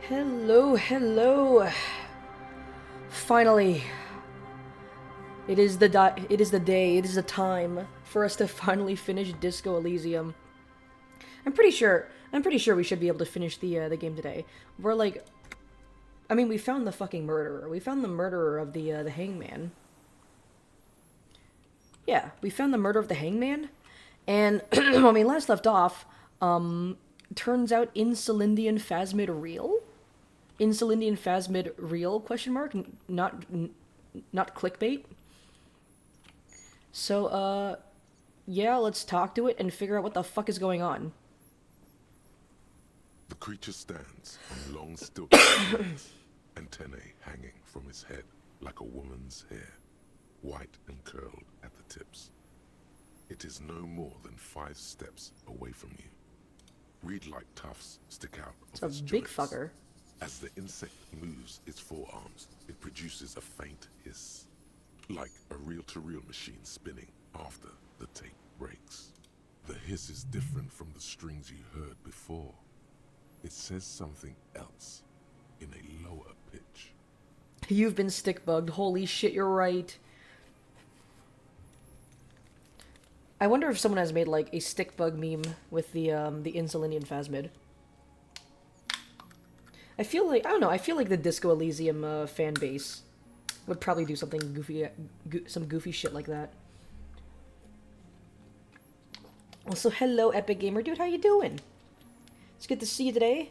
Hello, hello. Finally, it is the day, it is the time for us to finally finish Disco Elysium. I'm pretty sure we should be able to finish the game today. We're like, I mean, we found the fucking murderer. We found the murderer of the hangman. Yeah, we found the murder of the hangman, and when we last left off, turns out Insulindian Phasmid real? Insulindian Phasmid real? Question mark? Not clickbait. So, yeah, let's talk to it and figure out what the fuck is going on. The creature stands on long stilted legs, antennae hanging from its head like a woman's hair, white and curled at the tips. It is no more than 5 steps away from you. Reed-like tufts stick out of its It's a big joints. fucker. As the insect moves its forearms, it produces a faint hiss, like a reel-to-reel machine spinning after the tape breaks. The hiss is different from the strings you heard before. It says something else, in a lower pitch. You've been stick bugged. Holy shit, you're right. I wonder if someone has made like a stick bug meme with the Insulindian Phasmid. I feel like, I don't know, I feel like the Disco Elysium fan base would probably do something goofy, some goofy shit like that. Also, hello, Epic Gamer Dude, how you doing? It's good to see you today.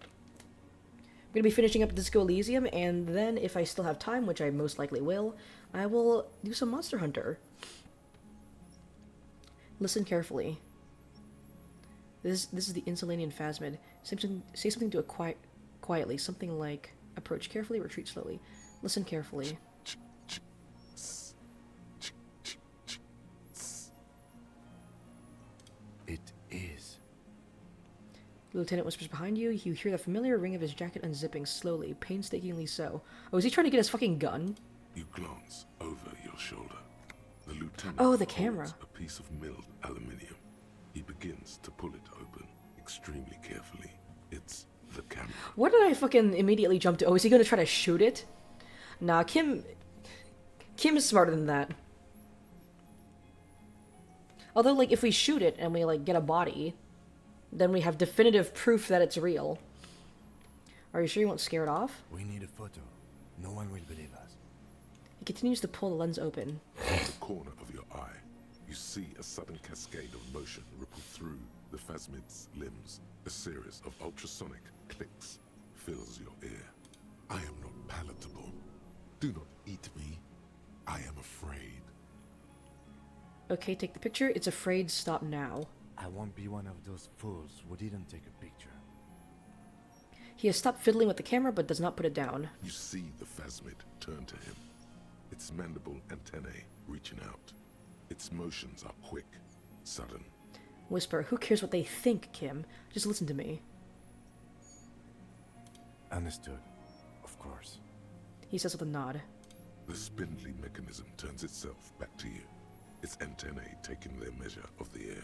I'm gonna be finishing up Disco Elysium, and then if I still have time, which I most likely will, I will do some Monster Hunter. Listen carefully. This is the Insulindian Phasmid. Say something to it quietly. Something like, approach carefully, retreat slowly. Listen carefully. It is. The lieutenant whispers behind you. You hear the familiar ring of his jacket unzipping slowly, painstakingly so. Oh, is he trying to get his fucking gun? You glance over your shoulder. The lieutenant Oh, the holds camera. a piece of milled aluminium. He begins to pull it open extremely carefully. It's the camera. What did I fucking immediately jump to? Oh, is he gonna try to shoot it? Nah, Kim is smarter than that. Although, like, if we shoot it and we, like, get a body, then we have definitive proof that it's real. Are you sure you won't scare it off? We need a photo. No one will believe us. He continues to pull the lens open. From the corner of your eye, you see a sudden cascade of motion ripple through the Phasmid's limbs. A series of ultrasonic clicks fills your ear. I am not palatable. Do not eat me. I am afraid. Okay, take the picture. It's afraid. Stop now. I won't be one of those fools who didn't take a picture. He has stopped fiddling with the camera, but does not put it down. You see the Phasmid turn to him, its mandible antennae reaching out. Its motions are quick, sudden. Whisper, who cares what they think, Kim? Just listen to me. Understood. Of course. He says with a nod. The spindly mechanism turns itself back to you, its antennae taking their measure of the air,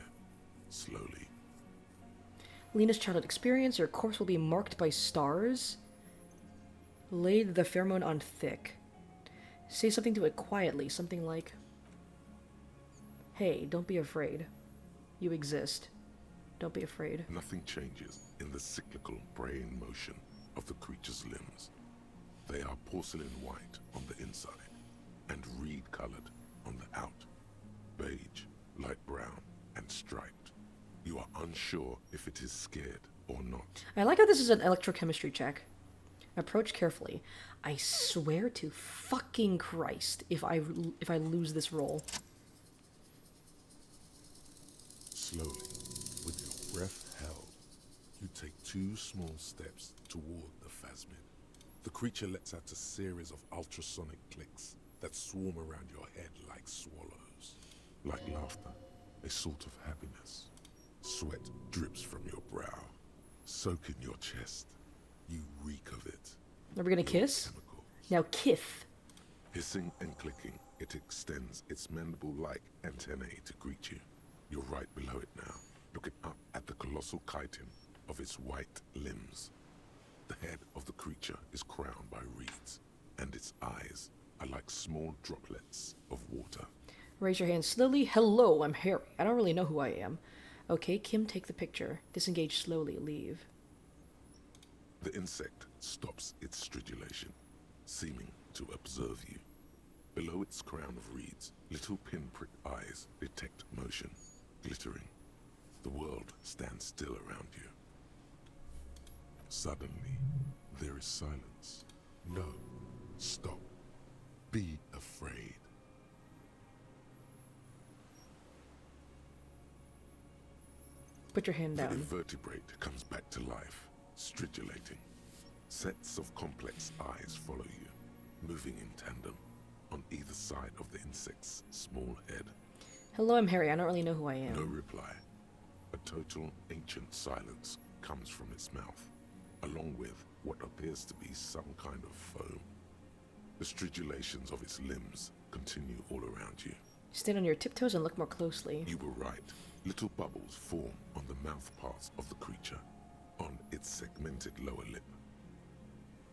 slowly. Lena's childhood experience, your corpse will be marked by stars. Laid the pheromone on thick. Say something to it quietly, something like, hey, don't be afraid. You exist. Don't be afraid. Nothing changes in the cyclical braying motion of the creature's limbs. They are porcelain white on the inside and reed-colored on the out. Beige, light brown, and striped. You are unsure if it is scared or not. I like how this is an electrochemistry check. Approach carefully. I swear to fucking Christ if I lose this roll. Slowly, with your breath held, you take 2 small steps toward the Phasmid. The creature lets out a series of ultrasonic clicks that swarm around your head like swallows. Like laughter, a sort of happiness. Sweat drips from your brow, soaking your chest. You reek of it. Are we gonna kiss? Chemicals. Now kith. Hissing and clicking, it extends its mandible-like antennae to greet you. You're right below it now, looking up at the colossal chitin of its white limbs. The head is crowned by reeds, and its eyes are like small droplets of water. Raise your hand slowly. Hello, I'm Harry. I don't really know who I am. Okay, Kim, take the picture. Disengage slowly. Leave. The insect stops its stridulation, seeming to observe you. Below its crown of reeds, little pinprick eyes detect motion, glittering. The world stands still around you. Suddenly, there is silence. No, stop. Be afraid. Put your hand The down. invertebrate comes back to life, stridulating. Sets of complex eyes follow you, moving in tandem on either side of the insect's small head. Hello, I'm Harry. I don't really know who I am. No reply. A total ancient silence comes from its mouth, along with what appears to be some kind of foam. The stridulations of its limbs continue all around you. Stand on your tiptoes and look more closely. You were right. Little bubbles form on the mouth parts of the creature, on its segmented lower lip.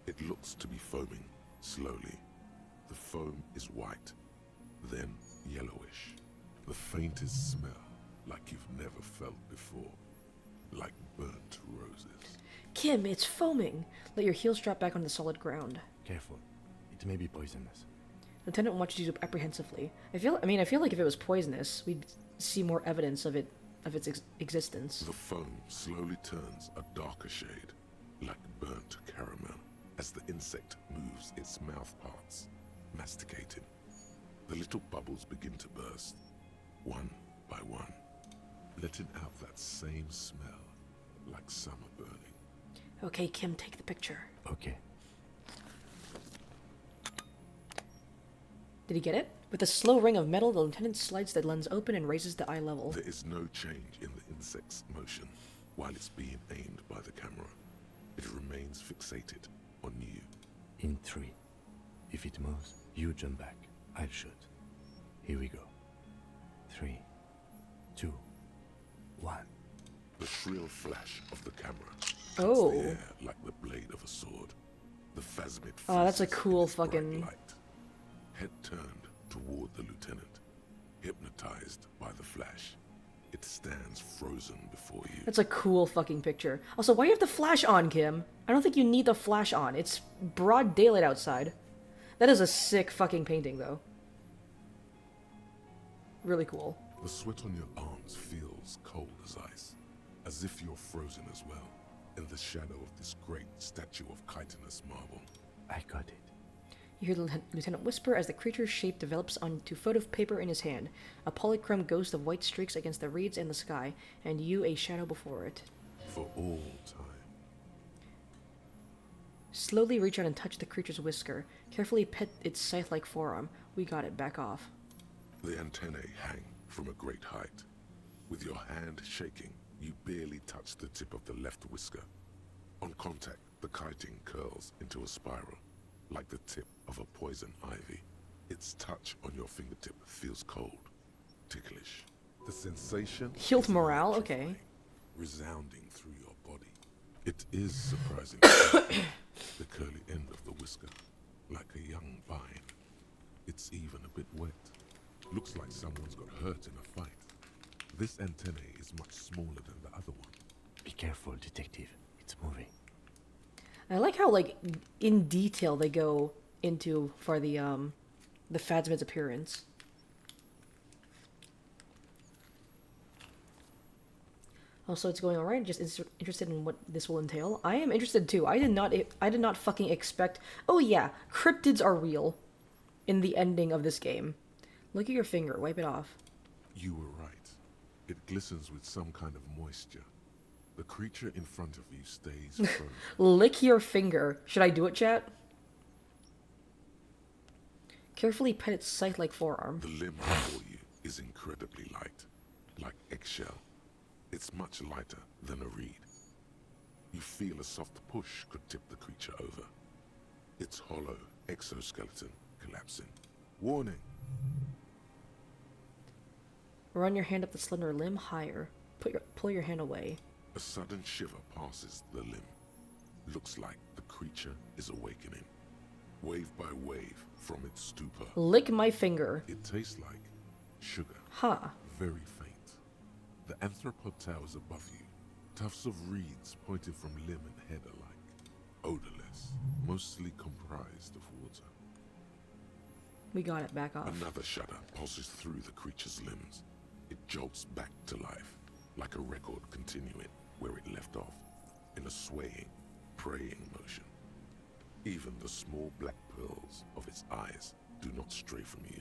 It looks to be foaming, slowly. The foam is white, then yellowish. The faintest smell, like you've never felt before. Like burnt roses. Kim, it's foaming. Let your heels drop back on the solid ground. Careful. It may be poisonous. Lieutenant watches you apprehensively. I feel like if it was poisonous, we'd see more evidence of its existence. The foam slowly turns a darker shade, like burnt caramel, as the insect moves its mouth parts, masticating. The little bubbles begin to burst, one by one, letting out that same smell, like summer burning. Okay, Kim, take the picture. Okay. Did he get it? With a slow ring of metal, the lieutenant slides the lens open and raises the eye level. There is no change in the insect's motion while it's being aimed by the camera. It remains fixated on you. In 3. If it moves, you jump back. I'll shoot. Here we go. 3, 2, 1. The shrill flash of the camera cuts Oh. the air like the blade of a sword. The phasmid Oh, that's a freezes cool in its bright fucking- light. Head turned toward the lieutenant, hypnotized by the flash. It stands frozen before you. That's a cool fucking picture. Also, why do you have the flash on, Kim? I don't think you need the flash on. It's broad daylight outside. That is a sick fucking painting, though. Really cool. The sweat on your arms feels cold as ice, as if you're frozen as well, in the shadow of this great statue of chitinous marble. I got it. You hear the lieutenant whisper as the creature's shape develops onto photo paper in his hand, a polychrome ghost of white streaks against the reeds and the sky, and you a shadow before it. For all time. Slowly reach out and touch the creature's whisker. Carefully pet its scythe-like forearm. We got it. Back off. The antennae hang from a great height. With your hand shaking, you barely touch the tip of the left whisker. On contact, the chitin curls into a spiral, like the tip of a poison ivy. Its touch on your fingertip feels cold, ticklish. The sensation Healed is morale? electrifying, Okay. resounding through your body. It is surprising. The curly end of the whisker, like a young vine. It's even a bit wet. Looks like someone's got hurt in a fight. This antennae is much smaller than the other one. Be careful, detective. It's moving. I like how, like, in detail they go into for the Phasmid's appearance. Also, it's going alright. Just interested in what this will entail. I am interested too. I did not fucking expect. Oh yeah, cryptids are real. In the ending of this game, look at your finger. Wipe it off. You were right. It glistens with some kind of moisture. The creature in front of you stays frozen. Lick your finger. Should I do it, chat? Carefully pet its scythe-like forearm. The limb before you is incredibly light, like eggshell. It's much lighter than a reed. You feel a soft push could tip the creature over. Its hollow exoskeleton collapsing. Warning! Run your hand up the slender limb higher. Pull your hand away. A sudden shiver passes the limb. Looks like the creature is awakening, wave by wave from its stupor. Lick my finger. It tastes like sugar, Huh. very faint. The anthropod towers above you, tufts of reeds pointed from limb and head alike, odorless, mostly comprised of water. We got it. Back off. Another shudder pulses through the creature's limbs. It jolts back to life, like a record continuing where it left off, in a swaying, praying motion. Even the small black pearls of its eyes do not stray from you.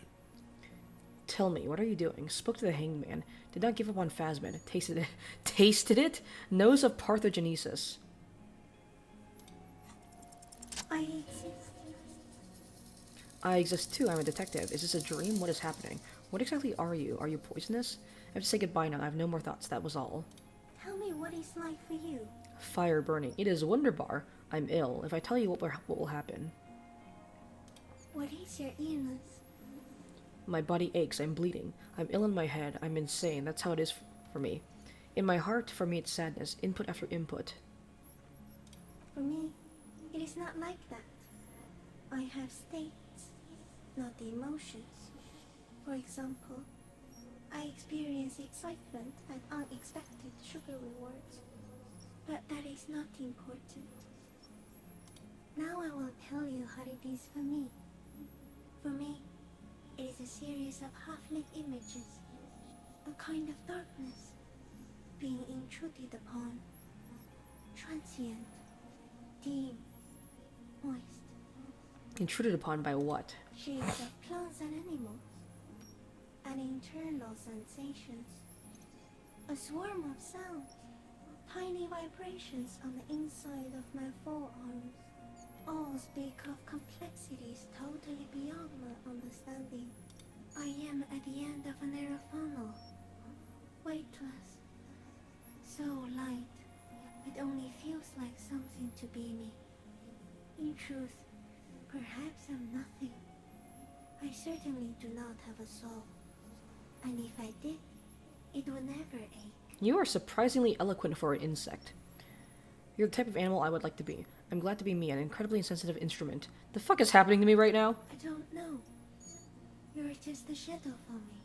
Tell me, what are you doing? Spoke to the hangman. Did not give up on Phasmid. Tasted it. Tasted it? Knows of parthogenesis. I exist. I exist too. I'm a detective. Is this a dream? What is happening? What exactly are you? Are you poisonous? I have to say goodbye now. I have no more thoughts. That was all. Tell me what it's like for you. Fire burning. It is wunderbar. I'm ill. If I tell you what will happen. What is your illness? My body aches. I'm bleeding. I'm ill in my head. I'm insane. That's how it is for me. In my heart, for me, it's sadness. Input after input. For me, it is not like that. I have states, not the emotions. For example, I experience excitement at unexpected sugar rewards. But that is not important. Now I will tell you how it is for me. For me, it is a series of half-lit images, a kind of darkness, being intruded upon, transient, dim, moist, Intruded upon by what? shades of plants and animals, and internal sensations, a swarm of sounds, tiny vibrations on the inside of my forearms. All speak of complexities totally beyond my understanding. I am at the end of a narrow funnel, weightless, so light, it only feels like something to be me. In truth, perhaps I'm nothing. I certainly do not have a soul, and if I did, it would never ache. You are surprisingly eloquent for an insect. You're the type of animal I would like to be. I'm glad to be me, an incredibly insensitive instrument. The fuck is happening to me right now? I don't know. You're just a shadow for me.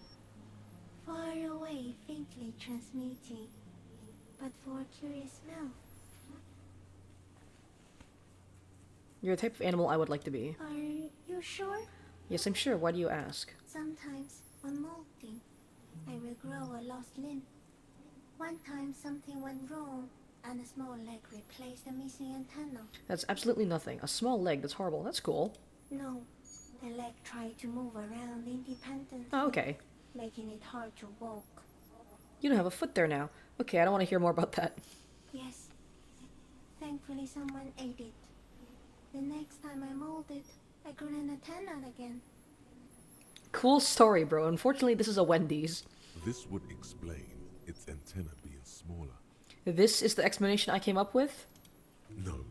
Far away, faintly transmitting, but for a curious smell. You're the type of animal I would like to be. Are you sure? Yes, I'm sure. Why do you ask? Sometimes, when molting, I will grow a lost limb. One time something went wrong, and a small leg replaced the missing antenna. That's absolutely nothing. A small leg, that's horrible. That's cool. No, the leg tried to move around independently, Oh, okay. making it hard to walk. You don't have a foot there now. Okay, I don't want to hear more about that. Yes. Thankfully someone ate it. The next time I molded, I grew an antenna again. Cool story, bro. Unfortunately, this is a Wendy's. This would explain its antenna being smaller. This is the explanation I came up with? No,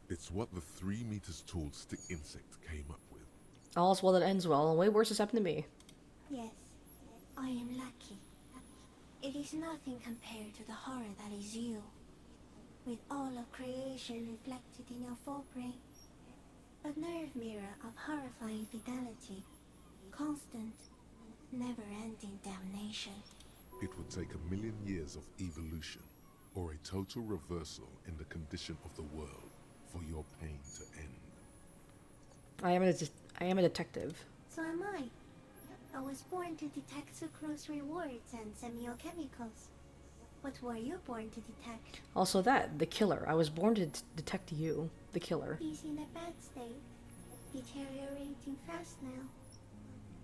it's what the 3 meters tall stick insect came up with. All's well that ends well, and way worse has happened to me. Yes, I am lucky. It is nothing compared to the horror that is you, with all of creation reflected in your forebrain. A nerve mirror of horrifying fidelity, constant, never-ending damnation. It would take 1,000,000 years of evolution, or a total reversal in the condition of the world, for your pain to end. I am a detective. So am I. I was born to detect sucrose rewards and semiochemicals. What were you born to detect? Also that, the killer. I was born to detect you, the killer. He's in a bad state, deteriorating fast now.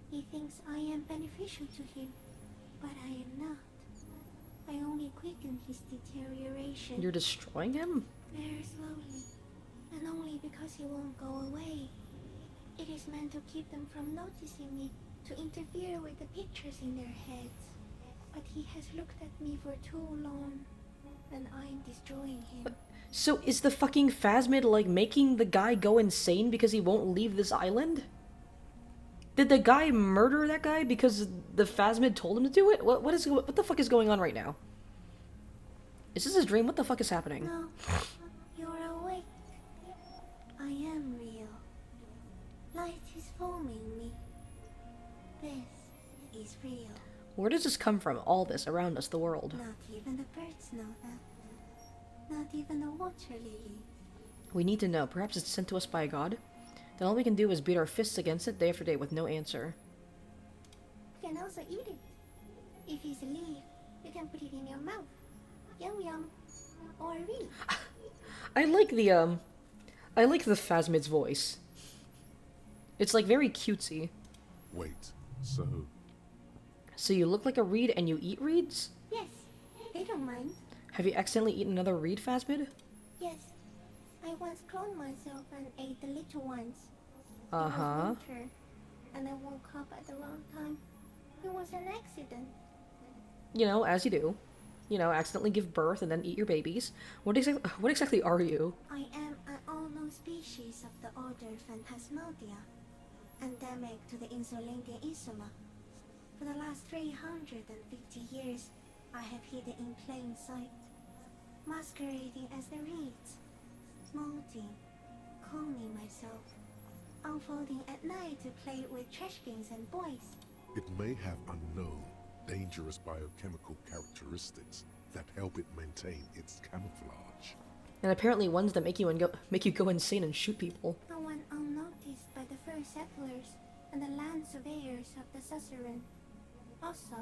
He thinks I am beneficial to him, but I am not. I only quicken his deterioration. You're destroying him? Very slowly, and only because he won't go away. It is meant to keep them from noticing me, to interfere with the pictures in their heads. But he has looked at me for too long, and I'm destroying him. So is the fucking Phasmid, like, making the guy go insane because he won't leave this island? Did the guy murder that guy because the Phasmid told him to do it? What the fuck is going on right now? Is this a dream? What the fuck is happening? No, you're awake. Where does this come from? All this around us, the world. Not even the birds know that. Not even the water lily. We need to know. Perhaps it's sent to us by a god? Then all we can do is beat our fists against it day after day with no answer. You can also eat it. If it's a leaf, you can put it in your mouth. Yum yum. Or read. I like the Phasmid's voice. It's like very cutesy. Wait, so So you look like a reed and you eat reeds? Yes, they don't mind. Have you accidentally eaten another reed, Phasmid? Yes, I once cloned myself and ate the little ones. Uh-huh. It was winter, and I woke up at the wrong time. It was an accident. You know, as you do. You know, accidentally give birth and then eat your babies. What exactly are you? I am an unknown species of the order Phantasmadia, endemic to the Insulindian Insula. For the last 350 years, I have hidden in plain sight, masquerading as the reeds, molding, cloning myself, unfolding at night to play with trash cans and boys. it may have unknown, dangerous biochemical characteristics that help it maintain its camouflage. And apparently ones that make you go insane and shoot people. No one unnoticed by the first settlers and the land surveyors of the suzerain. Also,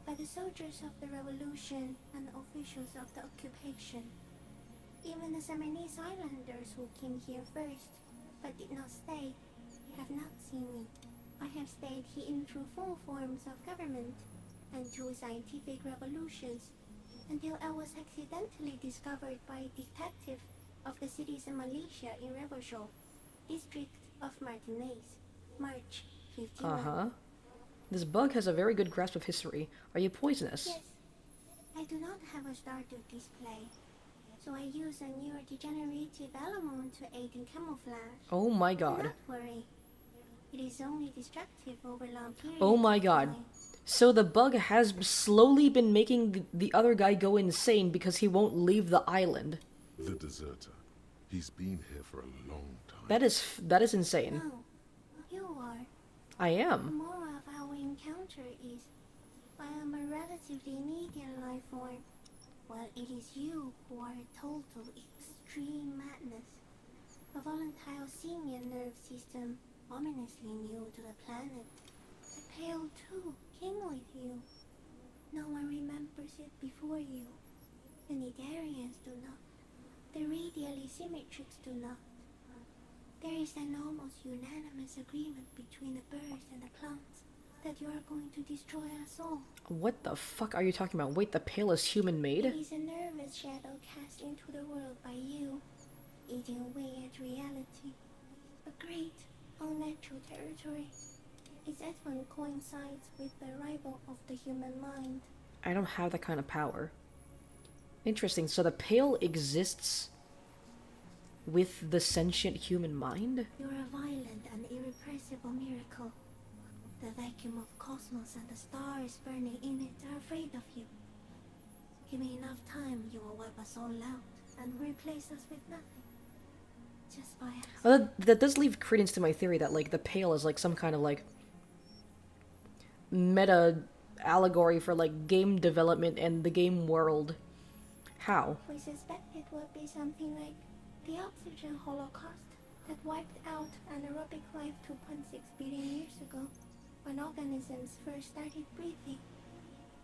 by the soldiers of the revolution and the officials of the occupation. Even the Seminoese islanders who came here first, but did not stay, have not seen me. I have stayed hidden through 4 forms of government and 2 scientific revolutions, until I was accidentally discovered by a detective of the citizen militia in Revelshore, district of Martinez, March 51. Uh-huh. This bug has a very good grasp of history. Are you poisonous? Yes, I do not have a starter display, so I use a neurodegenerative element to aid in camouflage. Oh my Do god. not worry, it is only destructive over long periods. Oh my of god. time. So the bug has slowly been making the other guy go insane because he won't leave the island. The deserter. He's been here for a long time. That is insane. No, you are. I The am. moral of our encounter is, I am a relatively medium life form, while it is you who are a total extreme madness. A volatile senior nerve system, ominously new to the planet. The Pale too came with you. No one remembers it before you. The Nidarians do not. The radially symmetrics do not. There is an almost unanimous agreement between the birds and the plants that you are going to destroy us all. What the fuck are you talking about? Wait, the pale is human It made? is a nervous shadow cast into the world by you, eating away at reality. A great, unnatural territory. Its advent coincides with the arrival of the human mind. I don't have that kind of power. Interesting. So the pale exists with the sentient human mind? You're a violent and irrepressible miracle. The vacuum of cosmos and the stars burning in it are afraid of you. Give me enough time, you will wipe us all out and replace us with nothing. Just by accident. Well, that does leave credence to my theory that, like, the pale is, like, some kind of, like, meta allegory for, like, game development and the game world. How? We suspect it would be something like the oxygen holocaust that wiped out anaerobic life 2.6 billion years ago, when organisms first started breathing.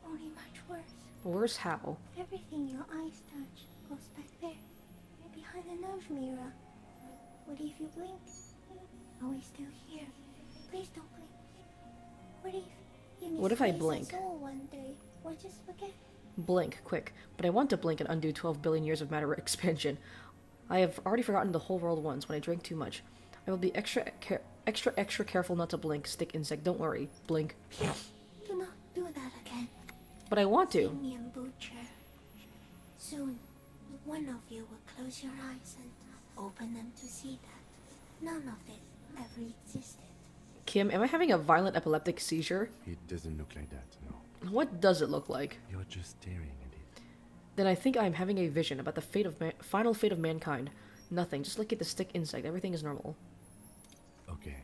Only much worse. Worse how? Everything your eyes touch goes back there, behind the nose mirror. What if you blink? Are we still here? Please don't blink. What if you What if I misplace blink? us all one day, or just forget? Blink, quick. But I want to blink and undo 12 billion years of matter expansion. I have already forgotten the whole world once when I drank too much. I will be extra careful not to blink, stick insect. Don't worry. Blink. Please, do not do that again. But I want to. Simian butcher. Soon, one of you will close your eyes and open them to see that none of it ever existed. Kim, am I having a violent epileptic seizure? It doesn't look like that, no. What does it look like? You're just staring at it. Then I think I am having a vision about the final fate of mankind. Nothing. Just look at the stick insect. Everything is normal. Okay.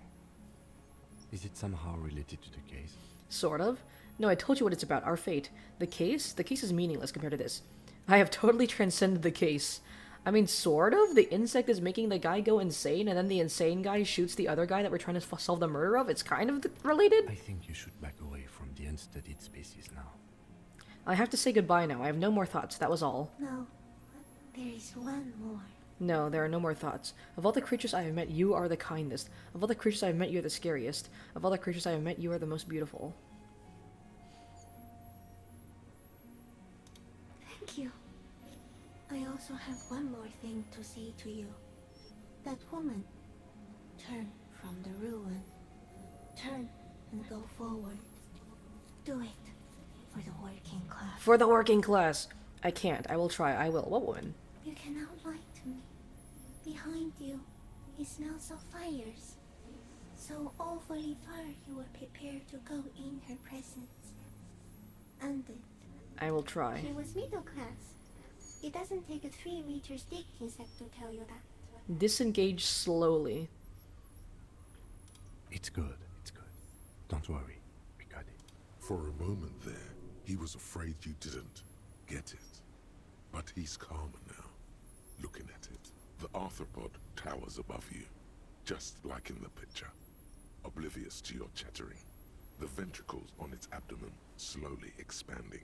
Is it somehow related to the case? Sort of. No, I told you what it's about. Our fate. The case? The case is meaningless compared to this. I have totally transcended the case. I mean, sort of. The insect is making the guy go insane, and then the insane guy shoots the other guy that we're trying to solve the murder of. It's kind of related. I think you should back away from the unstudied species now. I have to say goodbye now. I have no more thoughts. That was all. No, there is one more. No, there are no more thoughts. Of all the creatures I have met, you are the kindest. Of all the creatures I have met, you are the scariest. Of all the creatures I have met, you are the most beautiful. Thank you. I also have one more thing to say to you. That woman, turn from the ruin. Turn and go forward. Do it for the working class. For the working class! I can't. I will try. I will. What woman? You cannot lie to me. Behind you, he smells of fires. So overly far you were prepared to go in her presence. And it. I will try. She was middle class. It doesn't take a 3-meter stick insect to tell you that. Disengage slowly. It's good, it's good. Don't worry, we got it. For a moment there, he was afraid you didn't get it. But he's calmer now, looking at it. The arthropod towers above you, just like in the picture, oblivious to your chattering. The ventricles on its abdomen slowly expanding.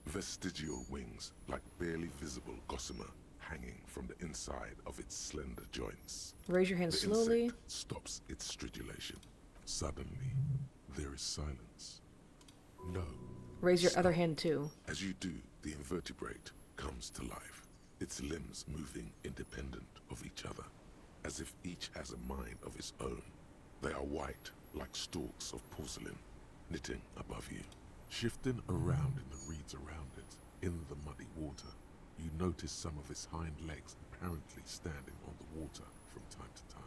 Vestigial wings, like barely visible gossamer, hanging from the inside of its slender joints. Raise your hand The slowly. insect stops its stridulation. Suddenly, there is silence. No. Raise your Stop. other hand too. As you do, the invertebrate comes to life, its limbs moving independent of each other, as if each has a mind of its own. They are white, like stalks of porcelain, knitting above you. Shifting around in the reeds around it, in the muddy water, you notice some of its hind legs apparently standing on the water from time to time.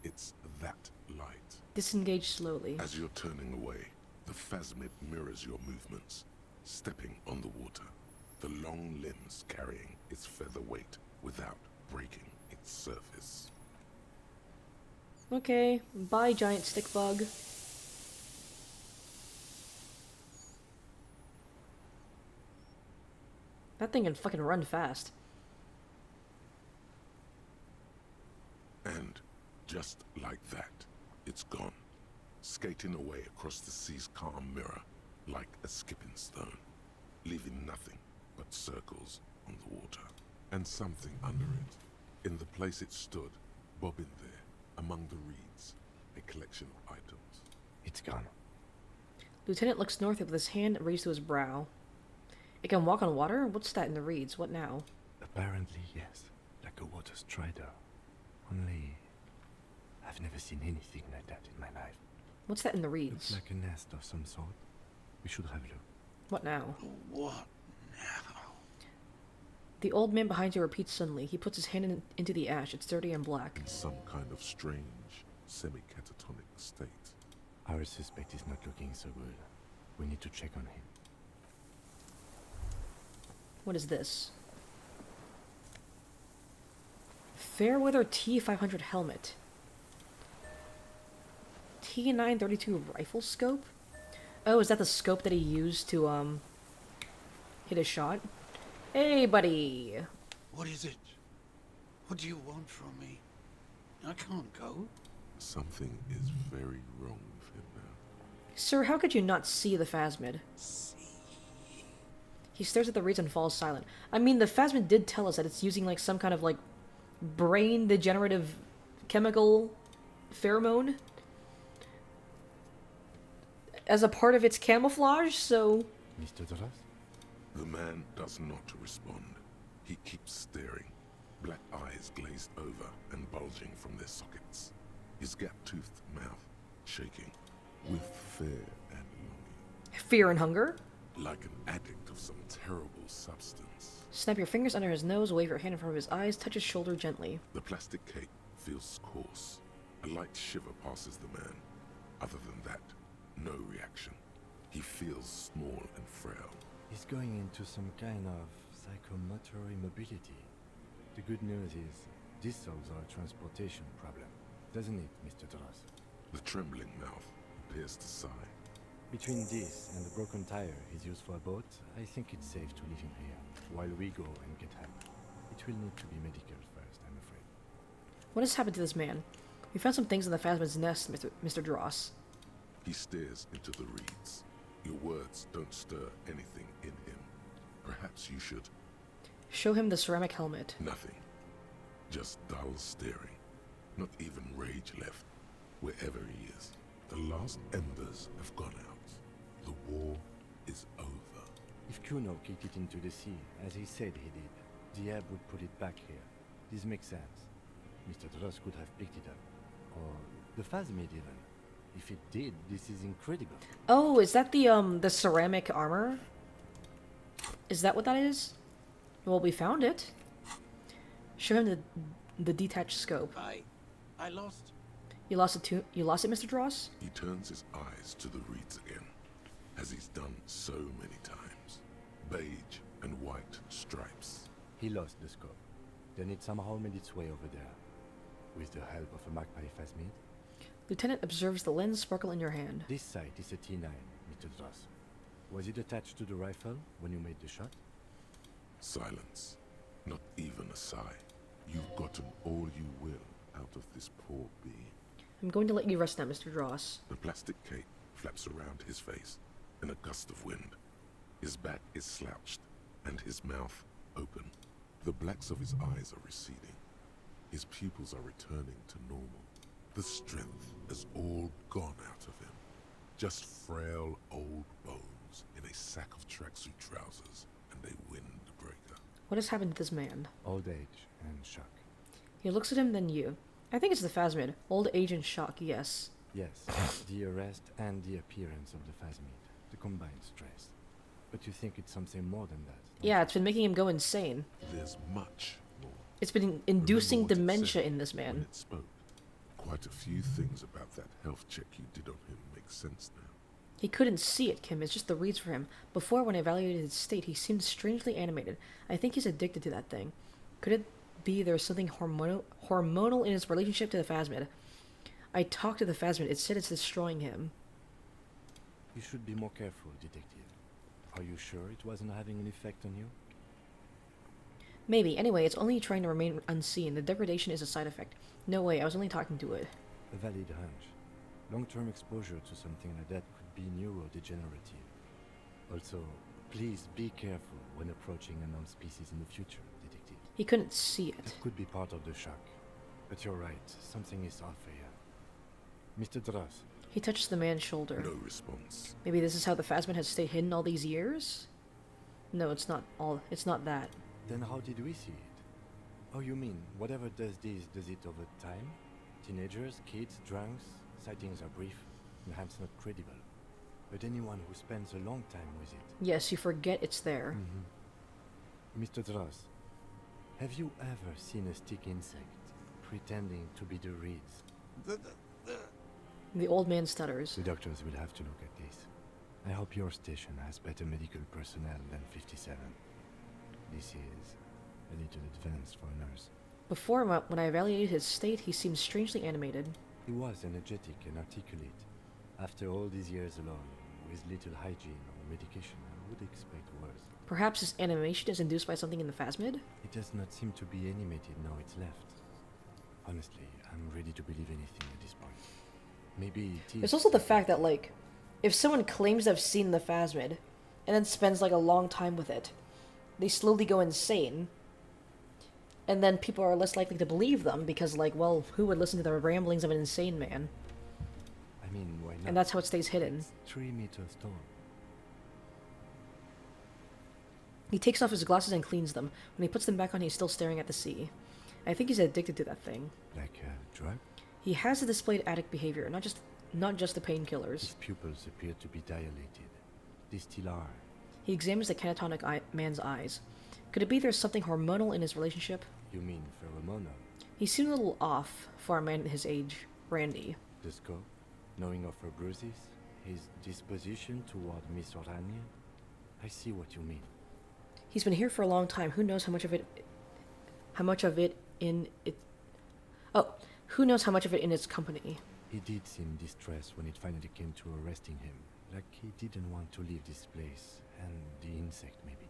It's that light. Disengage slowly. As you're turning away, the phasmid mirrors your movements, stepping on the water, the long limbs carrying its feather weight without breaking its surface. Okay, bye giant stick bug. That thing can fucking run fast. And just like that, it's gone, skating away across the sea's calm mirror like a skipping stone, leaving nothing but circles on the water. And something under it, in the place it stood, bobbing there, among the reeds, a collection of items. It's gone. Lieutenant looks north with his hand raised to his brow. It can walk on water? What's that in the reeds? What now? Apparently, yes. Like a water strider. Only, I've never seen anything like that in my life. What's that in the Looks reeds? like a nest of some sort. We should have a look. What now? What now? The old man behind you repeats suddenly. He puts his hand into the ash. It's dirty and black. In some kind of strange, semi-catatonic state. Our suspect is not looking so good. We need to check on him. What is this? Fairweather T500 helmet. T932 rifle scope? Oh, is that the scope that he used to, hit a shot? Hey, buddy! What is it? What do you want from me? I can't go. Something is very wrong with him now. Sir, how could you not see the phasmid? See. He stares at the reeds and falls silent. I mean, the phasmid did tell us that it's using, like, some kind of, like, brain-degenerative chemical pheromone as a part of its camouflage, so... Mr. Doras? The man does not respond. He keeps staring, black eyes glazed over and bulging from their sockets. His gap-toothed mouth shaking with fear and longing. Fear and hunger? Like an addict of some terrible substance. Snap your fingers under his nose, wave your hand in front of his eyes, touch his shoulder gently. The plastic cape feels coarse. A light shiver passes the man. Other than that, no reaction. He feels small and frail. He's going into some kind of psychomotor immobility. The good news is, this solves our transportation problem. Doesn't it, Mr. Doras? The trembling mouth appears to sigh. Between this and the broken tire he's used for a boat, I think it's safe to leave him here while we go and get help. It will need to be medical first, I'm afraid. What has happened to this man? We found some things in the Phasmid's nest, Mr. Dross. He stares into the reeds. Your words don't stir anything in him. Perhaps you should. Show him the ceramic helmet. Nothing. Just dull staring. Not even rage left, wherever he is. The last embers have gone out. The war is over. If Kuno kicked it into the sea, as he said he did, the ebb would put it back here. This makes sense. Mr. Dross could have picked it up. Or the Phasmid even. If it did, this is incredible. Oh, is that the ceramic armor? Is that what that is? Well, we found it. Show him the detached scope. I lost. You lost it too? You lost it, Mr. Dross? He turns his eyes to the reeds again, as he's done so many times. Beige and white stripes. He lost the scope. Then it somehow made its way over there. With the help of a magpie Phasmid. Lieutenant observes the lens sparkle in your hand. This sight is a T9, Mr. Dross. Was it attached to the rifle when you made the shot? Silence. Not even a sigh. You've gotten all you will out of this poor bee. I'm going to let you rest now, Mr. Dross. The plastic cape flaps around his face in a gust of wind. His back is slouched and his mouth open. The blacks of his eyes are receding. His pupils are returning to normal. The strength has all gone out of him. Just frail old bones in a sack of tracksuit trousers and a windbreaker. What has happened to this man? Old age and shock. He looks at him, then you. I think it's the Phasmid. Old age and shock, yes. Yes, the arrest and the appearance of the Phasmid. The combined stress. But you think it's something more than that? don't Yeah, you? it's been making him go insane. There's much more. It's been Remember inducing what it dementia said in this when man. it spoke. Quite a few things about that health check you did on him make sense now. He couldn't see it, Kim. It's just the reads for him. Before, when I evaluated his state, he seemed strangely animated. I think he's addicted to that thing. Could it be there's something hormonal in his relationship to the Phasmid? I talked to the Phasmid. It said it's destroying him. You should be more careful, detective. Are you sure it wasn't having an effect on you? Maybe. Anyway, it's only trying to remain unseen. The degradation is a side effect. No way, I was only talking to it. A valid hunch. Long-term exposure to something like that could be neurodegenerative. Also, please be careful when approaching unknown species in the future, detective. He couldn't see it. It could be part of the shock. But you're right, something is off here. Mr. Dross, He touches the man's shoulder. No response. Maybe this is how the Phasmid has stayed hidden all these years? No, it's not all. It's not that. then how did we see it? Oh, you mean, whatever does this, does it over time? Teenagers, kids, drunks, sightings are brief, perhaps not credible. But anyone who spends a long time with it. Yes, you forget it's there. Mr. Dross, have you ever seen a stick insect pretending to be the reeds? The old man stutters. The doctors will have to look at this. I hope your station has better medical personnel than 57. This is a little advanced for a nurse. Before, when I evaluated his state, he seemed strangely animated. He was energetic and articulate. After all these years alone, with little hygiene or medication, I would expect worse. Perhaps his animation is induced by something in the Phasmid? It does not seem to be animated now it's left. Honestly, I'm ready to believe anything at this point. Maybe it is... There's also the fact that, like, if someone claims to have seen the Phasmid, and then spends, like, a long time with it, they slowly go insane. And then people are less likely to believe them, because, like, well, who would listen to the ramblings of an insane man? I mean, why not? And that's how it stays hidden. It's 3 meters tall. He takes off his glasses and cleans them. When he puts them back on, he's still staring at the sea. I think he's addicted to that thing. Like a drug? He has a displayed addict behavior, not just the painkillers. His pupils appear to be dilated. They still are. He examines the catatonic man's eyes. Could it be there's something hormonal in his relationship? You mean pheromonal? He seemed a little off for a man his age, Randy. The scope? Knowing of her bruises? His disposition toward Miss Orania? I see what you mean. He's been here for a long time. Who knows how much of it in its company? He did seem distressed when it finally came to arresting him. Like he didn't want to leave this place, and the insect maybe.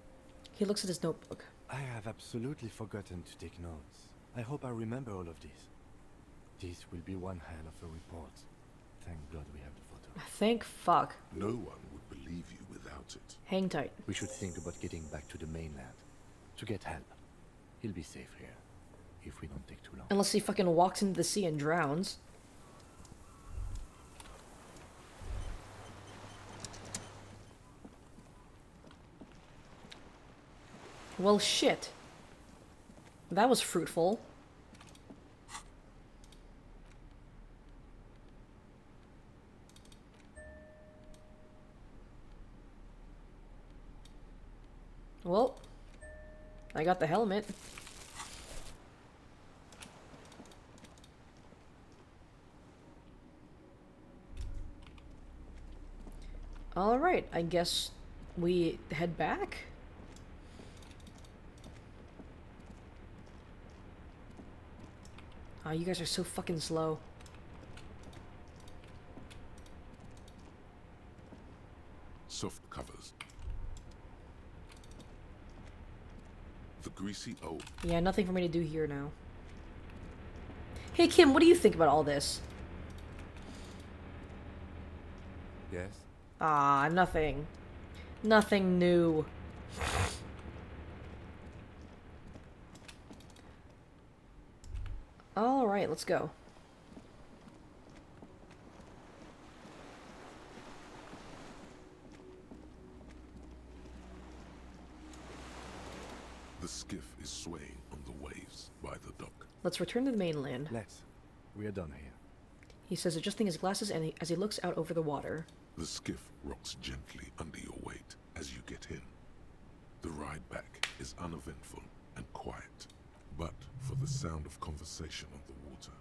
He looks at his notebook. I have absolutely forgotten to take notes. I hope I remember all of this. This will be one hell of a report. Thank God we have the photo. Thank fuck. No one would believe you without it. Hang tight. We should think about getting back to the mainland. To get help. He'll be safe here. If we don't take too long. Unless he fucking walks into the sea and drowns. Well, shit. That was fruitful. Well, I got the helmet. Alright, I guess we head back? Oh, you guys are so fucking slow. Soft covers. The greasy old. Yeah, nothing for me to do here now. Hey Kim, what do you think about all this? Yes? Ah, nothing. Nothing new. Alright, let's go. The skiff is swaying on the waves by the dock. Let's return to the mainland. Let's. We are done here. He says, adjusting his glasses and as he looks out over the water. The skiff rocks gently under your weight as you get in. The ride back is uneventful and quiet, but for the sound of conversation on the water,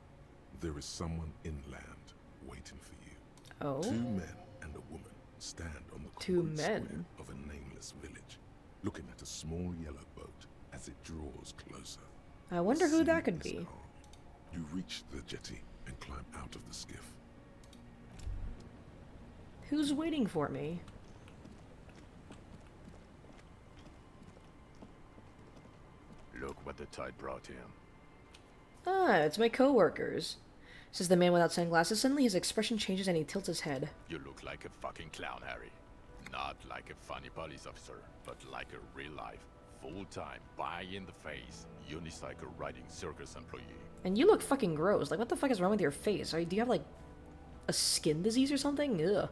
there is someone inland waiting for you. Oh? 2 men and a woman stand on the Two common men? square of a nameless village, looking at a small yellow boat as it draws closer. I wonder The who that sea could is be. calm. You reach the jetty and climb out of the skiff. Who's waiting for me? Look what the tide brought him. Ah, it's my co-workers. Says the man without sunglasses. Suddenly his expression changes and he tilts his head. You look like a fucking clown, Harry. Not like a funny police officer, but like a real-life, full-time, pie-in-the-face, unicycle riding circus employee. And you look fucking gross. Like, what the fuck is wrong with your face? Do you have, like, a skin disease or something? Ugh.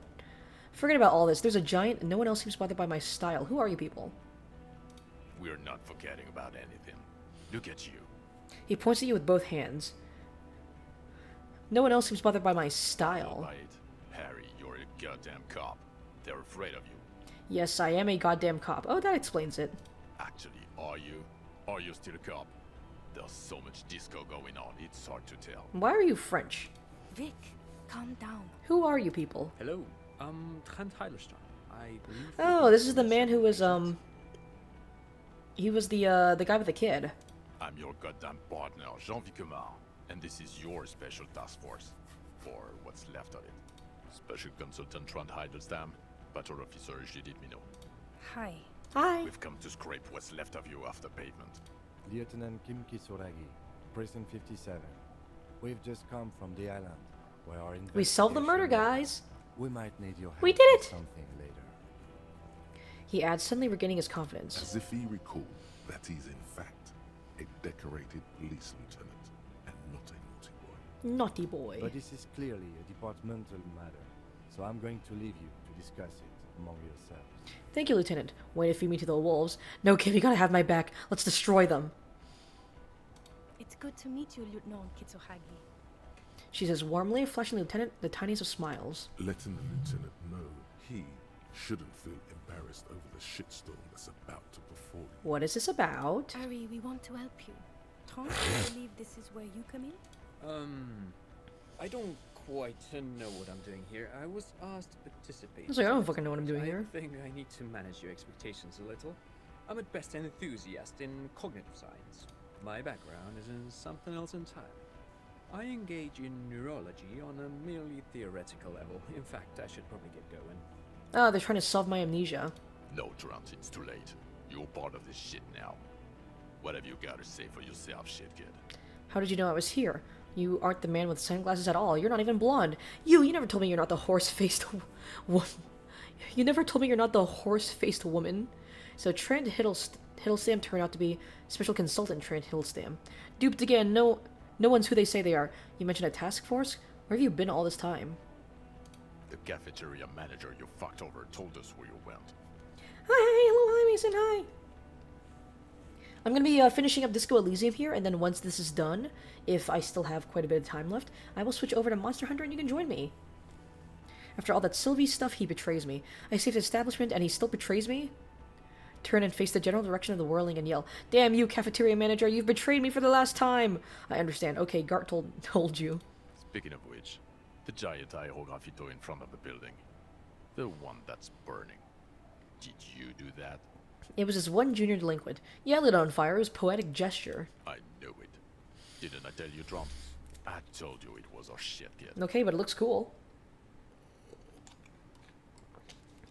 Forget about all this. There's a giant and no one else seems bothered by my style. Who are you people? We're not forgetting about anything. Look at you. He points at you with both hands. No one else seems bothered by my Go style. by it. Harry, you're a goddamn cop. They're afraid of you. Yes, I am a goddamn cop. Oh, that explains it. Actually, are you? Are you still a cop? There's so much disco going on, it's hard to tell. Why are you French? Vic, calm down. Who are you people? Hello, Trent Heilerstein. I believe. Oh, this is the man who was, he was the guy with the kid. I'm your goddamn partner, Jean-Vic Comar, and this is your special task force. Or what's left of it. Special Consultant Trent Heidelstein, Battle Officer Judith Minot. Hi. Hi. We've come to scrape what's left of you off the pavement. Lieutenant Kim Kisuragi, Precinct 57. We've just come from the island, where our We solved the murder, investigation- guys. We might need your help We did it! with something later. He adds, suddenly regaining his confidence. As if he recalled that he's in fact a decorated police lieutenant and not a naughty boy. Naughty boy. But this is clearly a departmental matter, so I'm going to leave you to discuss it among yourselves. Thank you, Lieutenant. Wait to feed me to the wolves. No, Kim, you gotta have my back. Let's destroy them. It's good to meet you, Lieutenant Kitsuhagi. She says warmly, flashing the Lieutenant the tiniest of smiles. Letting the lieutenant know he shouldn't feel embarrassed over the shitstorm that's about to befall him. What is this about? Harry, we want to help you. Trent, I believe this is where you come in? I don't quite know what I'm doing here. I was asked to participate. I was like, I don't fucking know what I'm doing here. I think I need to manage your expectations a little. I'm at best an enthusiast in cognitive science. My background is in something else entirely. I engage in neurology on a merely theoretical level. In fact, I should probably get going. Oh, they're trying to solve my amnesia. No, Trent, it's too late. You're part of this shit now. What have you got to say for yourself, shit kid? How did you know I was here? You aren't the man with sunglasses at all. You're not even blonde. You never told me you're not the horse-faced woman. You never told me you're not the horse-faced woman. So Trent Hiddlestam turned out to be special consultant Trent Hiddlestam. Duped again. No one's who they say they are. You mentioned a task force? Where have you been all this time? The cafeteria manager you fucked over told us where you went. Hi, hello, hi, Mason, hi. I'm gonna be finishing up Disco Elysium here, and then once this is done, if I still have quite a bit of time left, I will switch over to Monster Hunter and you can join me. After all that Sylvie stuff, he betrays me. I saved the establishment and he still betrays me? Turn and face the general direction of the whirling and yell, "Damn you, cafeteria manager, you've betrayed me for the last time!" I understand. Okay, Gart told you. Speaking of which, the giant aerografito in front of the building. The one that's burning. Did you do that? It was just one junior delinquent. Yeah, lit on fire. It was poetic gesture. I knew it. Didn't I tell you, Trump? I told you it was our shit, kid. Okay, but it looks cool.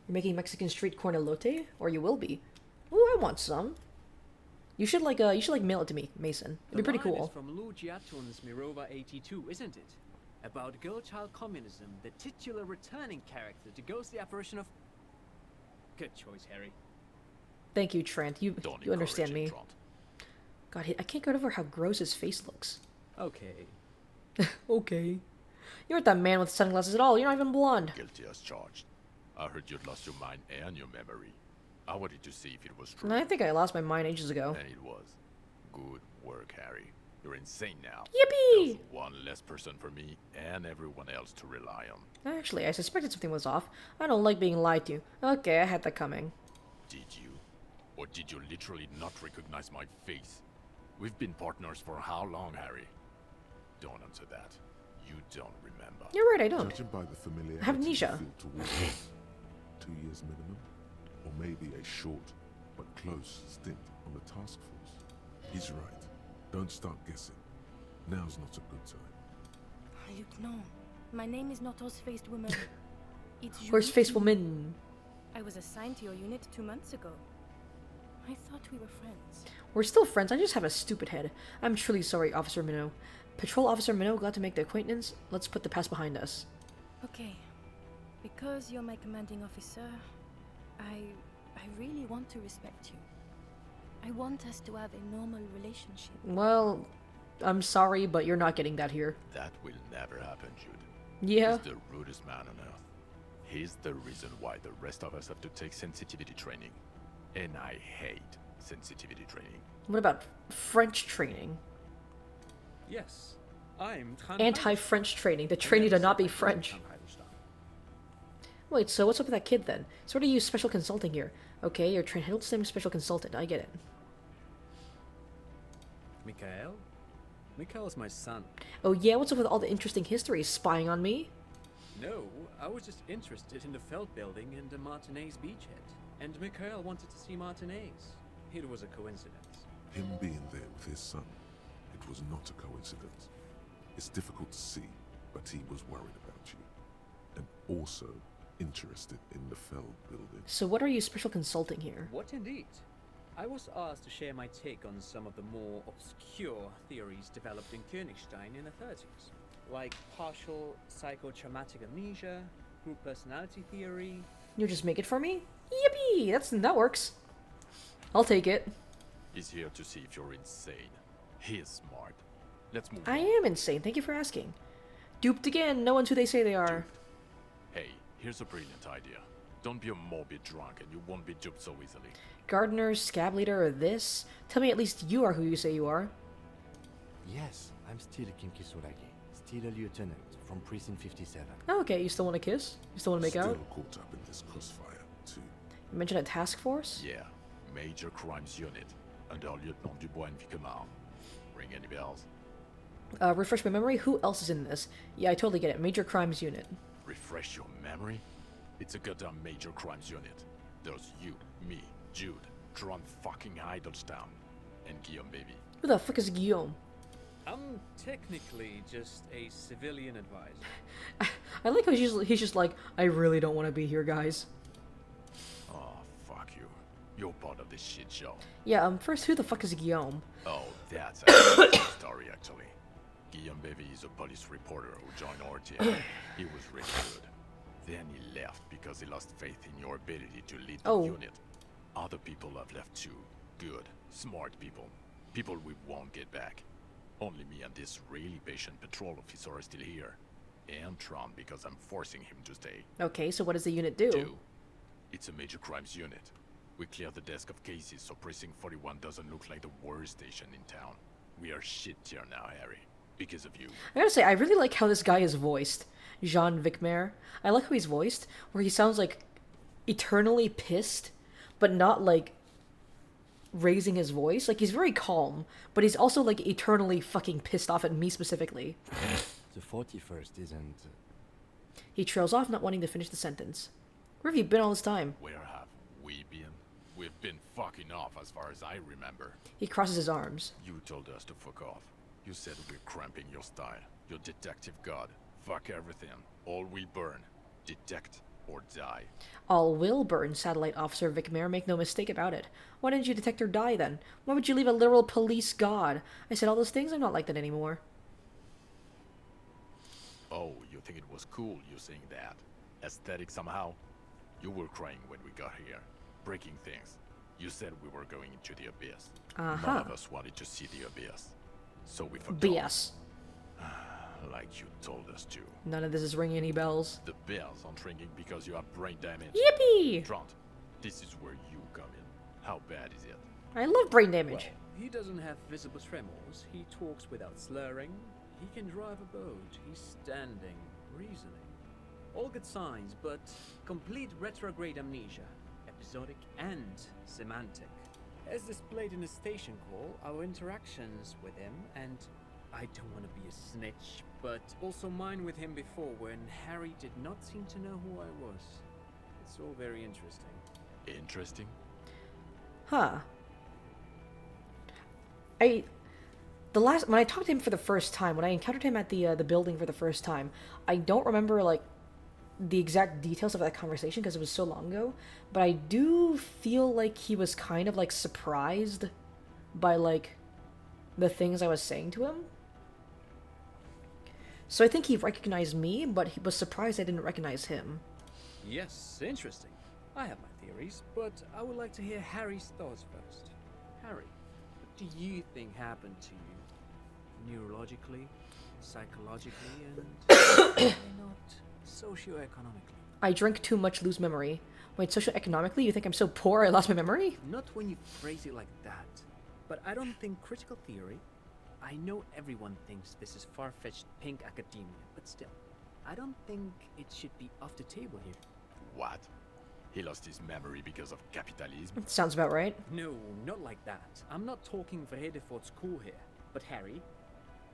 You're making Mexican street corn elote? Or you will be. Ooh, I want some. You should mail it to me, Mason. It'd be pretty The line cool. is from Lou Giatun's Mirova 82, isn't it? About girl-child communism, the titular returning character to ghost the apparition of... Good choice, Harry. Thank you, Trent. You understand me. Trent. God, I can't get over how gross his face looks. Okay. Okay. You aren't that man with sunglasses at all. You're not even blonde. Guilty as charged. I heard you'd lost your mind and your memory. I wanted to see if it was true. I think I lost my mind ages ago. And it was. Good work, Harry. You're insane now. Yippee! There's one less person for me and everyone else to rely on. Actually, I suspected something was off. I don't like being lied to. Okay, I had that coming. Did you? Or did you literally not recognize my face? We've been partners for how long, Harry? Don't answer that. You don't remember. You're right, I don't. Judging by the familiarity I have amnesia. you feel towards us, 2 years minimum, or maybe a short but close stint on the task force. He's right. Don't start guessing. Now's not a good time. Lieutenant, my name is not horse-faced woman. It's Horse-faced Julie. woman. I was assigned to your unit 2 months ago. I thought we were friends. We're still friends. I just have a stupid head. I'm truly sorry, Officer Minot. Patrol Officer Minot, glad to make the acquaintance. Let's put the past behind us. Okay. Because you're my commanding officer, I really want to respect you. I want us to have a normal relationship. Well, I'm sorry, but you're not getting that here. That will never happen, Jude. Yeah. He's the rudest man on earth. He's the reason why the rest of us have to take sensitivity training. And I hate sensitivity training. What about French training? Yes, I'm Trent Anti-French training. The Hiddlestam. training to not be I never said French. Trent Hiddlestam. Wait, so what's up with that kid then? So what are you special consulting here? Okay, you're Trent Hiddlestam special consultant. I get it. Mikhail? Mikhail's my son. Oh yeah, what's up with all the interesting histories spying on me? No, I was just interested in the Feld building and the Martinez beachhead. And Mikhail wanted to see Martinez. It was a coincidence. Him being there with his son, it was not a coincidence. It's difficult to see, but he was worried about you. And also interested in the Feld building. So what are you special consulting here? What indeed? I was asked to share my take on some of the more obscure theories developed in Königstein in the 30s, like partial psychotraumatic amnesia, group personality theory. You just make it for me? Yippee! That works. I'll take it. He's here to see if you're insane. He is smart. Let's move I on. am insane. Thank you for asking. Duped again. No one's who they say they are. Hey, here's a brilliant idea. Don't be a morbid drunk and you won't be duped so easily. Gardener, scab leader, or this? Tell me at least you are who you say you are. Yes, I'm still Kinki Suragi, still a lieutenant from Precinct 57. Oh, okay, you still want to kiss? You still want to make Still out? caught up in this crossfire, too. You mentioned a task force? Yeah, Major Crimes Unit, under Lieutenant Dubois and Vicomar. Ring any bells? Refresh my memory. Who else is in this? Yeah, I totally get it. Major Crimes Unit. Refresh your memory? It's a goddamn Major Crimes Unit. There's you, me, Jude, Tron fucking Hiddlestam, and Guillaume baby. Who the fuck is Guillaume? I'm technically just a civilian advisor. I like how he's just like, I really don't want to be here, guys. You're part of this shit show. Yeah, first, who the fuck is Guillaume? Oh, that's a interesting story, actually. Guillaume Bevy is a police reporter who joined our team. He was really good. Then he left because he lost faith in your ability to lead the unit. Other people have left too. Good, smart people. People we won't get back. Only me and this really patient patrol officer are still here. And Tron because I'm forcing him to stay. Okay, so what does the unit do? It's a major crimes unit. We clear the desk of cases so Precinct 41 doesn't look like the worst station in town. We are shit tier now, Harry. Because of you. I gotta say, I really like how this guy is voiced. Jean Vicmer. I like how he's voiced, where he sounds like eternally pissed, but not like raising his voice. Like, he's very calm, but he's also like eternally fucking pissed off at me specifically. The 41st isn't... He trails off, not wanting to finish the sentence. Where have you been all this time? Where have we been? We've been fucking off as far as I remember. He crosses his arms. You told us to fuck off. You said we're cramping your style. Your detective god. Fuck everything. All will burn. Detect or die. All will burn, Satellite Officer Vicmer, make no mistake about it. Why didn't you detect or die then? Why would you leave a literal police god? I said all those things, I'm not like that anymore. Oh, you think it was cool you saying that? Aesthetic somehow? You were crying when we got here. Breaking things. You said we were going into the abyss. None of us wanted to see the abyss. So we forgot. BS. Like you told us to. None of this is ringing any bells. The bells aren't ringing because you have brain damage. Yippee! Trant, this is where you come in. How bad is it? I love brain damage. Well, he doesn't have visible tremors. He talks without slurring. He can drive a boat. He's standing, reasoning. All good signs, but complete retrograde amnesia. Episodic and semantic. As displayed in the station call, our interactions with him, and I don't want to be a snitch, but also mine with him before when Harry did not seem to know who I was. It's all very interesting. Interesting? Huh. When I talked to him for the first time, when I encountered him at the building for the first time, I don't remember like the exact details of that conversation because it was so long ago, but I do feel like he was kind of like surprised by like the things I was saying to him. So I think he recognized me, but he was surprised I didn't recognize him. Yes, interesting. I have my theories, but I would like to hear Harry's thoughts first. Harry, what do you think happened to you? Neurologically, psychologically, and why not socioeconomically? I drank too much, lose memory. Wait, socioeconomically, you think I'm so poor I lost my memory? Not when you phrase it like that. But I don't think critical theory... I know everyone thinks this is far-fetched pink academia, but still, I don't think it should be off the table here. What? He lost his memory because of capitalism? Sounds about right. No, not like that. I'm not talking Vredefort's school here. But Harry,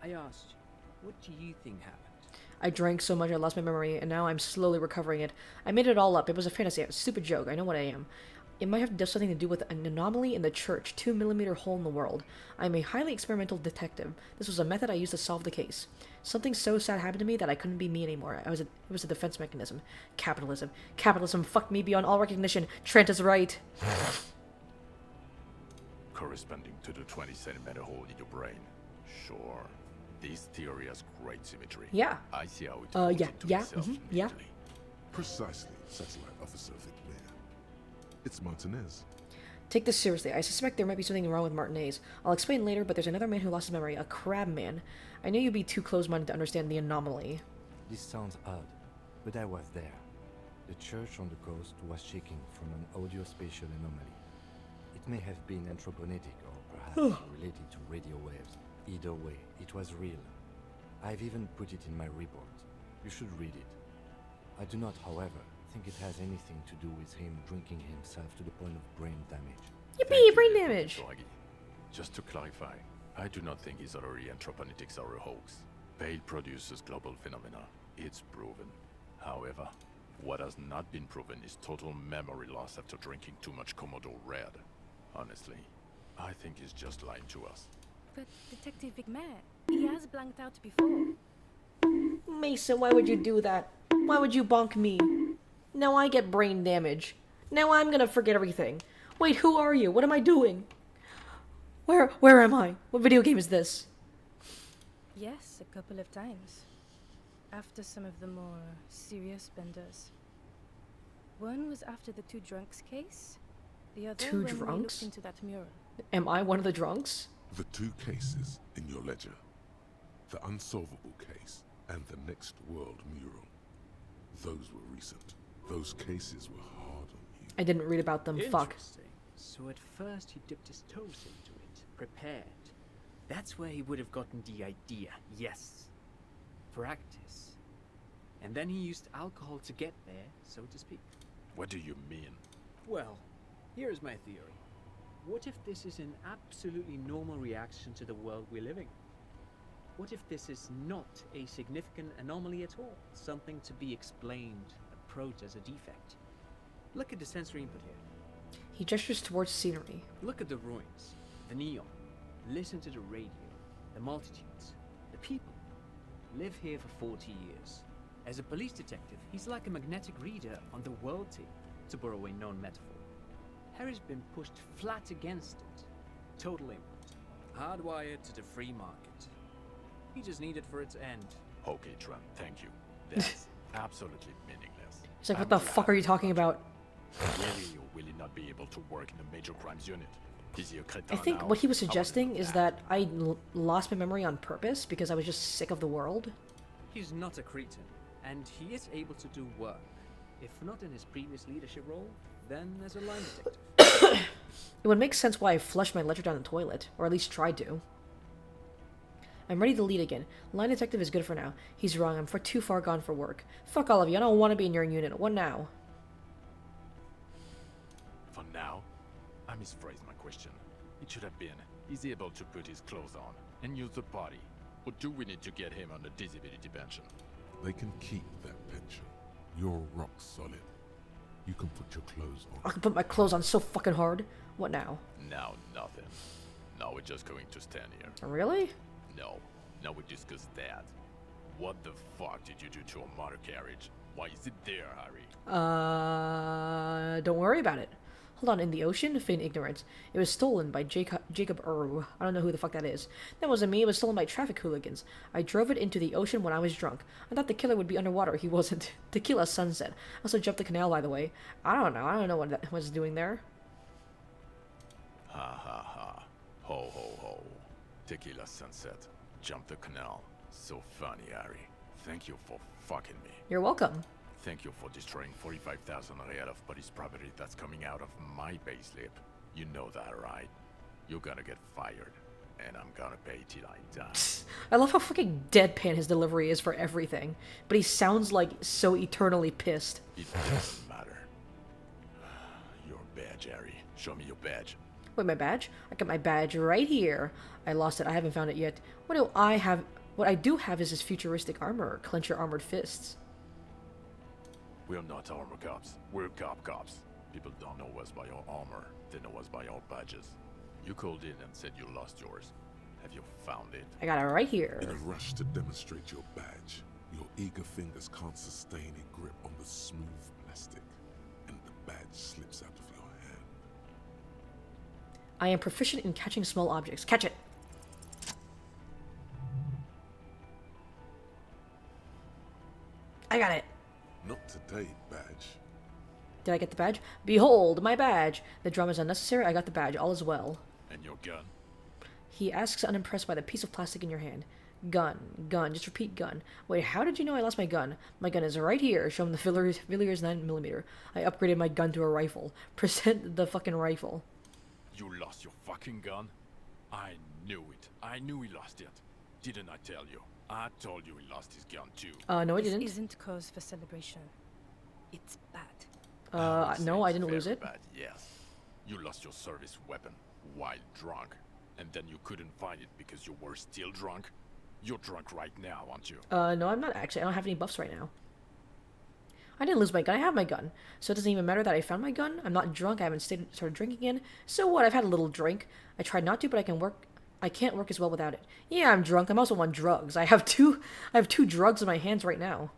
I asked you, what do you think happened? I drank so much I lost my memory, and now I'm slowly recovering it. I made it all up. It was a fantasy, a stupid joke. I know what I am. It might have something to do with an anomaly in the church, 2mm hole in the world. I am a highly experimental detective. This was a method I used to solve the case. Something so sad happened to me that I couldn't be me anymore. It was a defense mechanism. Capitalism. Capitalism fucked me beyond all recognition. Trent is right. Corresponding to the 20cm hole in your brain. Sure. This theory has great symmetry. Yeah. I see how it folds into itself yeah. immediately. Precisely, Satellite Officer Victor. It's Martinez. Take this seriously. I suspect there might be something wrong with Martinez. I'll explain later, but there's another man who lost his memory, a crab man. I knew you'd be too close-minded to understand the anomaly. This sounds odd, but I was there. The church on the coast was shaking from an audio-spatial anomaly. It may have been anthroponetic or perhaps related to radio waves. Either way, it was real. I've even put it in my report. You should read it. I do not, however, think it has anything to do with him drinking himself to the point of brain damage. Yippee, brain damage! Draghi. Just to clarify, I do not think his other anthroponetics are a hoax. Pale produces global phenomena. It's proven. However, what has not been proven is total memory loss after drinking too much Komodo Red. Honestly, I think he's just lying to us. But Detective Vicmer, he has blanked out before. Mason, why would you do that? Why would you bonk me? Now I get brain damage. Now I'm gonna forget everything. Wait, who are you? What am I doing? Where am I? What video game is this? Yes, a couple of times. After some of the more serious benders. One was after the two drunks case. The other Two when we drunks? looked into that mural. Am I one of the drunks? The two cases in your ledger. The unsolvable case and the next world mural. Those were recent. Those cases were hard on you. I didn't read about them. Fuck. Interesting. So at first he dipped his toes into it, prepared. That's where he would have gotten the idea, yes. Practice. And then he used alcohol to get there, so to speak. What do you mean? Well, here's my theory. What if this is an absolutely normal reaction to the world we're living in? What if this is not a significant anomaly at all? Something to be explained, approached as a defect. Look at the sensory input here. He gestures towards scenery. Look at the ruins, the neon. Listen to the radio, the multitudes, the people. Live here for 40 years. As a police detective, he's like a magnetic reader on the world tape, to borrow a known metaphor. Harry's been pushed flat against it. Total input. Hardwired to the free market. He just needed for its end. Okay, Trent, thank you. That's absolutely meaningless. He's like, what I'm the glad fuck are you talking about? Really, or will he not be able to work in the major crimes unit? Is he a cretin I think now? what he was I wouldn't suggesting know is that I lost my memory on purpose because I was just sick of the world. He's not a cretin, and he is able to do work. If not in his previous leadership role, then as a line detective. It would make sense why I flushed my ledger down the toilet, or at least tried to. I'm ready to lead again. Line detective is good for now. He's wrong, I'm too far gone for work. Fuck all of you, I don't want to be in your unit. What now? For now, I misphrased my question. It should have been, is he able to put his clothes on and use the body? Or do we need to get him on a disability pension? They can keep that pension. You're rock solid. You can put your clothes I on. can put my clothes on so fucking hard. What now? Now nothing. Now we're just going to stand here. Really? No. Now we discuss that. What the fuck did you do to a motor carriage? Why is it there, Harry? Don't worry about it. Hold on, in the ocean? Feign ignorance. It was stolen by Jacob Earl. I don't know who the fuck that is. That wasn't me, it was stolen by traffic hooligans. I drove it into the ocean when I was drunk. I thought the killer would be underwater, he wasn't. Tequila sunset. I also jumped the canal, by the way. I don't know what that was doing there. Ha ha ha. Ho ho ho. Tequila sunset. Jump the canal. So funny, Harry. Thank you for fucking me. You're welcome. Thank you for destroying 45,000 real of police property that's coming out of my payslip. You know that, right? You're gonna get fired, and I'm gonna pay till I die. I love how fucking deadpan his delivery is for everything. But he sounds like so eternally pissed. It doesn't matter. Your badge, Harry. Show me your badge. Wait, my badge? I got my badge right here. I lost it. I haven't found it yet. What do I have? What I do have is this futuristic armor. Clench your armored fists. We're not armor cops. We're cops. People don't know us by our armor. They know us by our badges. You called in and said you lost yours. Have you found it? I got it right here. In a rush to demonstrate your badge, your eager fingers can't sustain a grip on the smooth plastic, and the badge slips out of your hand. I am proficient in catching small objects. Catch it! I got it! Not today, badge. Did I get the badge? Behold, my badge! The drum is unnecessary, I got the badge, all is well. And your gun? He asks, unimpressed by the piece of plastic in your hand. Gun. Just repeat gun. Wait, how did you know I lost my gun? My gun is right here. Show him the Villiers 9mm. I upgraded my gun to a rifle. Present the fucking rifle. You lost your fucking gun? I knew it. I knew he lost it. Didn't I tell you? I told you he lost his gun too. No, I This didn't. isn't cause for celebration. It's bad. would say No, I it's didn't lose very it. Bad, yes. You lost your service weapon while drunk, and then you couldn't find it because you were still drunk. You're drunk right now, aren't you? No, I'm not actually. I don't have any buffs right now. I didn't lose my gun. I have my gun. So it doesn't even matter that I found my gun. I'm not drunk. I haven't started drinking again. So what? I've had a little drink. I tried not to, but I can't work as well without it. Yeah, I'm drunk. I'm also on drugs. I have two drugs in my hands right now.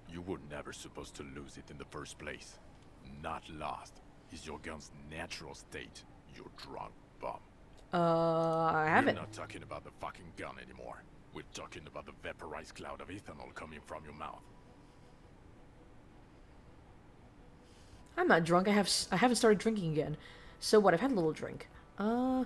You were never supposed to lose it in the first place. Not lost. is your gun's natural state, you drunk bum. I haven't. We're not talking about the fucking gun anymore. We're talking about the vaporized cloud of ethanol coming from your mouth. I'm not drunk. I haven't started drinking again. So what? I've had a little drink. I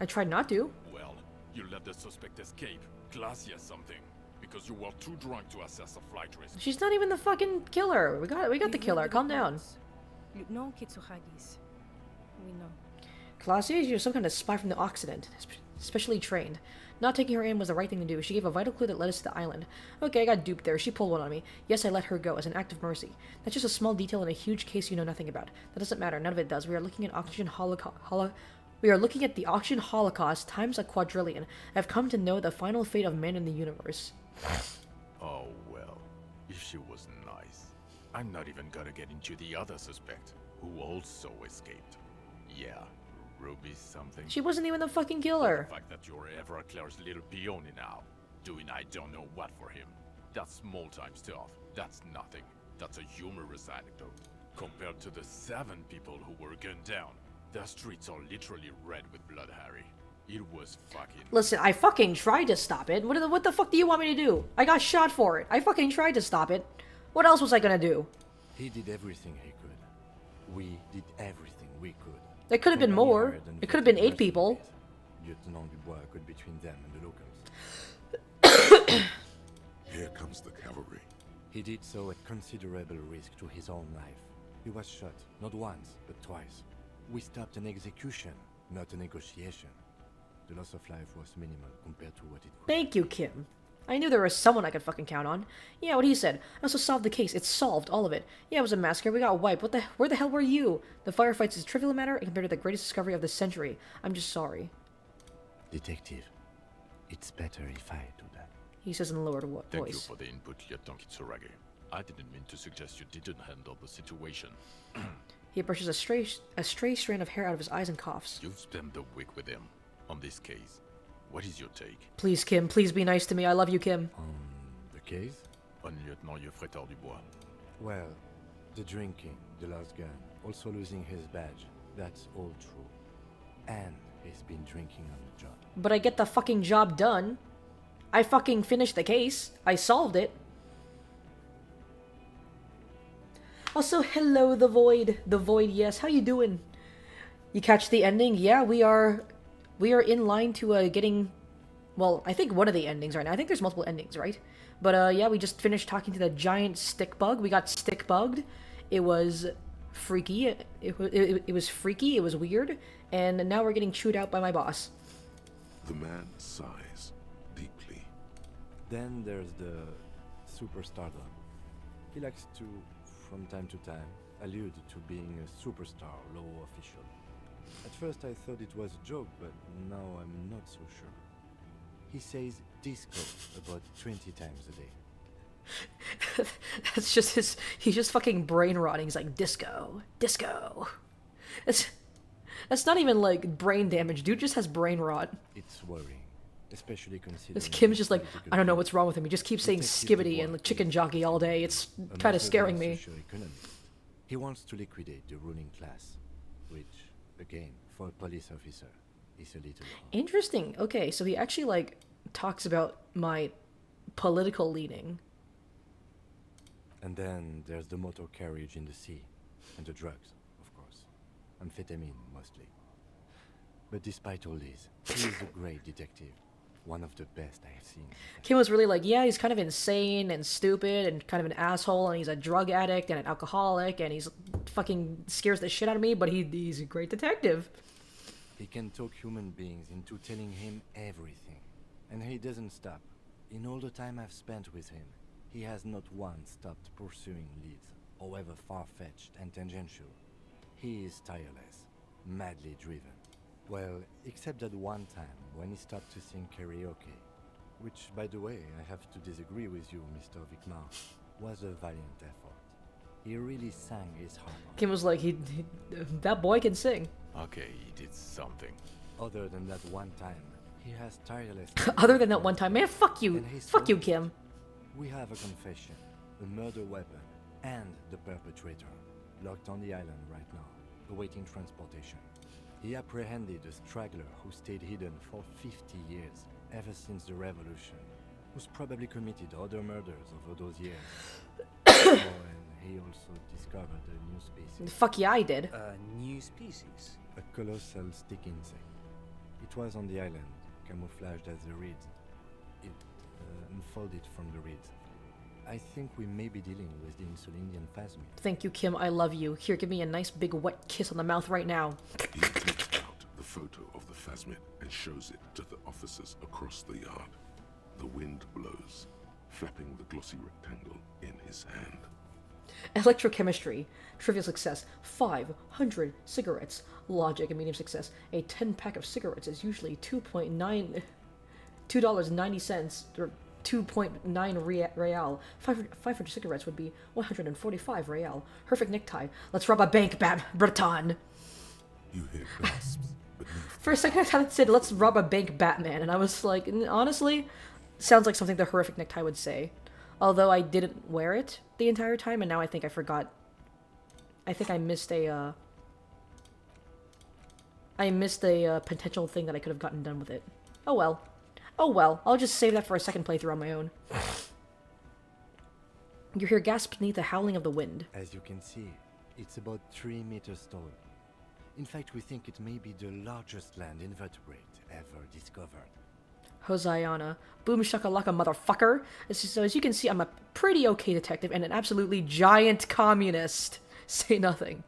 tried not to. Well, you let the suspect escape, classy as something, because you were too drunk to assess a flight risk. She's not even the fucking killer. We got the killer. Calm down. No Kitsuhagis. We know. Clausia, you're some kind of spy from the Occident, specially trained. Not taking her in was the right thing to do. She gave a vital clue that led us to the island. Okay, I got duped there. She pulled one on me. Yes, I let her go as an act of mercy. That's just a small detail in a huge case you know nothing about. That doesn't matter. None of it does. We are looking at We are looking at the oxygen holocaust times a quadrillion. I've come to know the final fate of men in the universe. Oh well, if she was nice. I'm not even gonna get into the other suspect, who also escaped. Yeah, Ruby something. She wasn't even the fucking The killer. fact that you're ever Claire's little peony now, doing I don't know what for him. That's small-time stuff. That's nothing. That's a humorous anecdote. Compared to the 7 people who were gunned down, the streets are literally red with blood, Harry. It was fucking... Listen, I fucking tried to stop it. What the fuck do you want me to do? I got shot for it. I fucking tried to stop it. What else was I gonna do? He did everything he could. We did everything we could. There could have been Nobody more. hired and It could have been 8 vetted people. mercenaries. Lieutenant Dubois could between them and the locals. Here comes the cavalry. He did so at considerable risk to his own life. He was shot, not once, but twice. We stopped an execution, not a negotiation. The loss of life was minimal compared to what it could. Thank you, Kim. I knew there was someone I could fucking count on. Yeah, what he said. I also solved the case. It's solved, all of it. Yeah, it was a massacre. We got wiped. Where the hell were you? The firefights is a trivial matter compared to the greatest discovery of the century. I'm just sorry. Detective, it's better if I do that. He says in a lowered Thank you voice. for the input, Lieutenant Kitsuragi. I didn't mean to suggest you didn't handle the situation. He brushes a stray strand of hair out of his eyes and coughs. You've spent the week with him on this case. What is your take? Please, Kim, please be nice to me. I love you, Kim. The case? On Lieutenant Geoffrey Dubois. Well, the drinking, the lost gun, also losing his badge, that's all true. And he's been drinking on the job. But I get the fucking job done. I fucking finished the case. I solved it. Also, hello, The Void. The Void, yes. How you doing? You catch the ending? Yeah, we are in line to getting... Well, I think one of the endings right now. I think there's multiple endings, right? But yeah, we just finished talking to the giant stick bug. We got stick bugged. It was freaky. It was freaky. It was weird. And now we're getting chewed out by my boss. The man sighs deeply. Then there's the superstardom. He likes to, from time to time, allude to being a superstar law official. At first I thought it was a joke, but now I'm not so sure. He says disco about 20 times a day. That's just he's just fucking brain rotting. He's like, disco. That's not even like brain damage. Dude just has brain rot. It's worrying, especially considering... This Kim's just like, political I don't know views. what's wrong with him. He just keeps saying Detective skibbity Dubois and chicken is jockey all day. It's kind of scaring me. Socioeconomic. He wants to liquidate the ruling class, which, again, for a police officer, is a little wrong. Interesting. Okay, so he actually like talks about my political leaning. And then there's the motor carriage in the sea, and the drugs, of course. Amphetamine, mostly. But despite all this, he is a great detective. One of the best I have seen. Kim was really like, yeah, he's kind of insane and stupid and kind of an asshole, and he's a drug addict and an alcoholic, and he's fucking scares the shit out of me, but he's a great detective. He can talk human beings into telling him everything. And he doesn't stop. In all the time I've spent with him, he has not once stopped pursuing leads, however far-fetched and tangential. He is tireless, madly driven. Well, except that one time when he stopped to sing karaoke, which, by the way, I have to disagree with you, Mr. Vicmar, was a valiant effort. He really sang his heart out. Kim was like, that boy can sing. Okay, he did something. Other than that one time, he has tireless... Other than that one time, man, fuck you. And his Fuck you, soldiers. Kim. We have a confession, a murder weapon, and the perpetrator, locked on the island right now, awaiting transportation. He apprehended a straggler who stayed hidden for 50 years, ever since the revolution, who's probably committed other murders over those years. Oh, and he also discovered a new species. Fuck yeah, I did. A new species. A colossal stick insect. It was on the island, camouflaged as a reed. It unfolded from the reed. I think we may be dealing with the Insulindian phasmid. Thank you, Kim. I love you. Here, give me a nice big wet kiss on the mouth right now. He takes out the photo of the phasmid and shows it to the officers across the yard. The wind blows, flapping the glossy rectangle in his hand. Electrochemistry. Trivial success. 500 cigarettes. Logic, a medium success. A 10-pack of cigarettes is usually $2.90 or 2.9 real. 500 cigarettes would be 145 real. Perfect necktie. Let's rob a bank, Breton. You hear gasps beneath. For a second, I thought it said, let's rob a bank, Batman. And I was like, honestly, sounds like something the horrific necktie would say. Although I didn't wear it the entire time, and now I think I forgot. I think I missed a, potential thing that I could have gotten done with it. Oh well. Oh well, I'll just save that for a second playthrough on my own. You hear gasps beneath the howling of the wind. As you can see, it's about 3 meters tall. In fact, we think it may be the largest land invertebrate ever discovered. Hosanna. Boom shakalaka, motherfucker. So as you can see, I'm a pretty okay detective and an absolutely giant communist. Say nothing.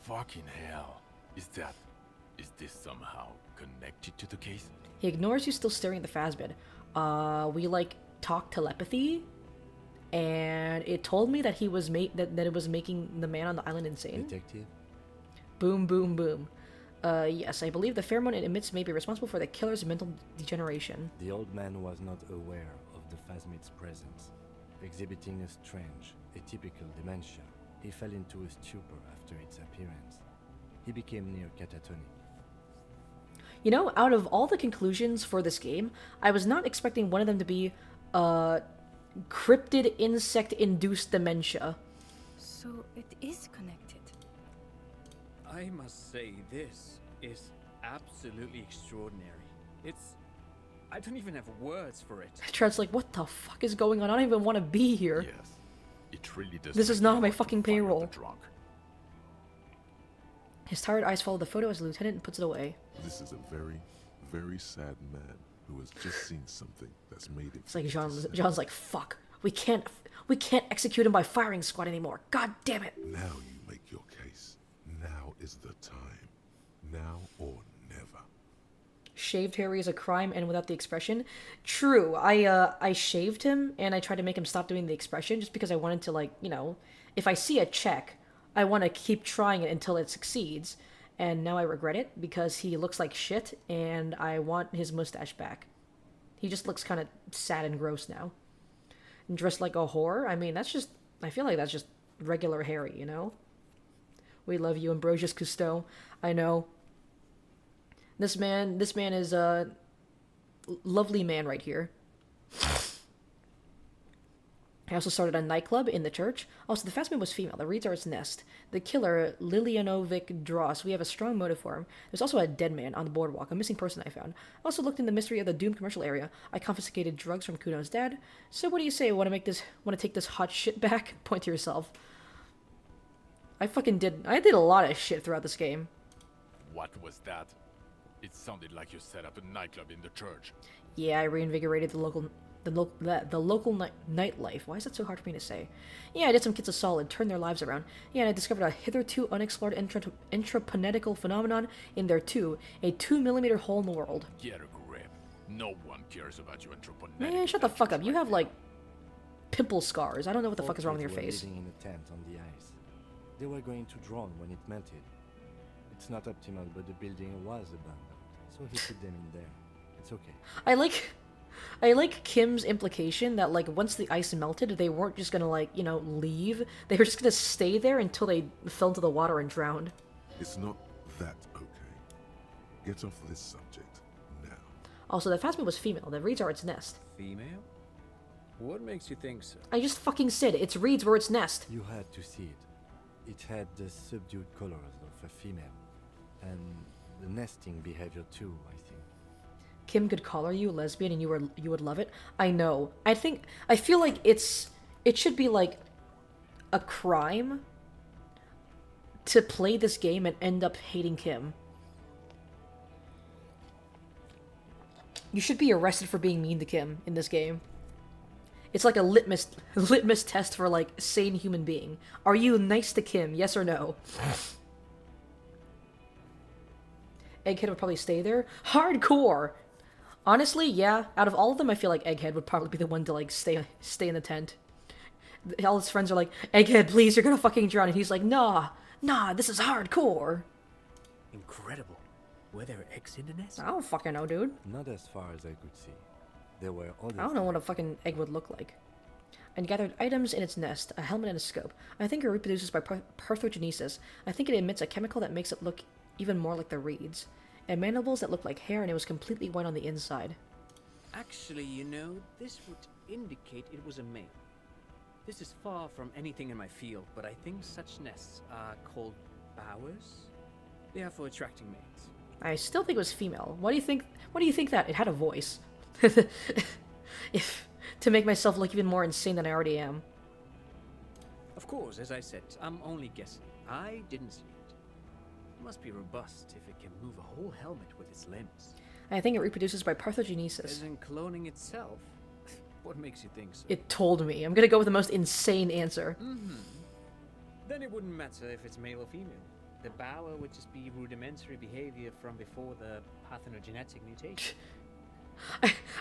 Fucking hell. Is this somehow connected to the case? He ignores you, still staring at the phasmid. We like talk telepathy, and it told me that he was that it was making the man on the island insane. Detective? Boom, boom, boom. Yes, I believe the pheromone it emits may be responsible for the killer's mental degeneration. The old man was not aware of the phasmid's presence. Exhibiting a strange, atypical dementia, he fell into a stupor after its appearance. He became near catatonic. You know, out of all the conclusions for this game, I was not expecting one of them to be, cryptid insect-induced dementia. So it is connected. I must say, this is absolutely extraordinary. I don't even have words for it. Tread's like, what the fuck is going on? I don't even want to be here. Yes. It really does. This is make me not my want to fucking fire payroll. the drunk. His tired eyes follow the photo as the lieutenant puts it away. This is a very, very sad man who has just seen something that's made him. It's like John's like, fuck. We can't execute him by firing squad anymore. God damn it. Now you make your case. Now is the time. Now or never. Shaved hair is a crime and without the expression. True. I shaved him and I tried to make him stop doing the expression just because I wanted to, like, you know, if I see a check, I want to keep trying it until it succeeds. And now I regret it because he looks like shit and I want his mustache back. He just looks kind of sad and gross now. And dressed like a whore? I mean, I feel like that's just regular Harry, you know? We love you, Ambrosius Cousteau. I know. This man is a lovely man right here. I also started a nightclub in the church. Also, the phasmid was female. The reeds are its nest. The killer, Lilianovic Dross. We have a strong motive for him. There's also a dead man on the boardwalk, a missing person I found. I also looked in the mystery of the Doom commercial area. I confiscated drugs from Kuno's dad. So what do you say? Want to take this hot shit back? Point to yourself. I did a lot of shit throughout this game. What was that? It sounded like you set up a nightclub in the church. Yeah, I reinvigorated the local nightlife. Why is that so hard for me to say? Yeah, I did some kids a solid, turned their lives around. Yeah, and I discovered a hitherto unexplored intraplanetal phenomenon in there too, a 2mm hole in the world. Get a grip. No one cares about your entrepreneur. Man, shut the fuck up. You have, like, pimple scars. I don't know what the fuck is wrong with your Kids were face. living in a tent on the ice. They were going to drown when it melted. It's not optimal, but the building was abandoned, so he put them in there. It's okay. I like Kim's implication that, like, once the ice melted, they weren't just gonna, like, you know, leave. They were just gonna stay there until they fell into the water and drowned. It's not that okay. Get off this subject now. Also, the phasmid was female. The reeds are its nest. Female? What makes you think so? I just fucking said it's reeds where its nest. You had to see it. It had the subdued colors of a female. And the nesting behavior too, I think. Kim could collar you a lesbian and you would love it. I know. I feel like it should be like a crime to play this game and end up hating Kim. You should be arrested for being mean to Kim in this game. It's like a litmus test for like sane human being. Are you nice to Kim? Yes or no? Egghead would probably stay there. Hardcore. Honestly, yeah. Out of all of them, I feel like Egghead would probably be the one to like stay in the tent. All his friends are like, Egghead, please, you're gonna fucking drown. And he's like, nah, this is hardcore. Incredible. Were there eggs in the nest? I don't fucking know, dude. Not as far as I could see. There were other I don't know what a fucking egg would look like. And gathered items in its nest, a helmet and a scope. I think it reproduces by parthenogenesis. I think it emits a chemical that makes it look even more like the reeds. And mandibles that look like hair, and it was completely white on the inside. Actually, you know, this would indicate it was a male. This is far from anything in my field, but I think such nests are called bowers. They are for attracting mates. I still think it was female. Why do you think that? It had a voice. If to make myself look even more insane than I already am. Of course, as I said, I'm only guessing. I didn't see it. It must be robust if it can move a whole helmet with its limbs. I think it reproduces by parthenogenesis. As in cloning itself? What makes you think so? It told me. I'm gonna go with the most insane answer. Then it wouldn't matter if it's male or female. The bower would just be rudimentary behavior from before the parthenogenetic mutation.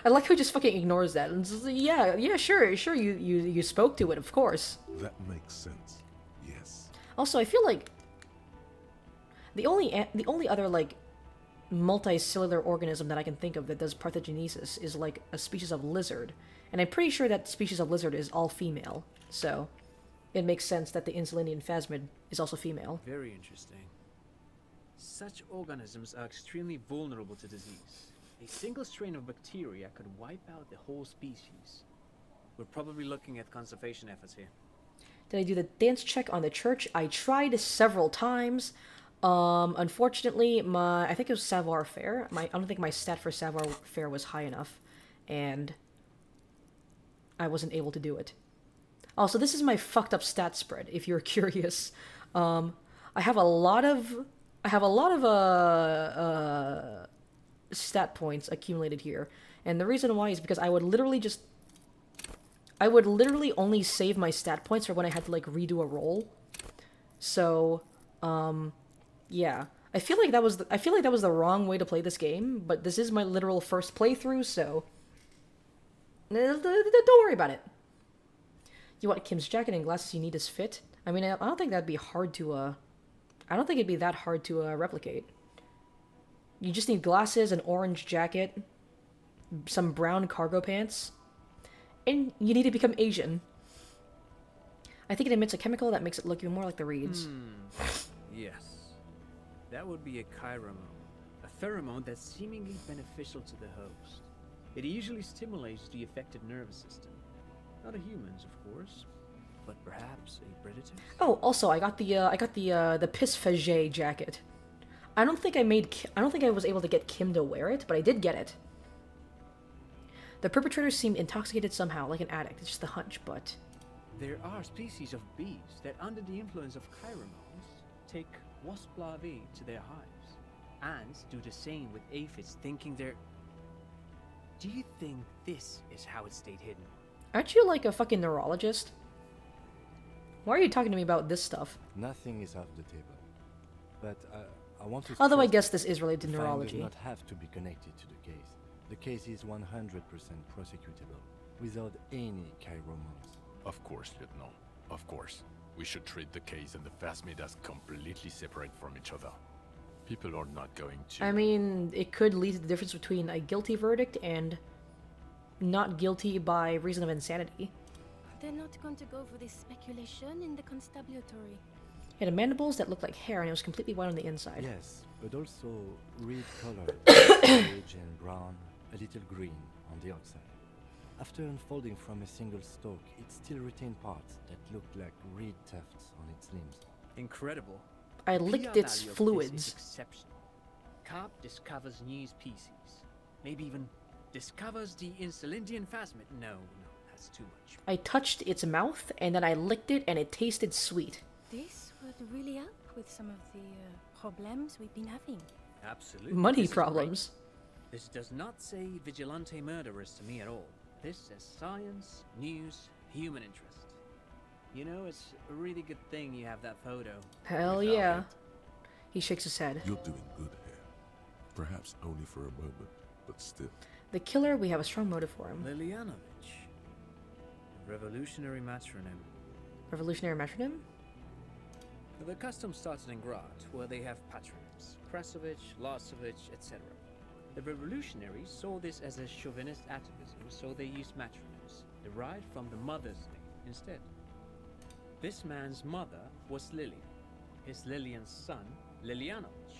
I like how he just fucking ignores that. And just, yeah, sure, you spoke to it, of course. That makes sense. Yes. Also, I feel like the only other like multicellular organism that I can think of that does parthenogenesis is like a species of lizard, and I'm pretty sure that species of lizard is all female. So it makes sense that the Insulindian phasmid is also female. Very interesting. Such organisms are extremely vulnerable to disease. A single strain of bacteria could wipe out the whole species. We're probably looking at conservation efforts here. Did I do the dance check on the church? I tried several times. Unfortunately, I think it was savoir faire. I don't think my stat for savoir faire was high enough, and I wasn't able to do it. Also, this is my fucked up stat spread, if you're curious. I have a lot of stat points accumulated here, and the reason why is because I would literally only save my stat points for when I had to like redo a roll. So, yeah, I feel like that was the wrong way to play this game, but this is my literal first playthrough, so don't worry about it. You want Kim's jacket and glasses you need his fit? I mean, I don't think that'd be hard to I don't think it'd be that hard to replicate. You just need glasses, an orange jacket, some brown cargo pants, and you need to become Asian. I think it emits a chemical that makes it look even more like the reeds. Yes. That would be a chiromone. A pheromone that's seemingly beneficial to the host. It usually stimulates the affected nervous system. Not a human's, of course, but perhaps a predator's. Oh, also, I got the Piss Faget jacket. I don't think I was able to get Kim to wear it, but I did get it. The perpetrator seemed intoxicated somehow, like an addict. It's just a hunch, but There are species of bees that, under the influence of chiromones, take wasp larvae to their hives, and do the same with aphids, thinking they're... Do you think this is how it stayed hidden? aren't you like a fucking neurologist? Why are you talking to me about this stuff? Nothing is off the table. But I want to Although I stress guess this is related to the find neurology. does not have to be connected to the case. The case is 100% prosecutable, without any chiromones. Of course, Lieutenant. Of course. We should treat the case and the phasmid as completely separate from each other. People are not going to... I mean, it could lead to the difference between a guilty verdict and not guilty by reason of insanity. They're not going to go for this speculation in the constabulary. It had mandibles that looked like hair, and it was completely white on the inside. Yes, but also red color, orange and brown, a little green on the outside. After unfolding from a single stalk, it still retained parts that looked like reed tufts on its limbs. Incredible. I The licked PR its value of this is fluids. exceptional. Carp discovers new species. Maybe even discovers the Insulindian phasmid. No, that's too much. I touched its mouth, and then I licked it, and it tasted sweet. This would really help with some of the problems we've been having. Absolutely. Money This is problems. great. This does not say vigilante murderers to me at all. This says science, news, human interest. You know, it's a really good thing you have that photo. Hell Without yeah. it, He shakes his head. You're doing good here. Perhaps only for a moment, but still. The killer, we have a strong motive for him. Lilianovich. Revolutionary matronym. Revolutionary metronym? The custom started in Grad, where they have patronyms. Krasovich, Lasovich, etc. The revolutionaries saw this as a chauvinist atavism, so they used matronyms, derived from the mother's name instead. This man's mother was Lily, his Lilian's son, Lilianovich.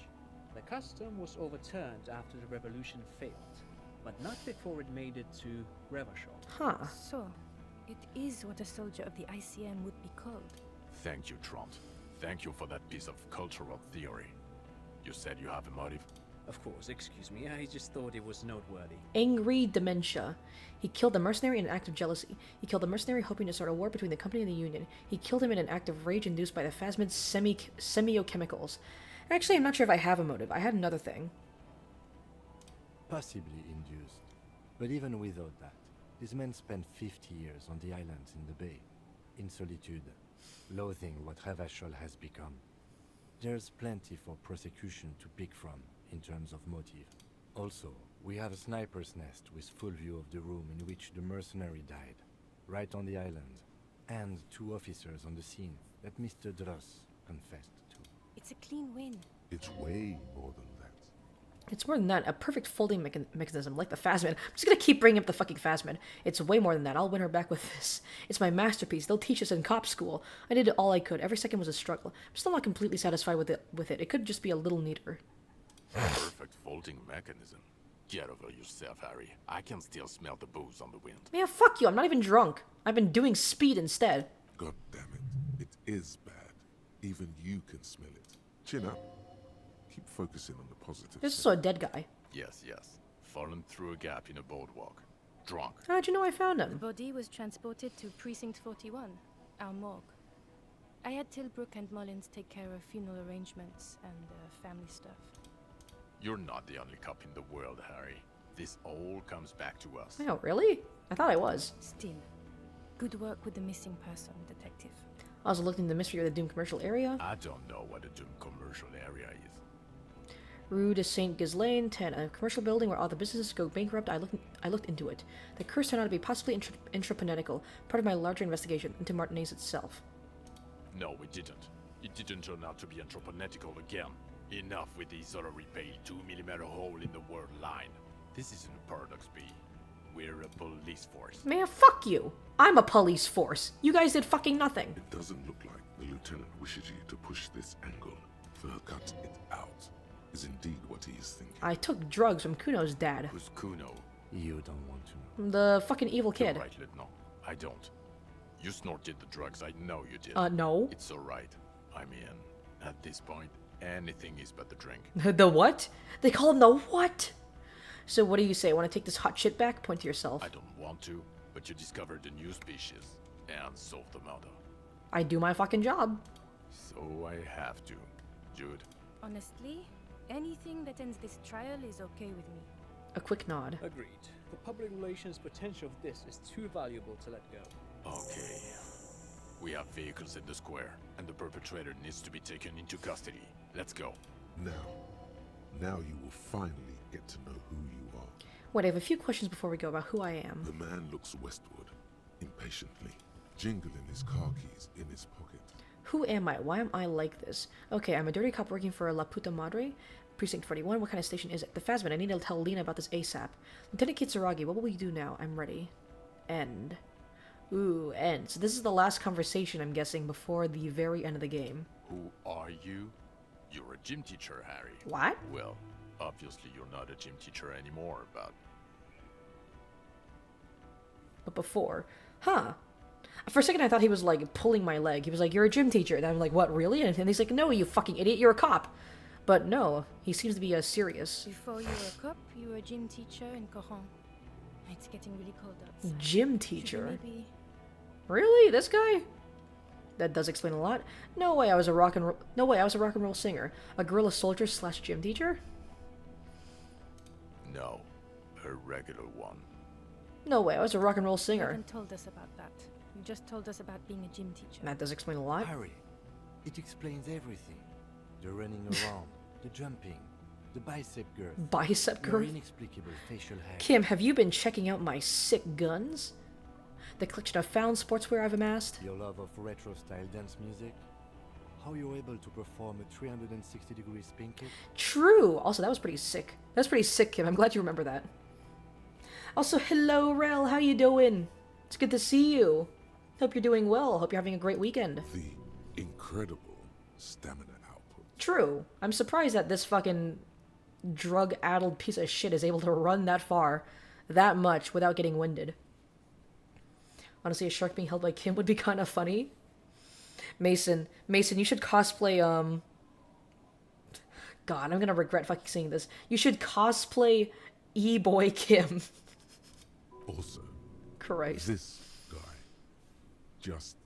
The custom was overturned after the revolution failed, but not before it made it to Revachol. Huh. So, it is what a soldier of the ICM would be called. Thank you, Trant. Thank you for that piece of cultural theory. You said you have a motive? Of course, excuse me, I just thought it was noteworthy. Angry dementia. He killed the mercenary in an act of jealousy. He killed the mercenary hoping to start a war between the company and the Union. He killed him in an act of rage induced by the phasmid semiochemicals. Actually, I'm not sure if I have a motive. I had another thing. Possibly induced. But even without that, these men spent 50 years on the islands in the bay, in solitude, loathing what Revachol has become. There's plenty for prosecution to pick from in terms of motive. Also, we have a sniper's nest with full view of the room in which the mercenary died, right on the island, and 2 officers on the scene that Mr. Dross confessed to. It's a clean win. It's way more than that. It's more than that. A perfect folding mechanism, like the phasmid. I'm just gonna keep bringing up the fucking phasmid. It's way more than that. I'll win her back with this. It's my masterpiece. They'll teach us in cop school. I did all I could. Every second was a struggle. I'm still not completely satisfied with it. It could just be a little neater. Perfect folding mechanism. Get over yourself, Harry. I can still smell the booze on the wind. Man, fuck you. I'm not even drunk. I've been doing speed instead. God damn it. It is bad. Even you can smell it. Chin up. Keep focusing on the positive. This is side. also a dead guy. Yes. Fallen through a gap in a boardwalk. Drunk. How'd you know I found The him? body was transported to Precinct 41, our morgue. I had Tilbrook and Mullins take care of funeral arrangements and family stuff. You're not the only cop in the world, Harry. This all comes back to us. Oh, really? I thought I was. Still, good work with the missing person, detective. I also looked into the mystery of the Doom commercial area. I don't know what a Doom commercial area is. Rue de Saint Ghislaine 10, a commercial building where all the businesses go bankrupt. I looked into it. The curse turned out to be possibly intrapanetical, part of my larger investigation into Martinez itself. No, it didn't. It didn't turn out to be anthroponetical again. Enough with the sort of repay 2mm hole in the word line. This isn't a Paradox B. We're a police force. Man, fuck you. I'm a police force. You guys did fucking nothing. It doesn't look like the lieutenant wishes you to push this angle. To cut it out is indeed what he is thinking. I took drugs from Kuno's dad. Who's Kuno? You don't want to know. The fucking evil kid. You're right, no, I don't. You snorted the drugs, I know you did. No. It's alright. I mean, at this point, anything is but the drink. The what? They call him the what? So what do you say? Want to take this hot shit back? Point to yourself. I don't want to, but you discovered a new species and solved the murder. I do my fucking job. So I have to. Jude, Honestly, anything that ends this trial is okay with me. A quick nod. Agreed. The public relations potential of this is too valuable to let go. okay. We have vehicles in the square, and the perpetrator needs to be taken into custody. Let's go. Now you will finally get to know who you are. Wait, I have a few questions before we go about who I am. The man looks westward, impatiently, jingling his car keys in his pocket. Who am I? Why am I like this? Okay, I'm a dirty cop working for La Puta Madre. Precinct 41, what kind of station is it? The Phasmid, I need to tell Lena about this ASAP. Lieutenant Kitsuragi, what will we do now? I'm ready. End. Ooh, end. So this is the last conversation, I'm guessing, before the very end of the game. Who are you? You're a gym teacher, Harry. What? Well, obviously you're not a gym teacher anymore, but... but before. Huh. For a second, I thought he was, like, pulling my leg. He was like, you're a gym teacher. And I'm like, what, really? And he's like, no, you fucking idiot, you're a cop. But no, he seems to be serious. Before you were a cop, you were a gym teacher in Coron. It's getting really cold outside. Gym Should teacher? we maybe... Really? This guy? That does explain a lot. No way I was a rock and roll singer. A guerrilla soldier slash gym teacher? No, a regular one. No way, I was a rock and roll You singer. haven't told us about that. You just told us about being a gym teacher. That does explain a lot. Harry, it explains everything. The running around, the jumping, the bicep girth, Bicep your girth? inexplicable facial hair. Kim, have you been checking out my sick guns? The collection of found sportswear I've amassed? Your love of retro-style dance music. How you're able to perform a 360-degree spin kick. True! Also, that was pretty sick. That's pretty sick, Kim. I'm glad you remember that. Also, hello, Rel. How you doing? It's good to see you. Hope you're doing well. Hope you're having a great weekend. The incredible stamina output. True. I'm surprised that this fucking drug-addled piece of shit is able to run that far, that much, without getting winded. Honestly, a shark being held by Kim would be kind of funny. Mason, you should cosplay, God, I'm gonna regret fucking saying this. You should cosplay E-Boy Kim. Also, Christ. this guy. Just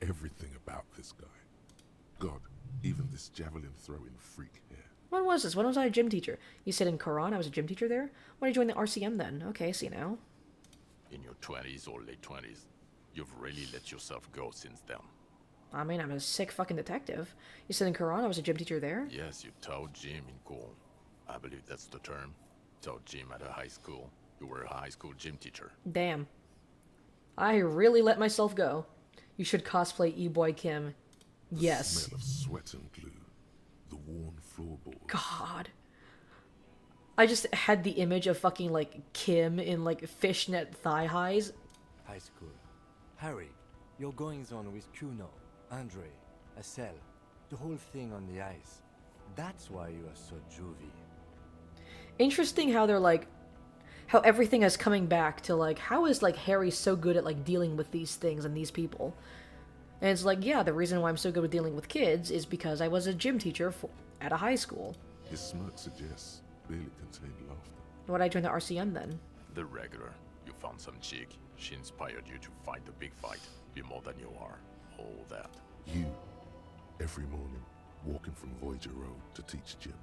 everything about this guy. God, even this javelin throwing freak here. When was this? When was I a gym teacher? You said in Quran I was a gym teacher there? When did you join the RCM then? Okay, see now. In your 20s or late 20s, you've really let yourself go since then. I mean, I'm a sick fucking detective. You said in Quran I was a gym teacher there? Yes, you taught gym in school. I believe that's the term. Taught gym at a high school. You were a high school gym teacher. Damn. I really let myself go. You should cosplay E-Boy Kim. The Yes. smell of sweat and glue. The worn floorboards. God. I just had the image of fucking, like, Kim in, like, fishnet thigh highs. High school. Harry, your goings-on with Kuno, Andre, Acel, the whole thing on the ice. That's why you are so juvie. Interesting how they're, like, how everything is coming back to, like, how is, like, Harry so good at, like, dealing with these things and these people? And it's like, yeah, the reason why I'm so good with dealing with kids is because I was a gym teacher at a high school. His smirk suggests barely contained laughter. Why'd I join the RCM then? The regular. You found some chick. She inspired you to fight the big fight. Be more than you are. All that. You, every morning, walking from Voyager Road to teach gym.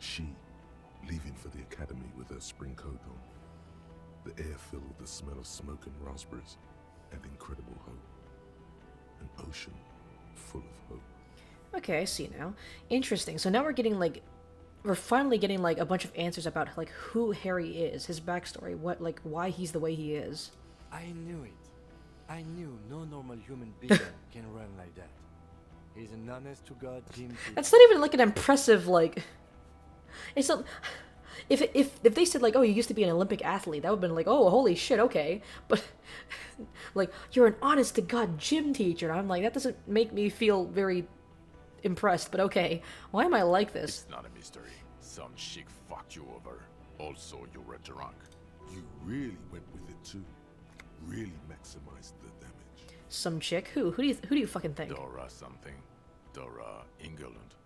She, leaving for the academy with her spring coat on. The air filled with the smell of smoke and raspberries, and incredible hope. An ocean full of hope. Okay, I see now. Interesting. So now we're finally getting, like, a bunch of answers about, like, who Harry is, his backstory, why he's the way he is. I knew it. I knew no normal human being can run like that. He's an honest-to-God gym teacher. That's not even, like, an impressive, like... It's not... If they said, like, oh, you used to be an Olympic athlete, that would've been like, oh, holy shit, okay. But, like, you're an honest-to-God gym teacher. I'm like, that doesn't make me feel very impressed, but okay. Why am I like this? It's not a mystery. Some chick fucked you over. Also, you were drunk. You really went with it too. Really maximized the damage. Some chick? Who? Who do you fucking think? Dora something. Dora England.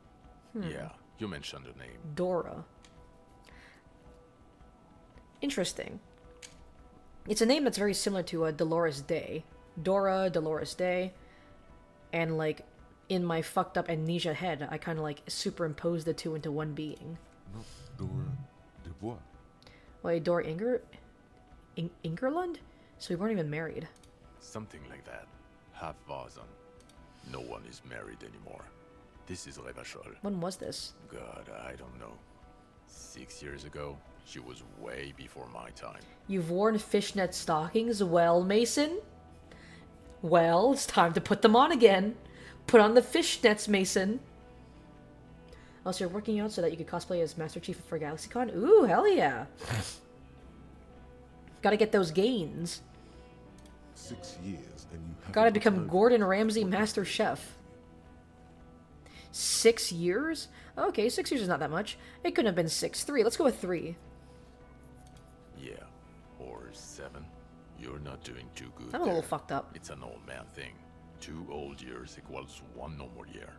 Yeah, you mentioned the name. Dora. Interesting. It's a name that's very similar to Dolores Day. Dora, Dolores Day. And, like, in my fucked up amnesia head, I kind of, like, superimposed the two into one being. Not Dora Dubois. Wait, Dora Ingerlund? So we weren't even married. Something like that. Half Vazan. No one is married anymore. This is Revachol. When was this? God, I don't know. 6 years ago? She was way before my time. You've worn fishnet stockings? Well, Mason? Well, it's time to put them on again. Put on the fishnets, Mason. Also, you're working out so that you could cosplay as Master Chief for GalaxyCon? Ooh, hell yeah. Gotta get those gains. 6 years and you haven't Gotta got become over Gordon Ramsay Master Chef. 6 years? Okay, 6 years is not that much. It couldn't have been 6. 3. Let's go with 3. Yeah. Or 7. You're not doing too good. I'm a little there. fucked up. It's an old man thing. 2 old years equals 1 normal year.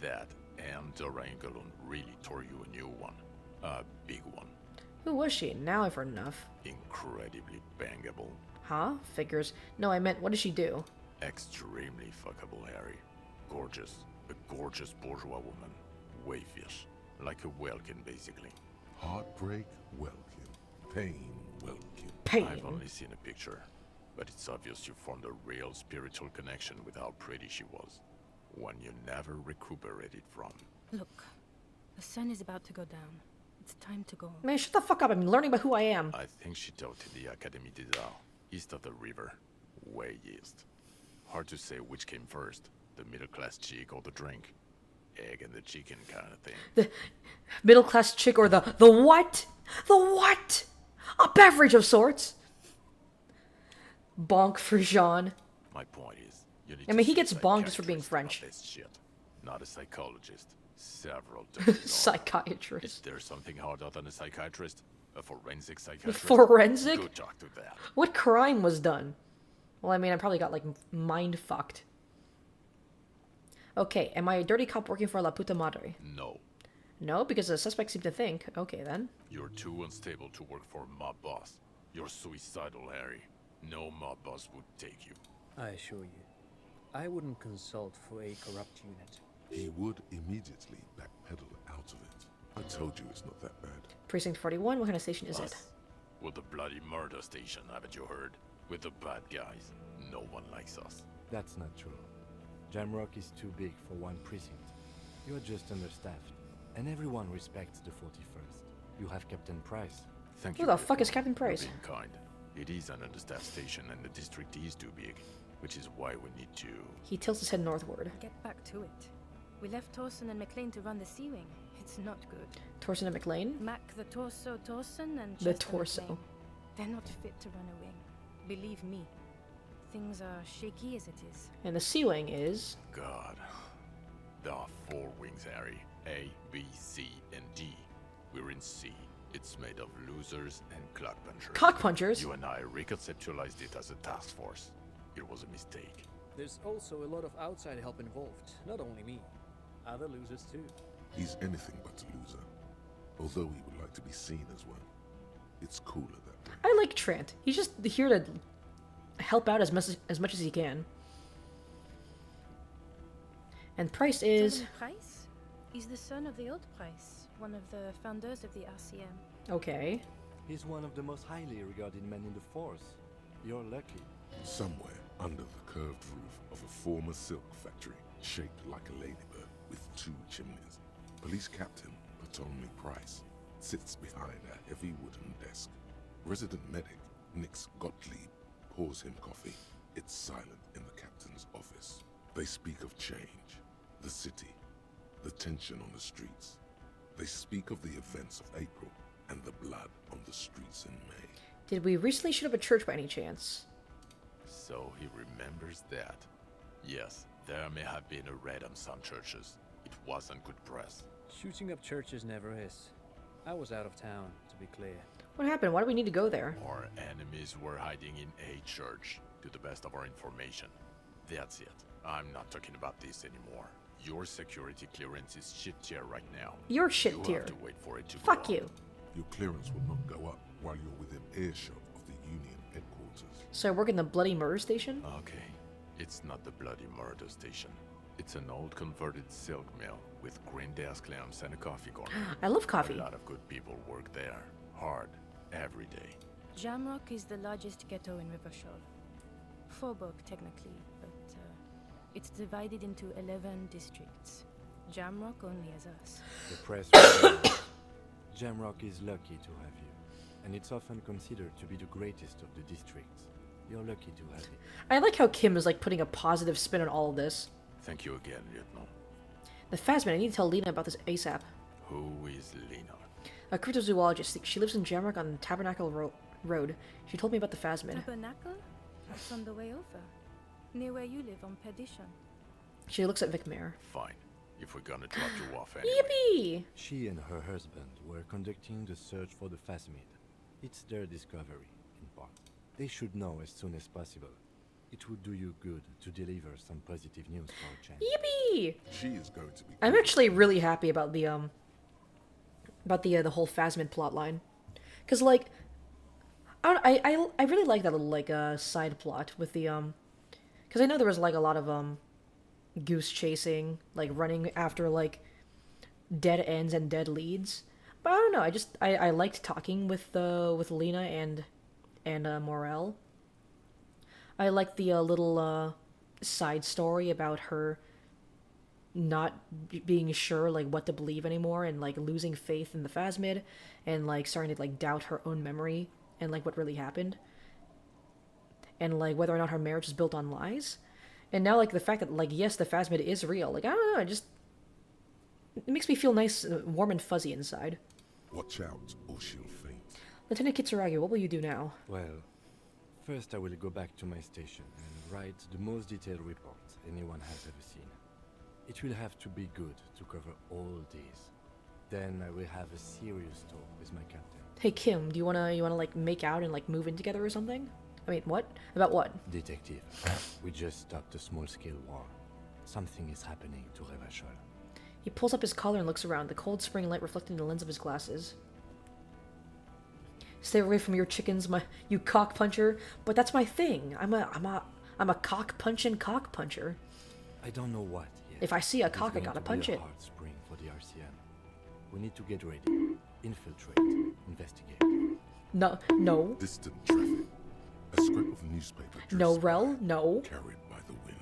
That and Durangalon really tore you a new one. A big one. Who was she? Now I've heard enough. Incredibly bangable. Huh? Figures. No, I meant, what does she do? Extremely fuckable, Harry. Gorgeous. A gorgeous bourgeois woman. Wayfish. Like a Welkin, basically. Heartbreak, Welkin. Pain, Welkin. Pain. I've only seen a picture, but it's obvious you formed a real spiritual connection with how pretty she was. One you never recuperated from. Look, the sun is about to go down. It's time to go. Man, shut the fuck up. I'm learning about who I am. I think she taught in the Académie des Arts, east of the river. Way east. Hard to say which came first, the middle-class chick or the drink. Egg and the chicken kind of thing. The middle-class chick or the what? The what? A beverage of sorts. Bonk for Jean. My point is, you need I mean, to he see a gets bonked just for being psychiatrist French. about this shit. Not a psychologist. Several degrees over. Psychiatrist. Is there something harder than a psychiatrist? A forensic psychiatrist? Forensic? Go talk to that. What crime was done? Well, I mean, I probably got, like, mind fucked. Okay, am I a dirty cop working for La Puta Madre? No. No, because the suspects seem to think. Okay, then. You're too unstable to work for a mob boss. You're suicidal, Harry. No mob boss would take you. I assure you, I wouldn't consult for a corrupt unit. He would immediately backpedal out of it. I told you it's not that bad. Precinct 41, what kind of station is it? Us. We're the bloody murder station, haven't you heard? We're the bad guys. No one likes us. That's not true. Jamrock is too big for one precinct. You're just understaffed. And everyone respects the 41st. You have Captain Price. Thank Who you. the fuck is Lieutenant. Captain Price? You're being kind. It is an understaffed station and the district is too big, which is why we need to... He tilts his head northward. Get back to it. We left Torsen and McLean to run the Sea Wing. It's not good. Torsen and McLean? Mac the Torso Torsen and The Chester torso. McLean. They're not fit to run a wing. Believe me. Things are shaky as it is. And the Sea Wing is... God. There are 4 wings, Harry. A, B, C, and D. We're in C. It's made of losers and clock punchers. Cock punchers? You and I reconceptualized it as a task force. It was a mistake. There's also a lot of outside help involved, not only me. Other losers too. He's anything but a loser. Although he would like to be seen as one. It's cooler that way. I like Trant. He's just here to help out as much as he can. And Price is... Torben Price? He's the son of the old Price, one of the founders of the RCM. Okay. He's one of the most highly regarded men in the force. You're lucky. Somewhere under the curved roof of a former silk factory, shaped like a ladybird with 2 chimneys, police captain Ptolemy Price sits behind a heavy wooden desk. Resident medic Nix Gottlieb pours him coffee. It's silent in the captain's office. They speak of change, the city, the tension on the streets. They speak of the events of April and the blood on the streets in May. Did we recently shoot up a church by any chance? So he remembers that. Yes, there may have been a raid on some churches. It wasn't good press. Shooting up churches never is. I was out of town, to be clear. What happened? Why do we need to go there? Our enemies were hiding in a church, to the best of our information. That's it. I'm not talking about this anymore. Your security clearance is shit tier right now. You're shit You tier. have to wait for it to Fuck go up. you. Your clearance will not go up while you're within earshot of the Union headquarters. So I work in the bloody murder station? Okay, it's not the bloody murder station. It's an old converted silk mill with green desk lamps and a coffee corner. I love coffee. A lot of good people work there, hard, every day. Jamrock is the largest ghetto in Rivershore. Faubourg, technically, but it's divided into 11 districts. Jamrock only has us. The press reports. Jamrock is lucky to have you, and it's often considered to be the greatest of the districts. You're lucky to have it. I like how Kim is like putting a positive spin on all of this. Thank you again, Lieutenant. The Phasmid, I need to tell Lena about this ASAP. Who is Lena? A cryptozoologist. She lives in Jamrock on Tabernacle Road. She told me about the Phasmid. Tabernacle? That's on the way over. Near where you live on Perdition. She looks at Vic Mayer. Fine. If we're gonna drop you off anyway. Yippee! She and her husband were conducting the search for the Phasmid. It's their discovery, in part. They should know as soon as possible. It would do you good to deliver some positive news for a change. Yippee! She is going to be. I'm actually really happy about the whole Phasmid plotline, cause like I really like that little like side plot with the cause I know there was like a lot of goose chasing, like running after like dead ends and dead leads, but I don't know. I liked talking with Lena and Morel. I like the little side story about her not being sure like what to believe anymore and like losing faith in the Phasmid and like starting to like doubt her own memory and like what really happened and like whether or not her marriage is built on lies. And now like the fact that like yes the Phasmid is real, like I don't know, it makes me feel nice, warm and fuzzy inside. Watch out, or she'll faint. Lieutenant Kitsuragi, what will you do now? Well, first I will go back to my station and write the most detailed report anyone has ever seen. It will have to be good to cover all these. Then I will have a serious talk with my captain. Hey Kim, do you wanna like make out and like move in together or something? I mean, what? About what? Detective, we just stopped a small-scale war. Something is happening to Revachol. He pulls up his collar and looks around, the cold spring light reflecting in the lens of his glasses. Stay away from your chickens, you cock puncher. But that's my thing. I'm a cock puncher. I don't know what yet. If I see a It's cock, I going gotta to be punch a it. hard spring for the RCM. We need to get ready, infiltrate, investigate. No. Distant traffic. A scrap of newspaper. No, drifts Rel, by, no. Carried by the wind.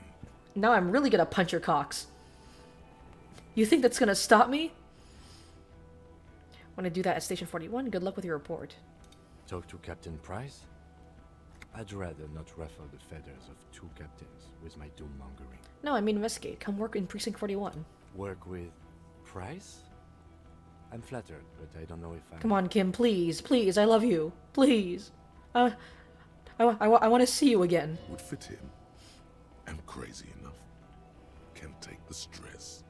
Now I'm really gonna punch your cocks. You think that's gonna stop me? Want to do that at Station 41? Good luck with your report. Talk to Captain Price? I'd rather not ruffle the feathers of two captains with my doom-mongering. No, I mean investigate. Come work in Precinct 41. Work with Price? I'm flattered, but I don't know if I... Come on, Kim, please, please, I love you. Please. I want to see you again. Would fit him. I'm crazy enough. Can't take the stress.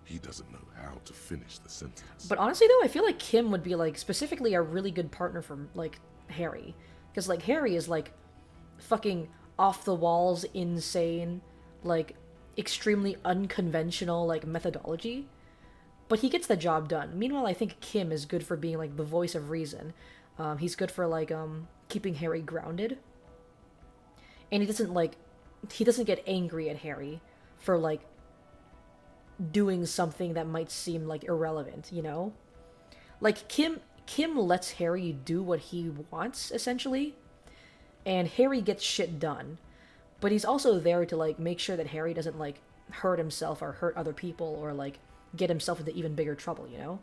He doesn't know how to finish the sentence. But honestly, though, I feel like Kim would be, like, specifically a really good partner for, like, Harry. Because, like, Harry is, like, fucking off-the-walls, insane, like, extremely unconventional, like, methodology. But he gets the job done. Meanwhile, I think Kim is good for being, like, the voice of reason. He's good for, like, keeping Harry grounded. And he doesn't get angry at Harry for, like, doing something that might seem like irrelevant, you know? Like Kim lets Harry do what he wants essentially, and Harry gets shit done. But he's also there to like make sure that Harry doesn't like hurt himself or hurt other people or like get himself into even bigger trouble, you know?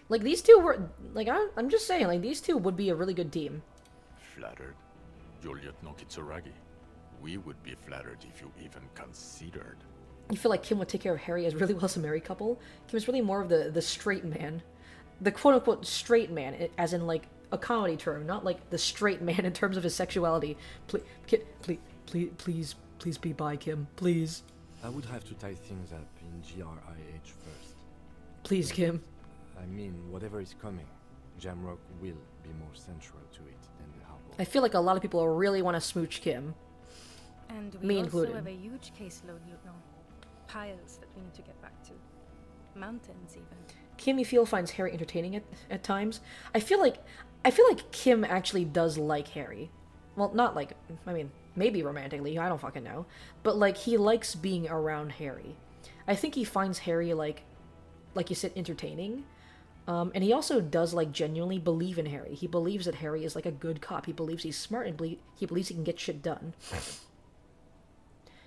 Like these two were like I'm just saying like these two would be a really good team. Flattered? Your Lieutenant Kitsuragi. We would be flattered if you even considered. You feel like Kim would take care of Harry as really well as a married couple? Kim is really more of the straight man. The quote-unquote straight man, as in, like, a comedy term, not, like, the straight man in terms of his sexuality. Please be by, Kim. Please. I would have to tie things up in GRIH first. Please, Kim. I mean, whatever is coming, Jamrock will be more central to it than the harbor. I feel like a lot of people really want to smooch Kim. And Me we also included. have a huge caseload, Lieutenant. Piles that we need to get back to. Mountains, even. Kim, you feel, finds Harry entertaining at times. I feel like Kim actually does like Harry. Well, not like, I mean, maybe romantically, I don't fucking know. But, like, he likes being around Harry. I think he finds Harry, like you said, entertaining. And he also does, like, genuinely believe in Harry. He believes that Harry is, like, a good cop. He believes he's smart and he believes he can get shit done.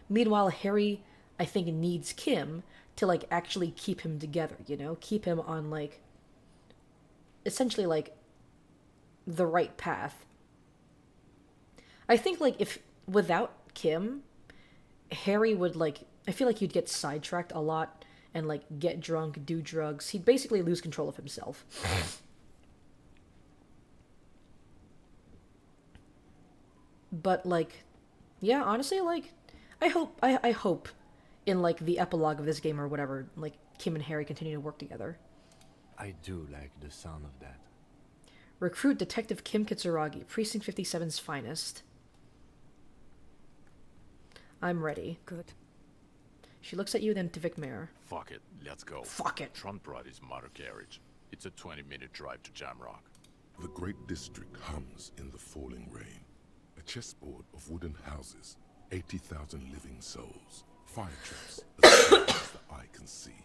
Meanwhile, Harry, I think, needs Kim to, like, actually keep him together, you know? Keep him on, like, essentially, like, the right path. I think, like, if without Kim, Harry would, like, I feel like he'd get sidetracked a lot and, like, get drunk, do drugs. He'd basically lose control of himself. But, like, yeah, honestly, like, I hope in, like, the epilogue of this game or whatever, like, Kim and Harry continue to work together. I do like the sound of that. Recruit Detective Kim Kitsuragi, Precinct 57's finest. I'm ready. Good. She looks at you, then to Vic Mayer. Fuck it, let's go. Fuck it. Trump brought his motor carriage. It's a 20-minute drive to Jamrock. The great district hums in the falling rain. A chessboard of wooden houses, 80,000 living souls, fire traps as far as the eye can see.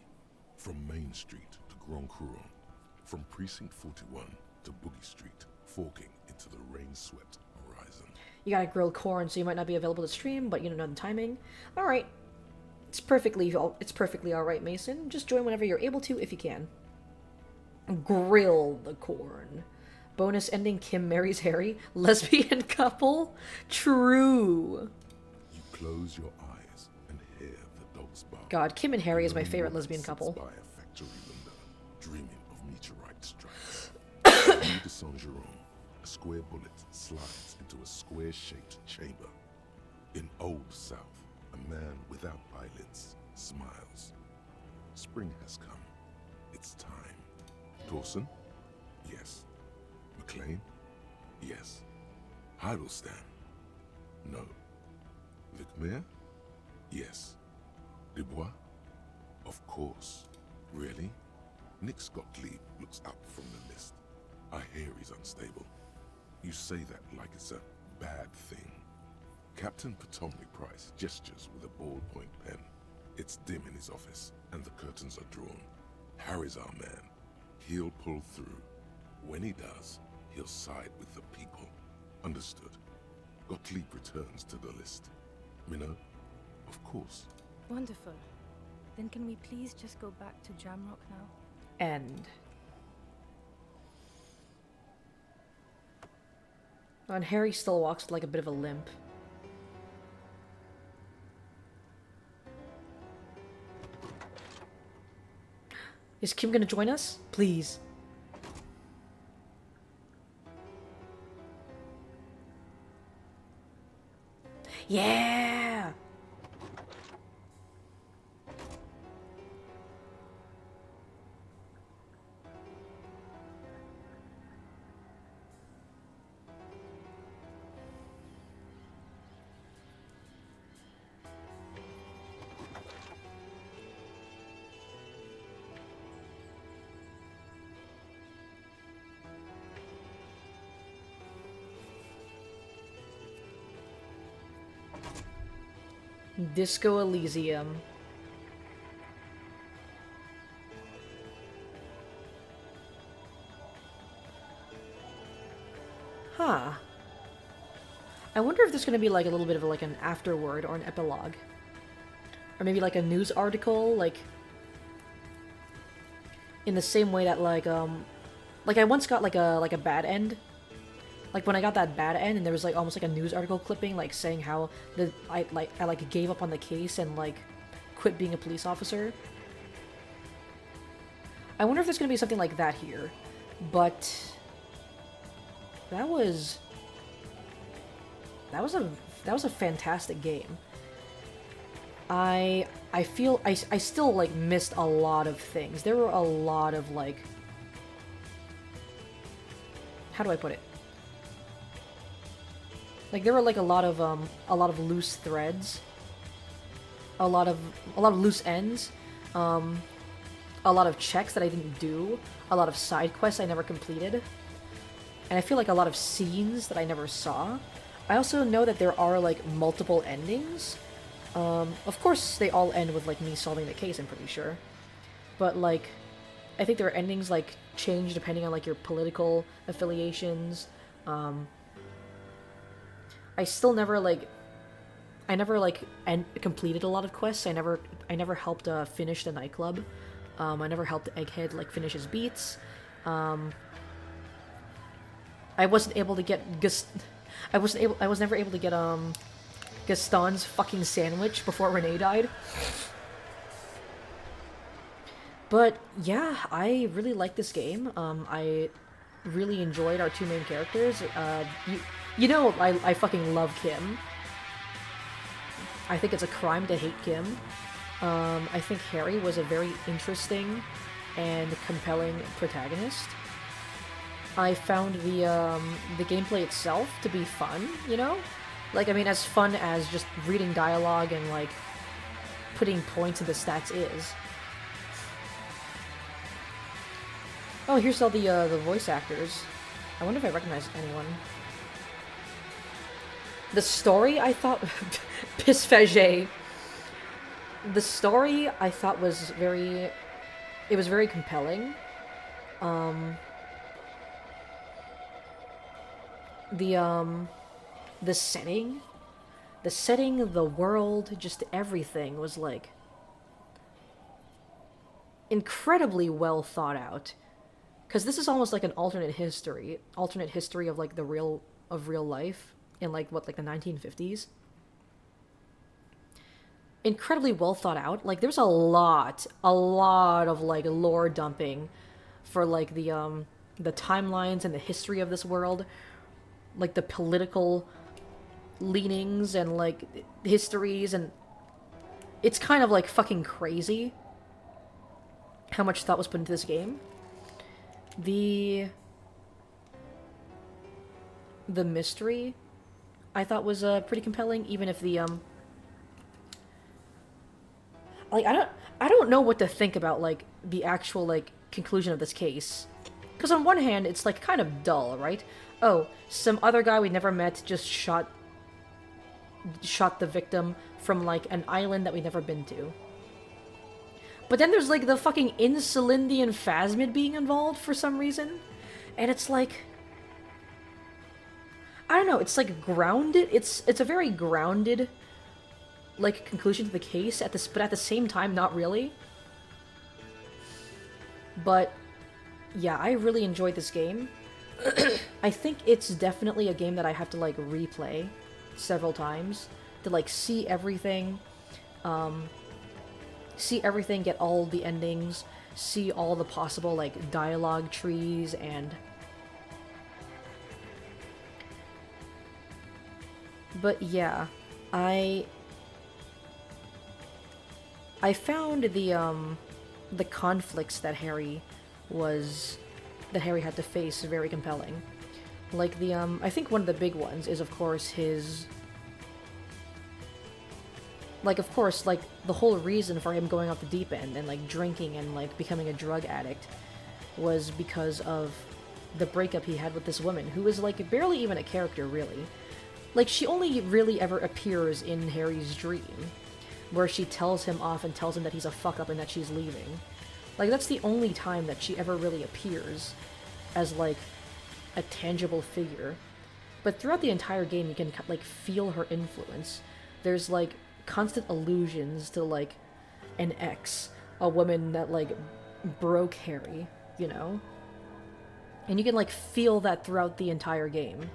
From Main Street to Grand Couronne, from Precinct 41 to Boogie Street, forking into the rain-swept horizon. You gotta grill corn, so you might not be available to stream, but you don't know the timing. Alright. It's perfectly alright, Mason. Just join whenever you're able to, if you can. Grill the corn. Bonus ending, Kim marries Harry. Lesbian couple? True. You close your eyes and hear the dogs bark. God, Kim and Harry is my Lone favorite woman lesbian sits couple. by a factory window, dreaming of meteorite strikes. Rue de Saint-Jérôme, a square bullet slides into a square-shaped chamber. In Old South, a man without eyelids smiles. Spring has come. It's time. Dawson? Yes. McLean? Yes. Heidelstein? No. Vicmair? Yes. Dubois? Of course. Really? Nick Gottlieb looks up from the list. I hear he's unstable. You say that like it's a bad thing. Captain Potomac Price gestures with a ballpoint pen. It's dim in his office, and the curtains are drawn. Harry's our man. He'll pull through. When he does, he'll side with the people. Understood. Gottlieb returns to the list. Minnow? Of course. Wonderful. Then can we please just go back to Jamrock now? End. And Harry still walks with like a bit of a limp. Is Kim gonna join us? Please. Yeah! Disco Elysium. Huh. I wonder if there's gonna be like a little bit of like an afterword or an epilogue. Or maybe like a news article, like in the same way that like I once got like a bad end. Like when I got that bad end and there was like almost like a news article clipping like saying how I gave up on the case and like quit being a police officer. I wonder if there's gonna be something like that here. But that was a fantastic game. I feel I still like missed a lot of things. There were a lot of like, how do I put it? Like there were like a lot of loose threads, a lot of loose ends, a lot of checks that I didn't do, a lot of side quests I never completed, and I feel like a lot of scenes that I never saw. I also know that there are like multiple endings. Of course, they all end with like me solving the case. I'm pretty sure, but like I think there are endings like change depending on like your political affiliations. I still never like, completed a lot of quests. I never helped finish the nightclub. I never helped Egghead like finish his beats. I wasn't able to get I was never able to get Gaston's fucking sandwich before Renee died. But yeah, I really like this game. I really enjoyed our two main characters. You know, I fucking love Kim. I think it's a crime to hate Kim. I think Harry was a very interesting and compelling protagonist. I found the gameplay itself to be fun, you know? Like, I mean, as fun as just reading dialogue and, like, putting points into stats is. Oh, here's all the voice actors. I wonder if I recognize anyone. The story, I thought... Pisfage. The story, I thought, was very... It was very compelling. The setting, the world, just everything was, like, incredibly well thought out. Because this is almost like an alternate history of, like, real life in, like, what, like, the 1950s. Incredibly well thought out. Like, there's a lot of, like, lore dumping for, like, the timelines and the history of this world. Like, the political leanings and, like, histories, and it's kind of, like, fucking crazy how much thought was put into this game. The mystery, I thought, was pretty compelling, even if the like, I don't know what to think about, like, the actual, like, conclusion of this case. Because on one hand, it's, like, kind of dull, right? Oh, some other guy we never met just shot the victim from, like, an island that we've never been to. But then there's, like, the fucking Insulindian Phasmid being involved for some reason. And it's, like... I don't know, it's, like, grounded. It's a very grounded, like, conclusion to the case, but at the same time, not really. But, yeah, I really enjoyed this game. I think it's definitely a game that I have to, like, replay several times to, like, see everything, get all the endings, see all the possible, like, dialogue trees, and... But, yeah, I found the conflicts that Harry had to face very compelling. Like, I think one of the big ones is, of course, his... Like, of course, like, the whole reason for him going off the deep end and, like, drinking and, like, becoming a drug addict was because of the breakup he had with this woman, who is, like, barely even a character, really. Like, she only really ever appears in Harry's dream, where she tells him off and tells him that he's a fuck-up and that she's leaving. Like, that's the only time that she ever really appears as, like, a tangible figure. But throughout the entire game, you can, like, feel her influence. There's, like, constant allusions to, like, an ex, a woman that, like, broke Harry, you know? And you can, like, feel that throughout the entire game.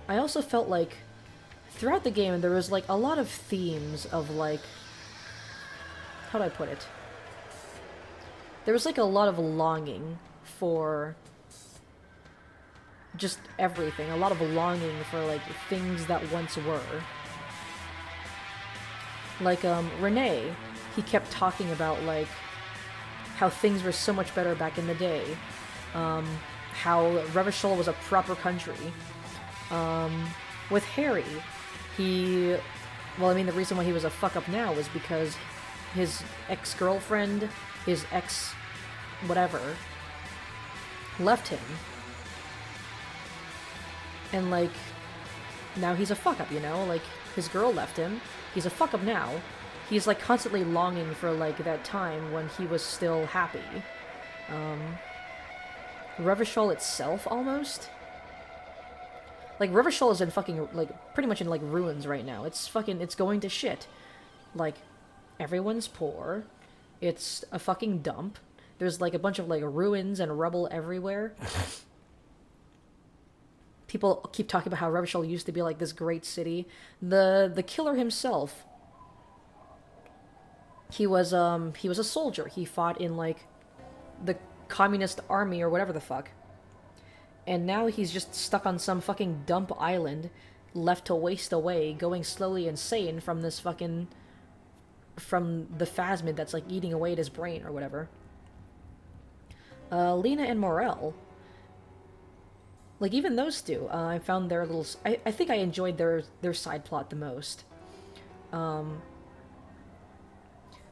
I also felt like throughout the game there was, like, a lot of themes of, like, how do I put it? There was, like, a lot of longing for just everything. A lot of longing for, like, things that once were. Like, Renee, he kept talking about, like, how things were so much better back in the day. How Revachol was a proper country. With Harry, well, I mean, the reason why he was a fuck-up now was because his ex-girlfriend, his ex-whatever, left him. And, like, now he's a fuck-up, you know? Like, his girl left him. He's a fuck-up now. He's, like, constantly longing for, like, that time when he was still happy. Revachol itself, almost? Like, Revachol is in fucking, like, pretty much in, like, ruins right now. It's going to shit. Like, everyone's poor. It's a fucking dump. There's, like, a bunch of, like, ruins and rubble everywhere. People keep talking about how Revachol used to be, like, this great city. The killer himself, he was a soldier. He fought in, like, the communist army or whatever the fuck. And now he's just stuck on some fucking dump island, left to waste away, going slowly insane from this fucking from the phasmid that's like eating away at his brain or whatever. Lena and Morel, like even those two, I found their little. I think I enjoyed their side plot the most.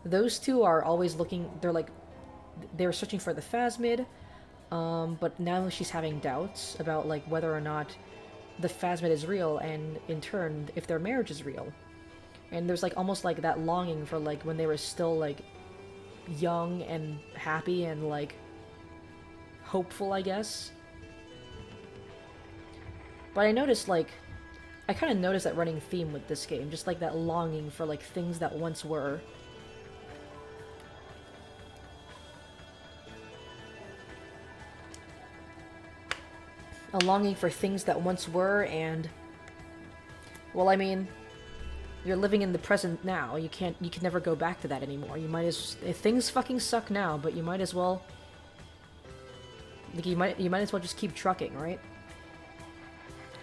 Those two are always looking. They're searching for the phasmid, but now she's having doubts about like whether or not the phasmid is real, and in turn, if their marriage is real. And there's like almost like that longing for like when they were still like young and happy and like hopeful, I guess. But I noticed like I kind of noticed that running theme with this game, just like that longing for like things that once were. A longing for things that once were, and well, I mean, you're living in the present now. You can never go back to that anymore. You might as if things fucking suck now, but you might as well like you might as well just keep trucking, right?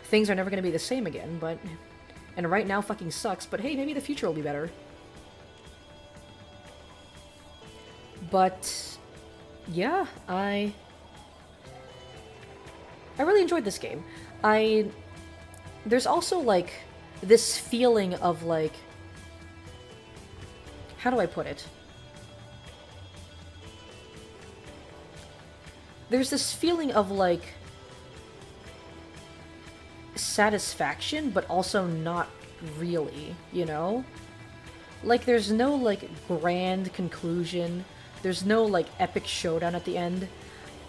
Things are never going to be the same again, but and right now fucking sucks, but hey, maybe the future will be better. But yeah, I really enjoyed this game. There's also like this feeling of like, how do I put it? There's this feeling of like satisfaction, but also not really, you know? Like there's no like grand conclusion. There's no like epic showdown at the end.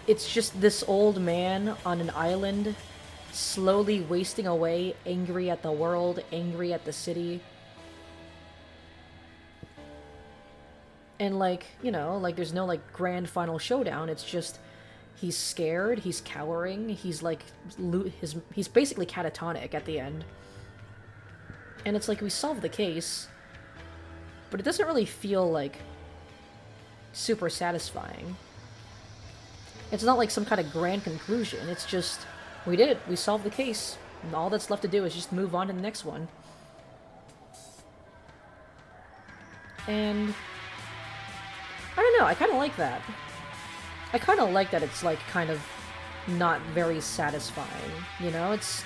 It's just this old man on an island, slowly wasting away, angry at the world, angry at the city. And like, you know, like there's no like grand final showdown. It's just he's scared, he's cowering, he's like he's basically catatonic at the end. And it's like we solved the case, but it doesn't really feel like super satisfying. It's not like some kind of grand conclusion. It's just, we did it. We solved the case. And all that's left to do is just move on to the next one. And I don't know. I kind of like that. I kind of like that it's like kind of not very satisfying. You know, it's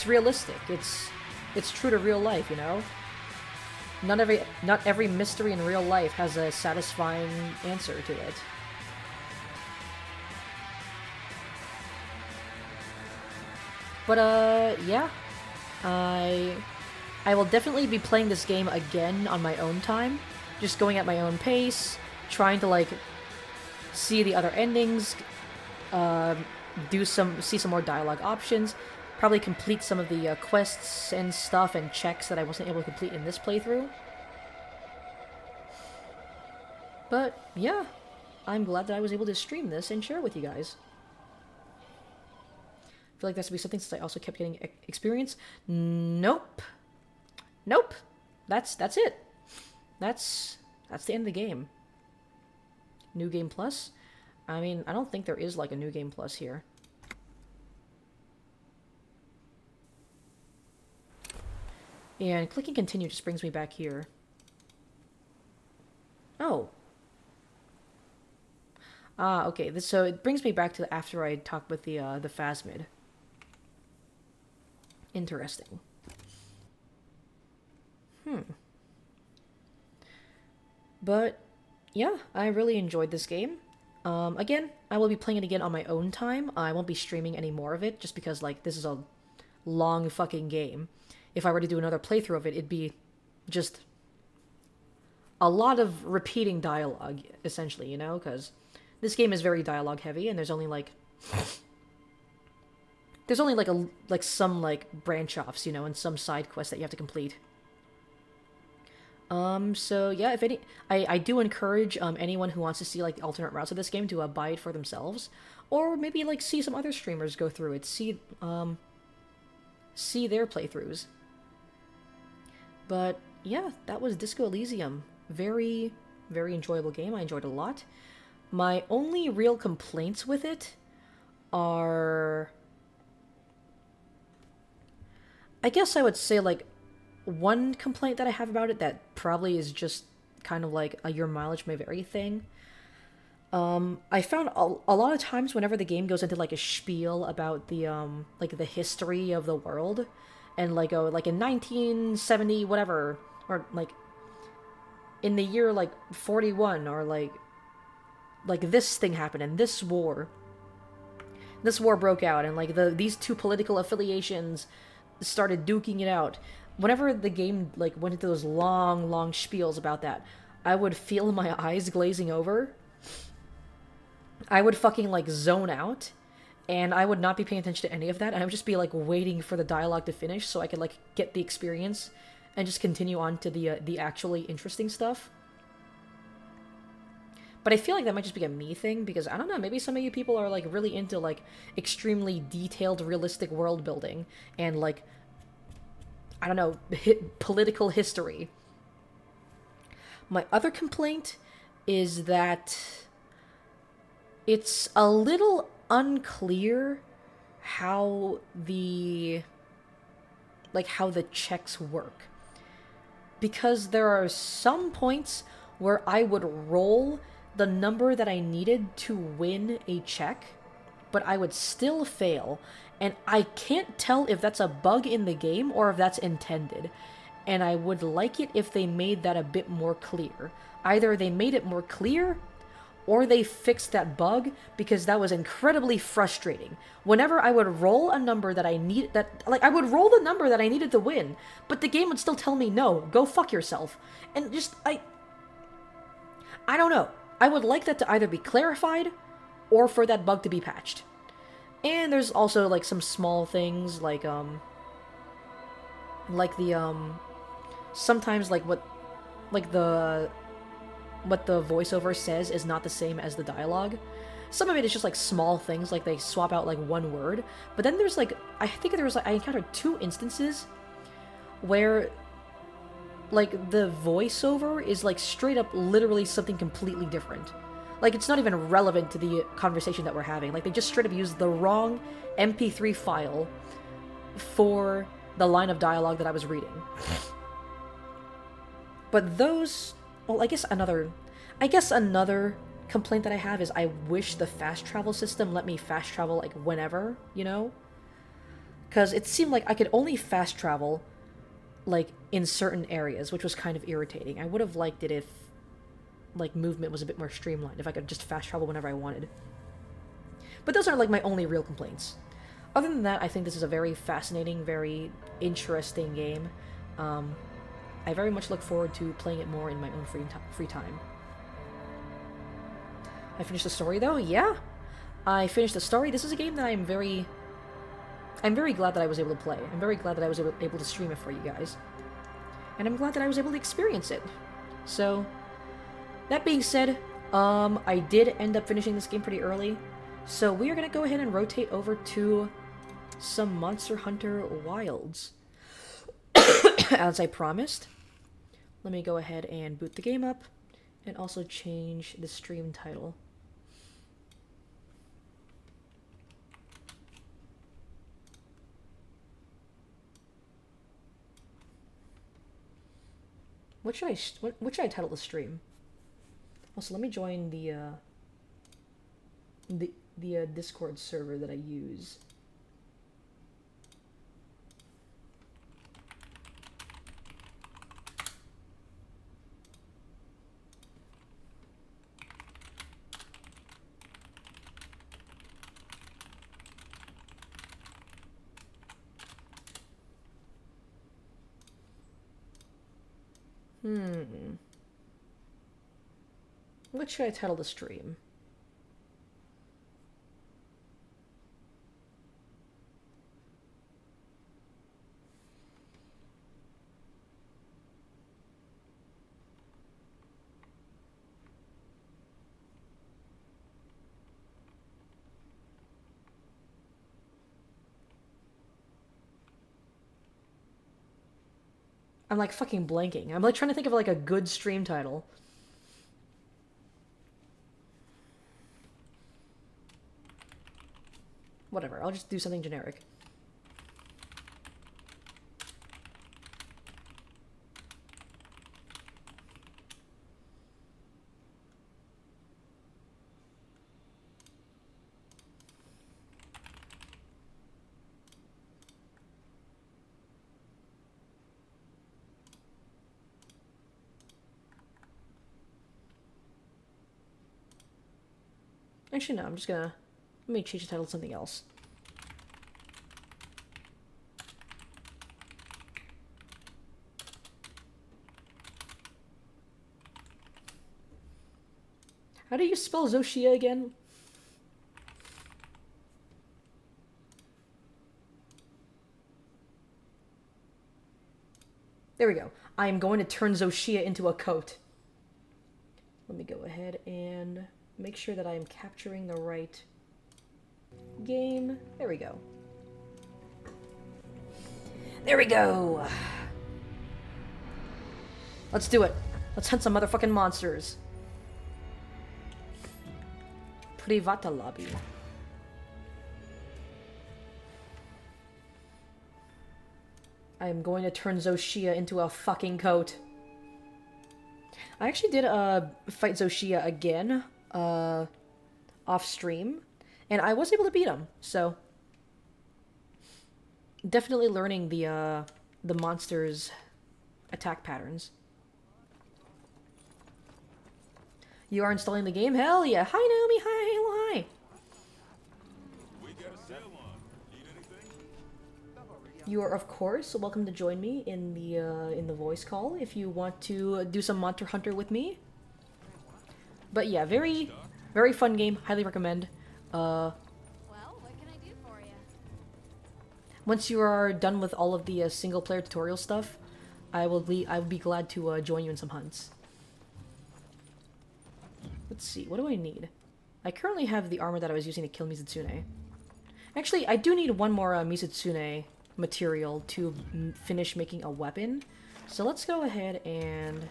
realistic. It's true to real life. You know, not every mystery in real life has a satisfying answer to it. But, yeah. I will definitely be playing this game again on my own time. Just going at my own pace, trying to, like, see the other endings, see some more dialogue options, probably complete some of the quests and stuff and checks that I wasn't able to complete in this playthrough. But, yeah. I'm glad that I was able to stream this and share it with you guys. I feel like that should be something since I also kept getting experience. Nope. Nope. That's it. That's the end of the game. New Game Plus? I mean, I don't think there is like a New Game Plus here. And clicking continue just brings me back here. Oh. Okay. So it brings me back to after I talked with the phasmid. Interesting. But, yeah, I really enjoyed this game. Again, I will be playing it again on my own time. I won't be streaming any more of it, just because, like, this is a long fucking game. If I were to do another playthrough of it, it'd be just a lot of repeating dialogue, essentially, you know? Because this game is very dialogue heavy, and there's only, like... There's only some branch offs, you know, and some side quests that you have to complete. So yeah, if any, I do encourage anyone who wants to see like the alternate routes of this game to buy it for themselves, or maybe like see some other streamers go through it, see their playthroughs. But yeah, that was Disco Elysium. Very, very enjoyable game. I enjoyed it a lot. My only real complaints with it are, I guess I would say, like, one complaint that I have about it that probably is just kind of like a your mileage may vary thing. I found a lot of times whenever the game goes into like a spiel about the like the history of the world, and like like in 1970 whatever, or like in the year like 41, or like this thing happened and this war broke out, and like these two political affiliations started duking it out. Whenever the game like went into those long spiels about that, I would feel my eyes glazing over. I would fucking like zone out, and I would not be paying attention to any of that, and I would just be like waiting for the dialogue to finish so I could like get the experience and just continue on to the actually interesting stuff. But I feel like that might just be a me thing, because I don't know, maybe some of you people are like really into like extremely detailed realistic world building and like, I don't know, political history. My other complaint is that it's a little unclear how the checks work. Because there are some points where I would roll the number that I needed to win a check, but I would still fail, and I can't tell if that's a bug in the game or if that's intended. And I would like it if they made that a bit more clear. Either they made it more clear, or they fixed that bug, because that was incredibly frustrating. Whenever I would roll a number that I would roll the number that I needed to win, but the game would still tell me, no, go fuck yourself. And just, I don't know. I would like that to either be clarified, or for that bug to be patched. And there's also, like, some small things, like the, sometimes, like, what the voiceover says is not the same as the dialogue. Some of it is just like small things, like they swap out like one word. But then there's like, I encountered 2 instances where like the voiceover is like straight up literally something completely different. Like it's not even relevant to the conversation that we're having. Like they just straight up used the wrong MP3 file for the line of dialogue that I was reading. But those... Well, I guess another complaint that I have is I wish the fast travel system let me fast travel, like, whenever, you know? Because it seemed like I could only fast travel, like, in certain areas, which was kind of irritating. I would have liked it if, like, movement was a bit more streamlined, if I could just fast travel whenever I wanted. But those are, like, my only real complaints. Other than that, I think this is a very fascinating, very interesting game. I very much look forward to playing it more in my own free time. I finished the story, though? Yeah! I finished the story. This is a game that I'm very glad that I was able to play. I'm very glad that I was able to stream it for you guys. And I'm glad that I was able to experience it. So, that being said, I did end up finishing this game pretty early. So we are going to go ahead and rotate over to some Monster Hunter Wilds. As I promised. Let me go ahead and boot the game up, and also change the stream title. What should I title the stream? Also, let me join the Discord server that I use. What should I title the stream? I'm like fucking blanking. I'm like trying to think of like a good stream title. Whatever, I'll just do something generic. Actually, no, I'm just gonna... Let me change the title to something else. How do you spell Zoshia again? There we go. I am going to turn Zoshia into a coat. Let me go ahead and make sure that I am capturing the right game. There we go. There we go! Let's do it. Let's hunt some motherfucking monsters. Privata lobby. I am going to turn Zoshia into a fucking coat. I actually did fight Zoshia again off stream, and I was able to beat him. So definitely learning the monster's attack patterns. You are installing the game? Hell yeah! Hi Naomi. Hi. Hello. Hi. You are, of course, welcome to join me in the voice call if you want to do some Monster Hunter with me. But yeah, very, very fun game. Highly recommend. Well, what can I do for you? Once you are done with all of the single-player tutorial stuff, I will be glad to join you in some hunts. Let's see, what do I need? I currently have the armor that I was using to kill Mizitsune. Actually, I do need one more Mizitsune material to finish making a weapon. So let's go ahead and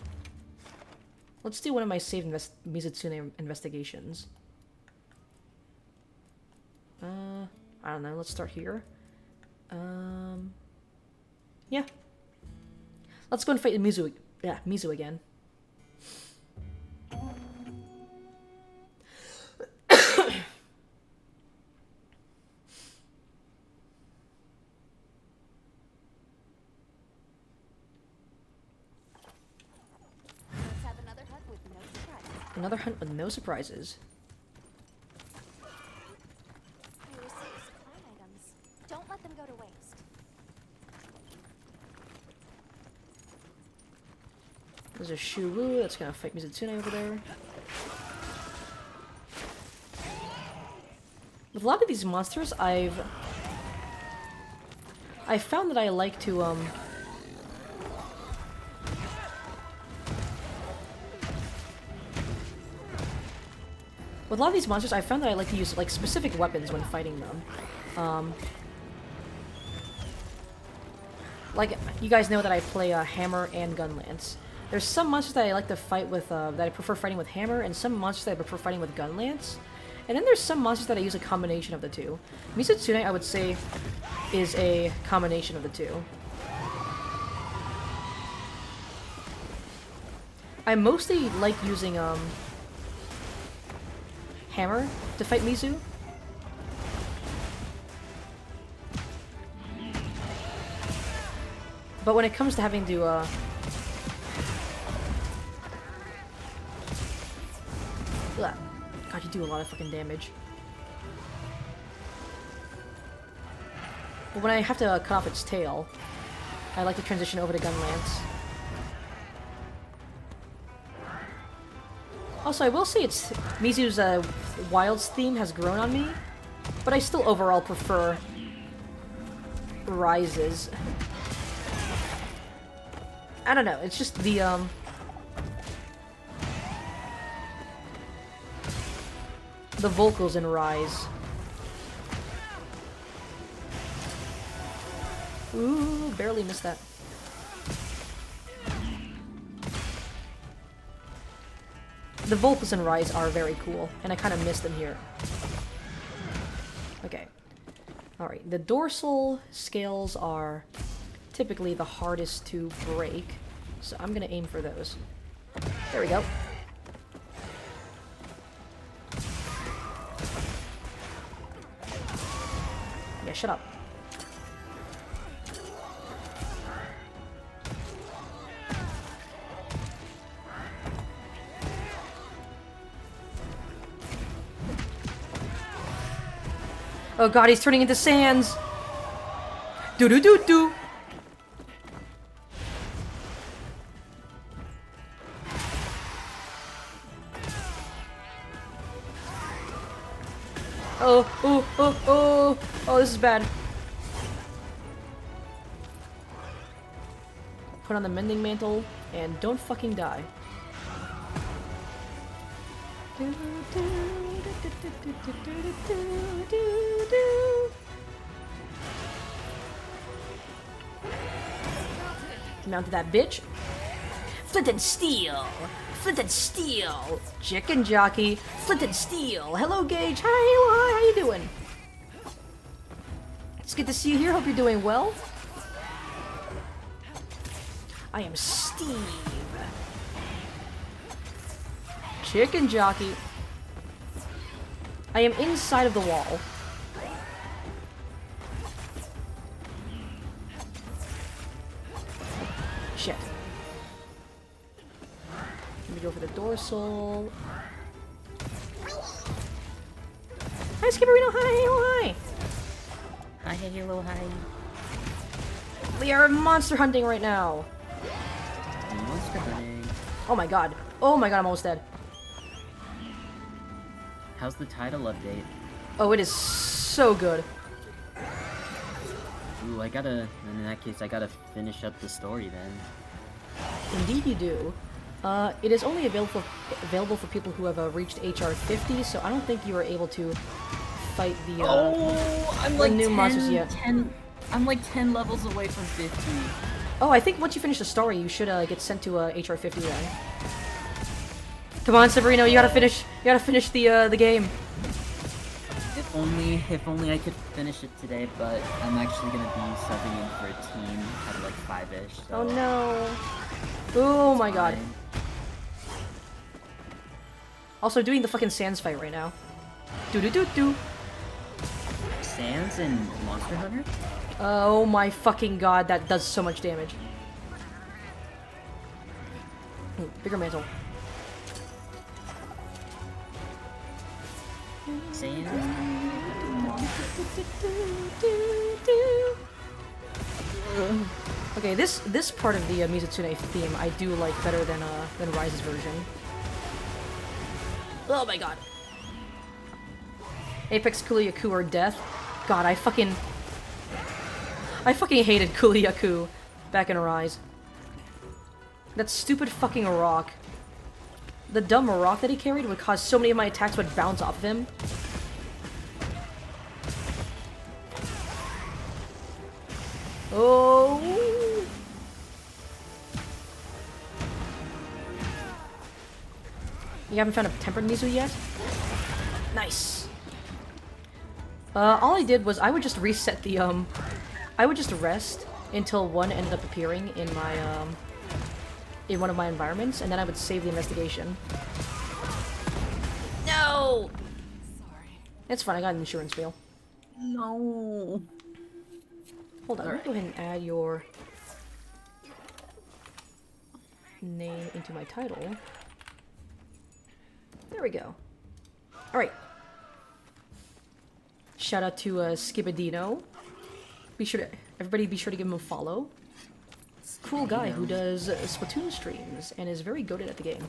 let's do one of my saved Mizitsune investigations. I don't know, let's start here. Yeah. Let's go and fight Mizu. Yeah, Mizu again. Let's have another hunt with no surprises. Another hunt with no surprises. I received supply items. Don't let them go to waste. There's a Shuru that's gonna fight Mizitsune over there. With a lot of these monsters, I've found that I like to with a lot of these monsters, I found that I like to use like specific weapons when fighting them. Like you guys know that I play hammer and gun lance. There's some monsters that I like to fight with that I prefer fighting with hammer, and some monsters that I prefer fighting with gun lance. And then there's some monsters that I use a combination of the two. Mizitsune, I would say, is a combination of the two. I mostly like using hammer to fight Mizu. But when it comes to having to God, you do a lot of fucking damage. But when I have to cut off its tail, I like to transition over to gun lance. Also, I will say it's Mizu's Wilds theme has grown on me, but I still overall prefer Rises. I don't know, it's just the vocals in Rise. Ooh, barely missed that. The vocals in Rise are very cool, and I kind of missed them here. Okay. Alright, the dorsal scales are typically the hardest to break, so I'm gonna aim for those. There we go. Yeah, shut up. Oh god, he's turning into sands! Do do do do! Oh, oh, oh, oh! Oh, this is bad. Put on the mending mantle, and don't fucking die. Mounted that bitch. Flint and steel! Flint and steel! Chicken jockey! Flint and steel! Hello, Gage! Hi, how you doing? It's good to see you here. Hope you're doing well. I am Steve. Chicken jockey. I am inside of the wall. Shit. Let me go for the dorsal. Hi, Skipperino. Hi. Hi, hello, hi. We are monster hunting right now. Monster hunting. Oh my god. Oh my god, I'm almost dead. How's the title update? Oh, it is so good. Ooh, in that case, I gotta finish up the story then. Indeed you do. It is only available for people who have reached HR 50, so I don't think you are able to fight the I'm like new monsters yet. I'm like 10 levels away from 50. Oh, I think once you finish the story, you should get sent to HR 50 then. Come on, Sabrino, you gotta finish the game. If only I could finish it today, but I'm actually gonna be subbing in for a team at like 5-ish. So Oh no. Oh my god. fine. Also doing the fucking Sans fight right now. Do do do do. Sans and Monster Hunter? Oh my fucking god, that does so much damage. Ooh, bigger mantle. Sans? Okay, this part of the Mizutsune theme I do like better than Rise's version. Oh my god. Apex Kuliaku or death. God, I fucking hated Kuliaku back in Rise. That stupid fucking rock. The dumb rock that he carried would cause so many of my attacks would bounce off of him. Oh. You haven't found a tempered Mizu yet? Nice. All I did was I would just reset the, I would just rest until one ended up appearing in my, in one of my environments, and then I would save the investigation. No! Sorry. It's fine, I got an insurance wheel. No. Hold on, let me go ahead and add your name into my title. There we go. Alright. Shout out to Skibadino. Everybody be sure to give him a follow. Cool guy who does Splatoon streams and is very goated at the game.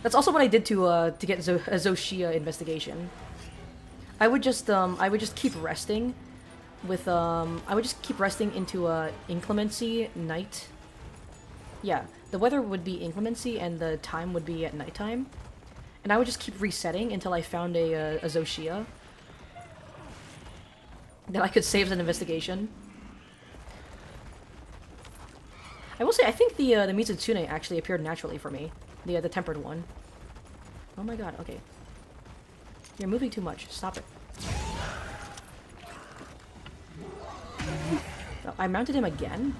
That's also what I did to get a Zoshia investigation. I would just keep resting with I would just keep resting into inclemency night. Yeah, the weather would be inclemency and the time would be at nighttime. And I would just keep resetting until I found a Zoshia that I could save as an investigation. I will say, I think the Mizutsune actually appeared naturally for me. The tempered one. Oh my god, okay. You're moving too much. Stop it. Oh, I mounted him again?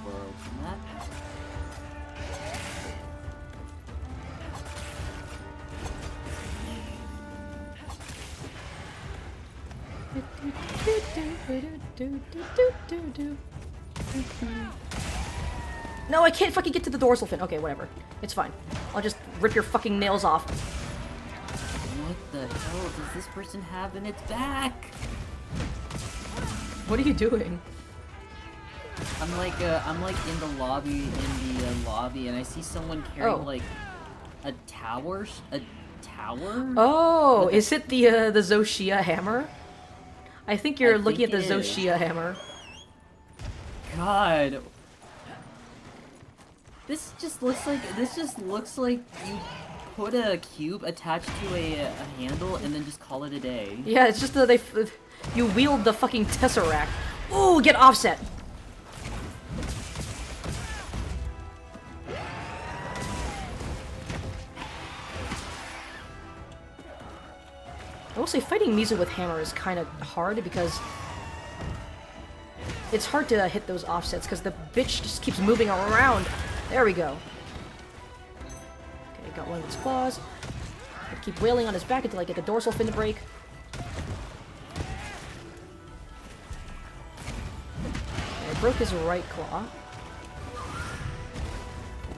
World map. No, I can't fucking get to the dorsal fin. Okay, whatever. It's fine. I'll just rip your fucking nails off. What the hell does this person have in its back? What are you doing? I'm like in the lobby, and I see someone carrying like a tower. Oh, is it the Zoshia hammer? I think you're looking at the Zoshia hammer. God. This just looks like you put a cube attached to a handle and then just call it a day. Yeah, it's just that you wield the fucking tesseract. Ooh, get offset. I will say fighting Mizu with hammer is kind of hard because it's hard to hit those offsets because the bitch just keeps moving around. There we go. Okay, got one of its claws. I keep wailing on his back until I get the dorsal fin to break. I broke his right claw.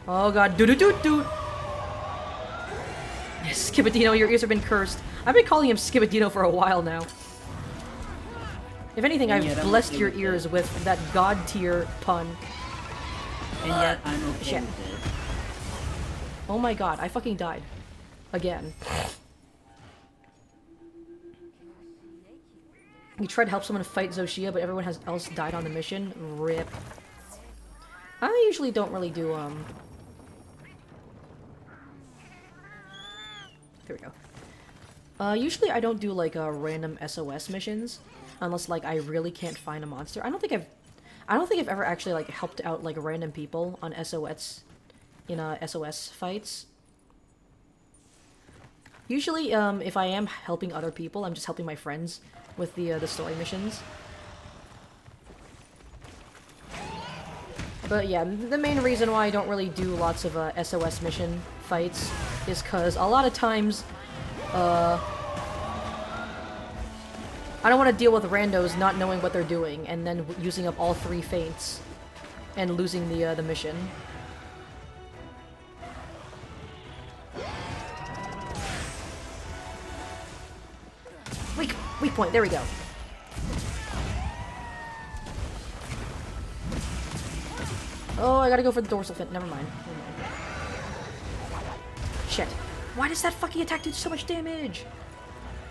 Oh god, doo-doo-doo-doo! Skibadino, your ears have been cursed. I've been calling him Skibadino for a while now. If anything, I've blessed your ears with that god tier pun. And yet, I'm okay Shit. with it. Oh my god, I fucking died. Again. We tried to help someone fight Zoshia, but everyone else died on the mission. RIP. I usually don't really do, There we go. Usually I don't do, like, random SOS missions. Unless, like, I really can't find a monster. I don't think I've ever actually, like, helped out, like, random people on SOS... in, SOS fights. Usually, if I am helping other people, I'm just helping my friends with the story missions. But yeah, the main reason why I don't really do lots of, SOS mission fights is because a lot of times, I don't want to deal with randos not knowing what they're doing and then using up all 3 feints and losing the mission. Weak point, there we go. Oh, I gotta go for the dorsal fin. Never mind. Shit. Why does that fucking attack do so much damage?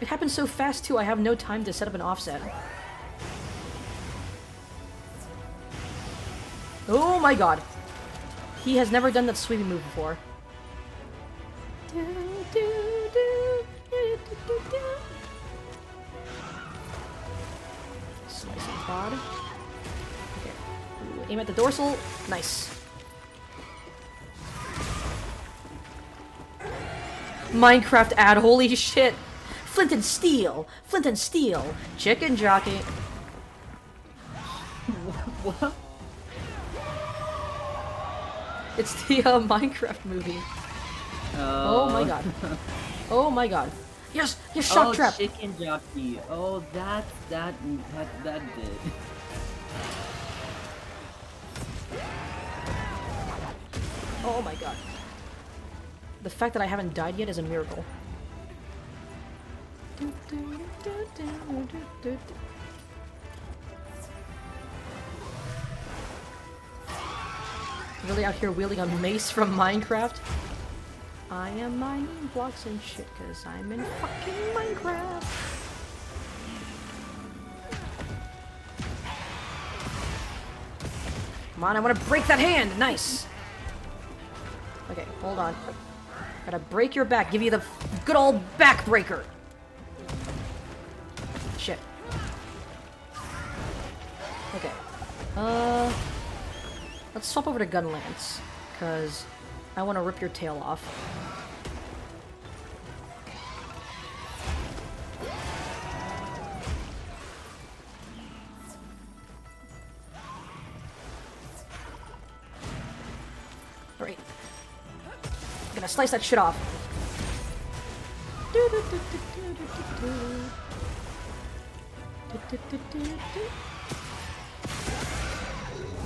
It happens so fast too, I have no time to set up an offset. Oh my god. He has never done that sweeping move before. Slice and pod. Okay. Ooh, aim at the dorsal. Nice. Minecraft ad, holy shit. Flint and steel. Flint and steel. Chicken jockey. What? It's the Minecraft movie. Oh my god. Oh my god. Yes, shock trap. Chicken jockey. Oh, that did. Oh my god. The fact that I haven't died yet is a miracle. Really out here wielding a mace from Minecraft? I am mining blocks and shit because I'm in fucking Minecraft. Come on, I want to break that hand! Nice! Okay, hold on. Gotta break your back, give you the good old back breaker! Shit. Okay. Let's swap over to Gun Lance, because I want to rip your tail off. Alright. Gonna slice that shit off.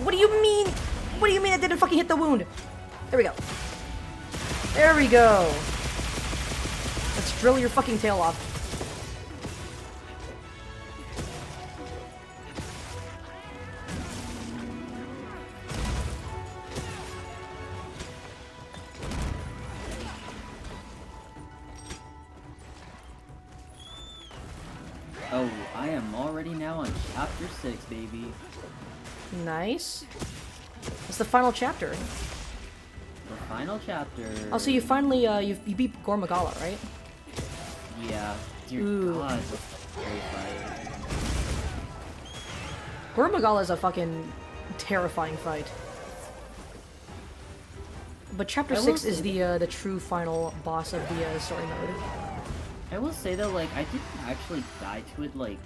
What do you mean? What do you mean it didn't fucking hit the wound? There we go. There we go. Let's drill your fucking tail off. Oh, I am already now on chapter 6, baby. Nice. It's the final chapter. The final chapter. Oh, so you finally, you beat Gormagala, right? Yeah. Dear Ooh. God, that's a great fight. Gormagala is a fucking terrifying fight. But chapter 6 is the true final boss of the story mode. I will say though, like, I didn't actually die to it, like,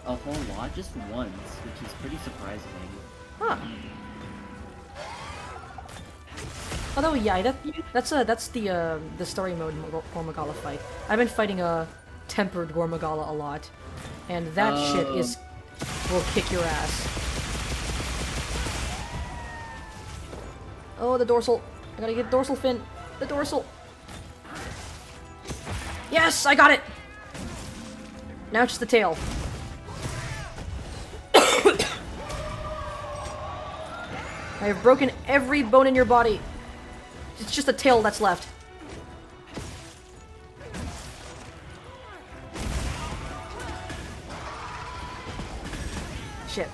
a whole lot, just once, which is pretty surprising. Huh. Although, yeah, that's the story mode Gormagala fight. I've been fighting a tempered Gormagala a lot, and that shit will kick your ass. Oh, the dorsal! I gotta get dorsal fin. The dorsal. Yes, I got it. Now it's just the tail. I have broken every bone in your body. It's just the tail that's left. Shit.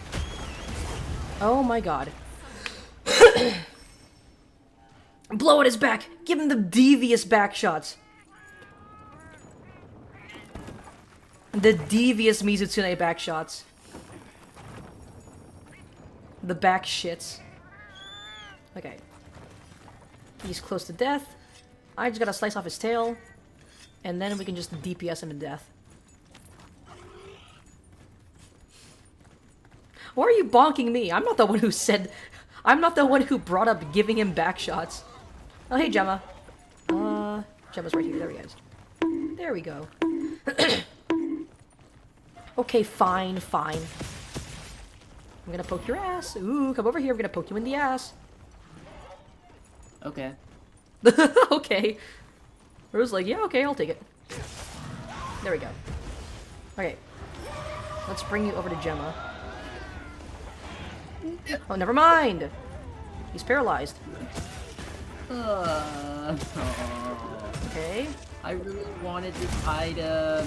Oh my god. Blow at his back! Give him the devious back shots! The devious Mizutsune back shots. The back shits. Okay. He's close to death. I just gotta slice off his tail. And then we can just DPS him to death. Why are you bonking me? I'm not the one who said... I'm not the one who brought up giving him back shots. Oh, hey, Gemma. Gemma's right here. There he is. There we go. Okay, fine, fine. I'm gonna poke your ass. Ooh, come over here. I'm gonna poke you in the ass. Okay. Okay. I was like, yeah, okay, I'll take it. There we go. Okay. Let's bring you over to Gemma. Oh, never mind! He's paralyzed. Okay. I really wanted this item.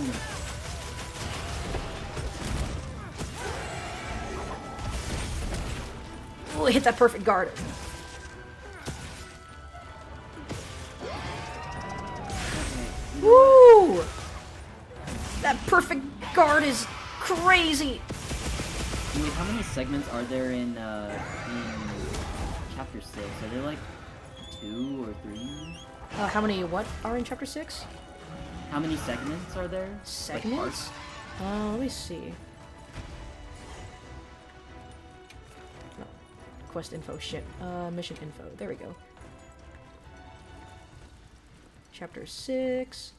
Oh, hit that perfect guard. Woo! That perfect guard is crazy! Wait, how many segments are there in chapter 6? Are there like 2 or 3? How many what are in chapter 6? How many segments are there? Segments? Like Let me see. No. Quest info, shit. Mission info. There we go. Chapter 6.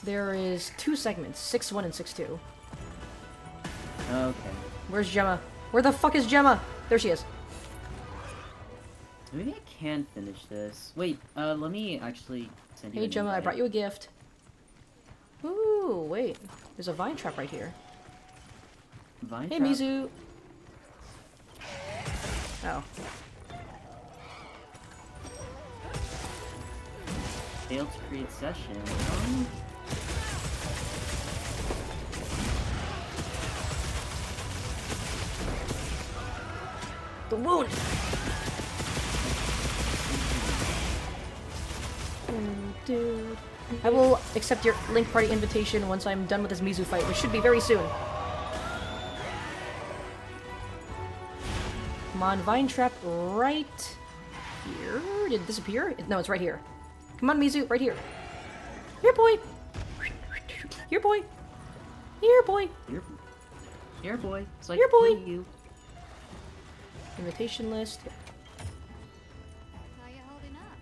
There is 2 segments, 6-1 and 6-2. Okay. Where's Gemma? Where the fuck is Gemma? There she is. Maybe I can finish this. Wait, let me actually send you Hey an Gemma, I invite. brought you a gift. Ooh, wait. There's a vine trap right here. Vine Hey trap? Mizu. Oh. Failed to create session. The wound! Dude. I will accept your Link Party invitation once I'm done with this Mizu fight, which should be very soon. Come on, Vine Trap right here. Did it disappear? No, it's right here. Come on, Mizu, right here. Here, boy! Here, boy! Here, boy! Here, boy. It's like Here, boy. you. Invitation list. How you holding up?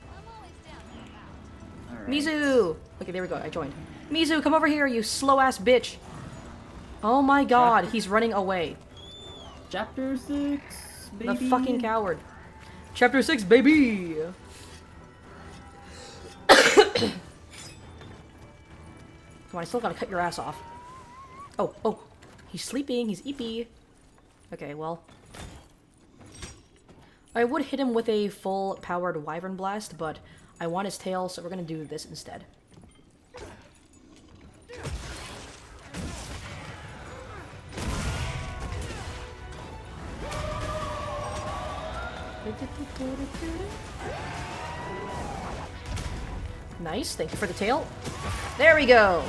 I'm always down and about. Alright. Mizu! Okay, there we go. I joined. Mizu, come over here, you slow-ass bitch. Oh my god, he's running away. Chapter 6, baby. The fucking coward. Chapter 6, baby! Come on, I still gotta cut your ass off. Oh, he's sleeping, he's eepy. Okay, well. I would hit him with a full-powered Wyvern Blast, but I want his tail, so we're gonna do this instead. Nice, thank you for the tail. There we go!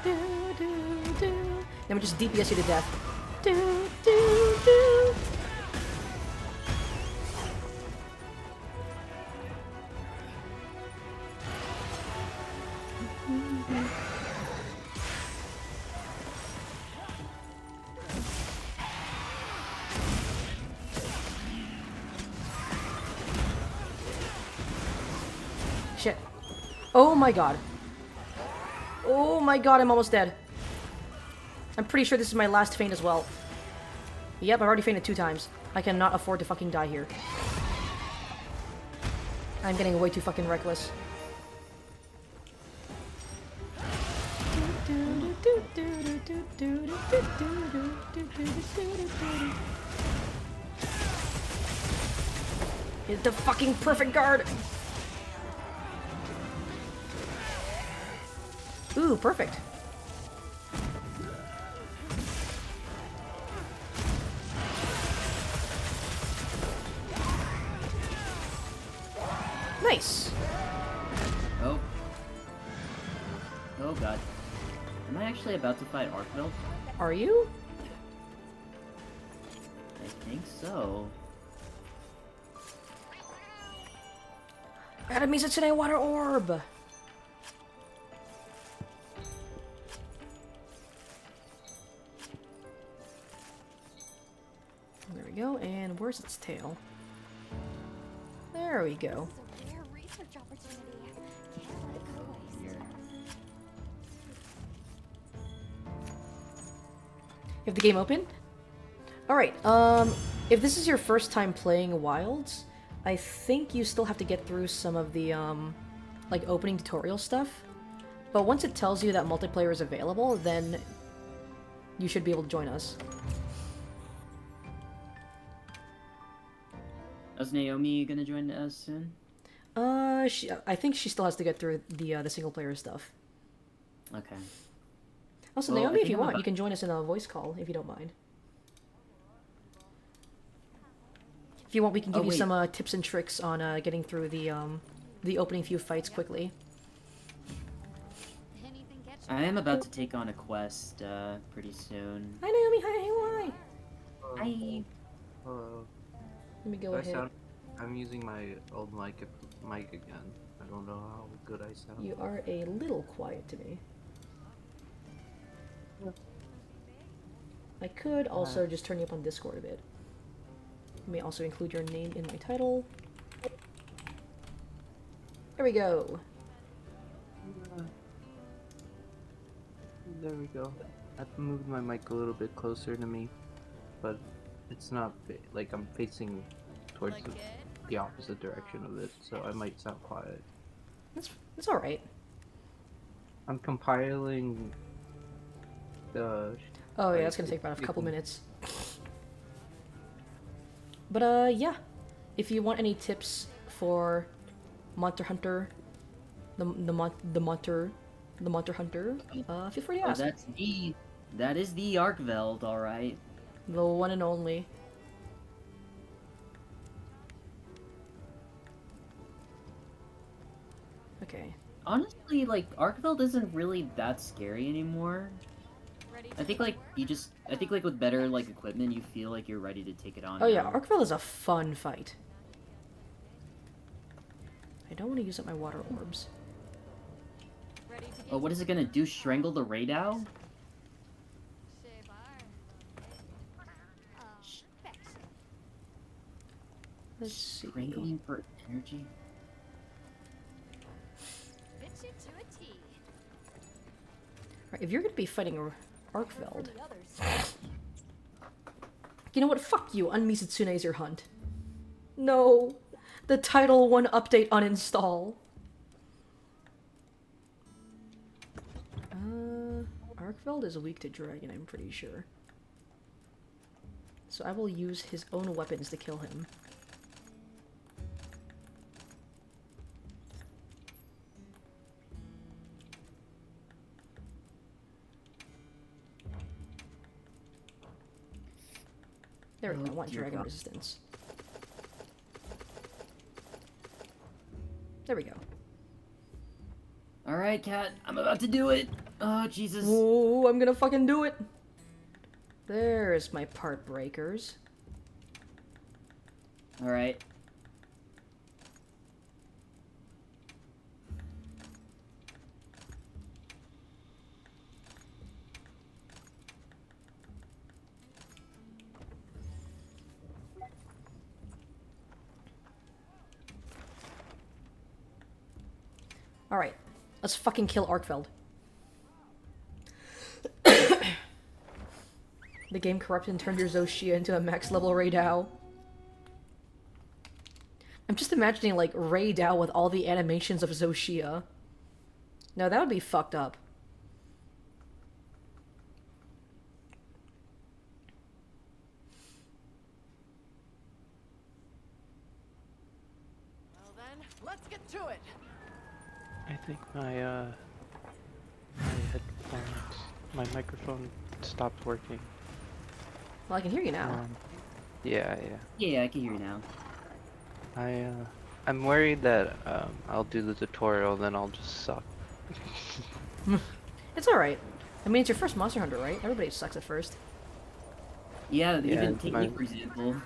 Then we just DPS you to death. Shit. Oh my god. Oh my god, I'm almost dead. I'm pretty sure this is my last feint as well. Yep, I've already fainted 2 times. I cannot afford to fucking die here. I'm getting way too fucking reckless. Hit the fucking perfect guard! Ooh, perfect. Nice. Oh. Oh god. Am I actually about to fight Arkville? Are you? I think so. Enemies, it's in a water orb! There we go, and where's its tail? There we go. It's a rare research opportunity. Can't let it go to waste. You have the game open? Alright, if this is your first time playing Wilds, I think you still have to get through some of the, like, opening tutorial stuff. But once it tells you that multiplayer is available, then you should be able to join us. Is Naomi gonna join us soon? I think she still has to get through the single player stuff. Okay. Also, Well, Naomi, I if you think I'm want, you can join us in a voice call, if you don't mind. If you want, we can give you wait. some tips and tricks on getting through the opening few fights quickly. I am about to take on a quest, pretty soon. Hi, Naomi. Hi. Hi. Let me go I ahead. I'm using my old mic again. I don't know how good I sound. You are a little quiet to me. I could also just turn you up on Discord a bit. Let me also include your name in my title. There we go. There we go. I've moved my mic a little bit closer to me, but it's not like I'm facing towards the opposite direction of it, so I might sound quiet. It's all right. I'm compiling the. Oh yeah, that's gonna take about a couple minutes. But yeah, if you want any tips for Monster Hunter, the Monster Hunter, feel free to ask. That is the Arkveld, all right. The one and only. Okay. Honestly, like, Arkveld isn't really that scary anymore. I think, like, with better, like, equipment, you feel like you're ready to take it on. Oh yeah, now. Arkville is a fun fight. I don't want to use up my water orbs. Oh, what is it gonna do? Strangle the Raidao? Let's see. Strangling for energy? Right, if you're gonna be fighting Arkveld. You know what? Fuck you. Unmisutsune's your hunt. No. The Title 1 update uninstall. Arkveld is weak to dragon, I'm pretty sure. So I will use his own weapons to kill him. There we go, one dragon resistance. There we go. Alright, cat, I'm about to do it! Oh, Jesus. Oh, I'm gonna fucking do it! There's my part breakers. Alright. Alright, let's fucking kill Arkveld. The game corrupted and turned your Zoshia into a max level Raidao. I'm just imagining, like, Raidao with all the animations of Zoshia. No, that would be fucked up. Well then, let's get to it! I think my headphones, my microphone stopped working. Well, I can hear you now. Yeah. Yeah, I can hear you now. I'm worried that I'll do the tutorial, then I'll just suck. It's alright. I mean, it's your first Monster Hunter, right? Everybody sucks at first. Yeah, Yeah, even it's take me, for example.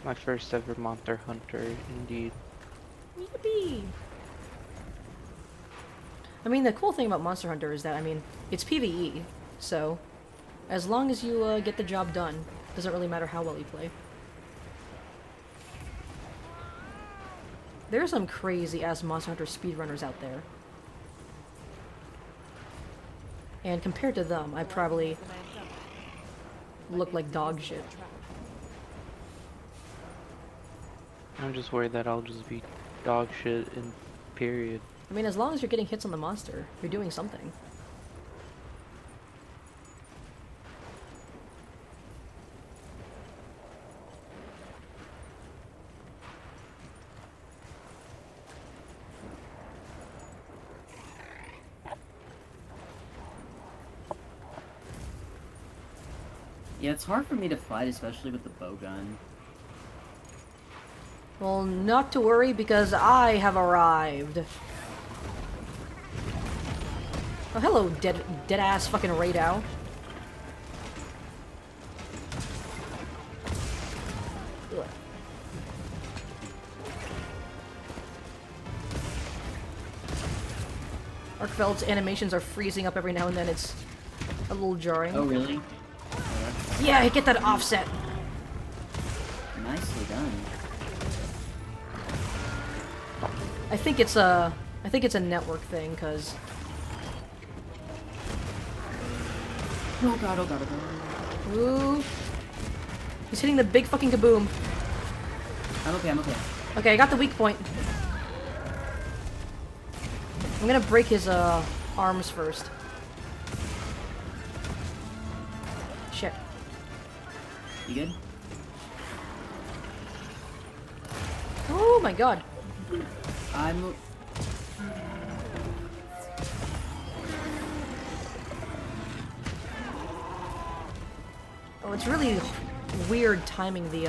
My first ever Monster Hunter, indeed. Yippee! I mean, the cool thing about Monster Hunter is that, I mean, it's PvE, so as long as you get the job done, doesn't really matter how well you play. There are some crazy-ass Monster Hunter speedrunners out there. And compared to them, I probably look like dog shit. I'm just worried that I'll just be dog shit in period. I mean, as long as you're getting hits on the monster, you're doing something. Yeah, it's hard for me to fight, especially with the bowgun. Well, not to worry, because I have arrived. Oh, hello, dead-ass fucking Raidao. Ugh. Arkveld's animations are freezing up every now and then. It's a little jarring. Oh, really? Yeah, get that offset. Nicely done. I think it's a network thing, cause. Oh god, oh god, oh god. Ooh. He's hitting the big fucking kaboom. I'm okay, I'm okay. Okay, I got the weak point. I'm gonna break his arms first. Shit. You good? Oh my god. I'm... Oh, it's really weird timing the,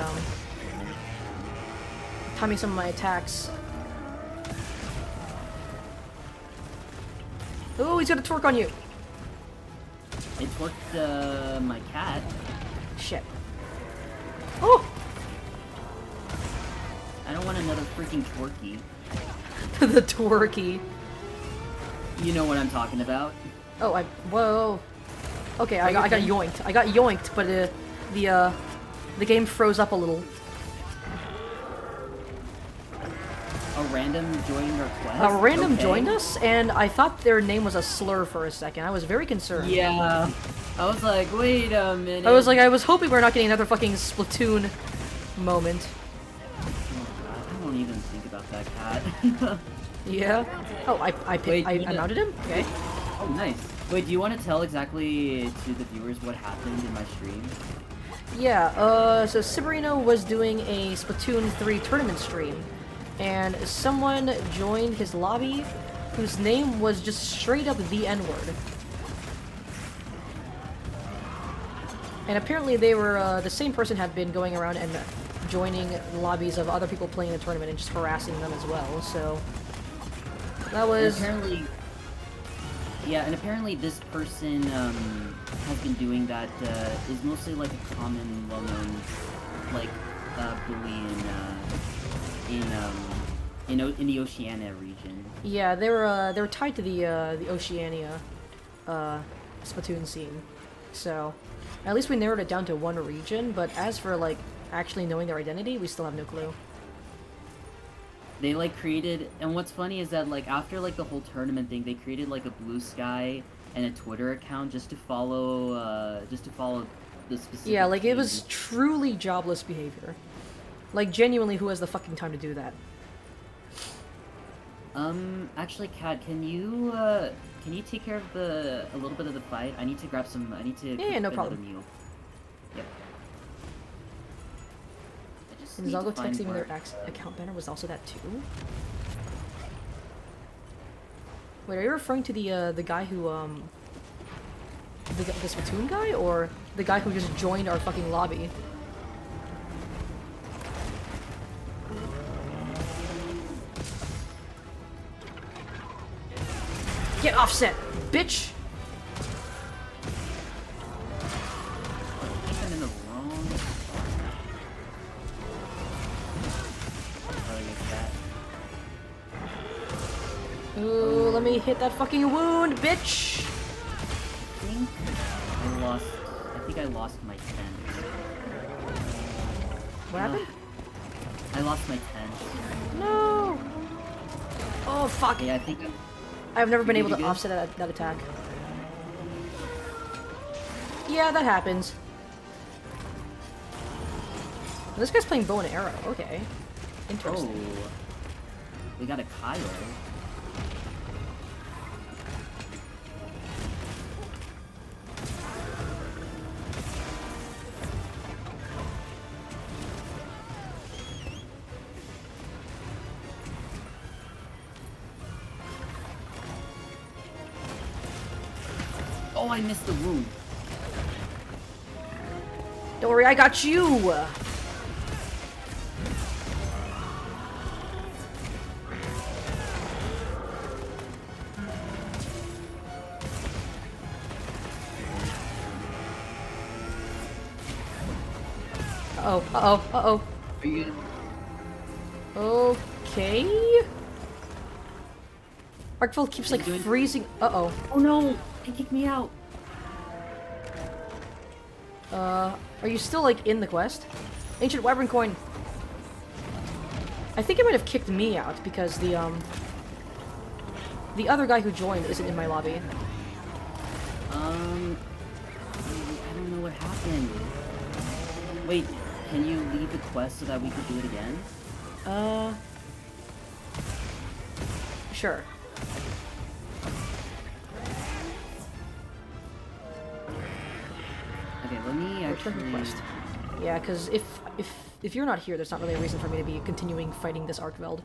timing some of my attacks. Oh, he's gonna twerk on you! It twerked, my cat. Shit. Oh! I don't want another freaking twerky. The twerky. You know what I'm talking about. Oh, whoa. Okay, I got yoinked. I got yoinked, but the game froze up a little. Oh random joined our quest? A random Okay. joined us, and I thought their name was a slur for a second. I was very concerned. Yeah. I was like, wait a minute. I was hoping we're not getting another fucking Splatoon moment. I won't even think about that cat. Yeah. Oh, Wait, I mounted him? Okay. Oh, nice. Wait, do you want to tell exactly to the viewers what happened in my stream? Yeah, so Ciberino was doing a Splatoon 3 tournament stream, and someone joined his lobby whose name was just straight up the N-word. And apparently they were, the same person had been going around and joining lobbies of other people playing the tournament and just harassing them as well, so... That was... And apparently this person, has been doing that, is mostly like a common, well-known, like, bully in the Oceania region. Yeah, they were tied to the Oceania, Splatoon scene. So, at least we narrowed it down to one region, but as for, like, actually knowing their identity, we still have no clue. They, like, created... And what's funny is that, like, after, like, the whole tournament thing, they created, like, a Blue Sky and a Twitter account just to follow the specific... Yeah, like, it was pages. truly jobless behavior. Like, genuinely, who has the fucking time to do that? Actually, Kat, can you take care of a little bit of the fight? I need to grab some... I need to Yeah, cook no another problem. meal. Yep. I just And need to Zalgo find texting where- their account banner was also that too? Wait, are you referring to the guy who, the Splatoon guy, or the guy who just joined our fucking lobby? Get offset, bitch! I think I'm in the wrong spot. Oh, you cat. Ooh, let me hit that fucking wound, bitch! I think I lost my tent. What happened? I lost my tent. No! Oh, fuck. Yeah, I think... I've never been You able did to good? offset that attack. Yeah, that happens. This guy's playing bow and arrow. Okay. Interesting. Oh. We got a Kyle. Oh, I missed the wound. Don't worry, I got you! Uh-oh, uh-oh, uh-oh. Are you good? Okay. Arkfeld keeps, like, freezing. Uh-oh. Oh no! They kicked me out! Are you still, like, in the quest? Ancient Wyvern Coin. I think it might have kicked me out because the other guy who joined isn't in my lobby. I don't know what happened. Wait, can you leave the quest so that we could do it again? Sure. Okay, let me Return actually... request. Yeah, because if you're not here, there's not really a reason for me to be continuing fighting this Arkveld.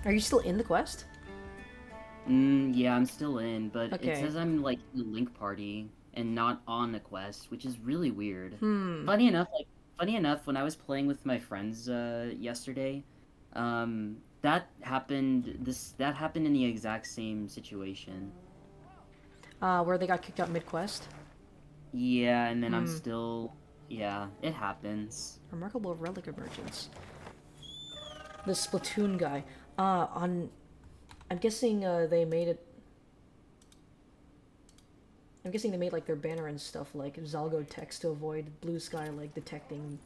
Are you still in the quest? Yeah, I'm still in, but Okay. it says I'm, like, in the link party and not on the quest, which is really weird. Hmm. Funny enough, when I was playing with my friends, yesterday, that happened in the exact same situation. Where they got kicked out mid-quest? Yeah, and then I'm still... Yeah, it happens. Remarkable relic emergence. The Splatoon guy. I'm guessing, they made it... I'm guessing they made, like, their banner and stuff, like, Zalgo text to avoid Blue Sky, like, detecting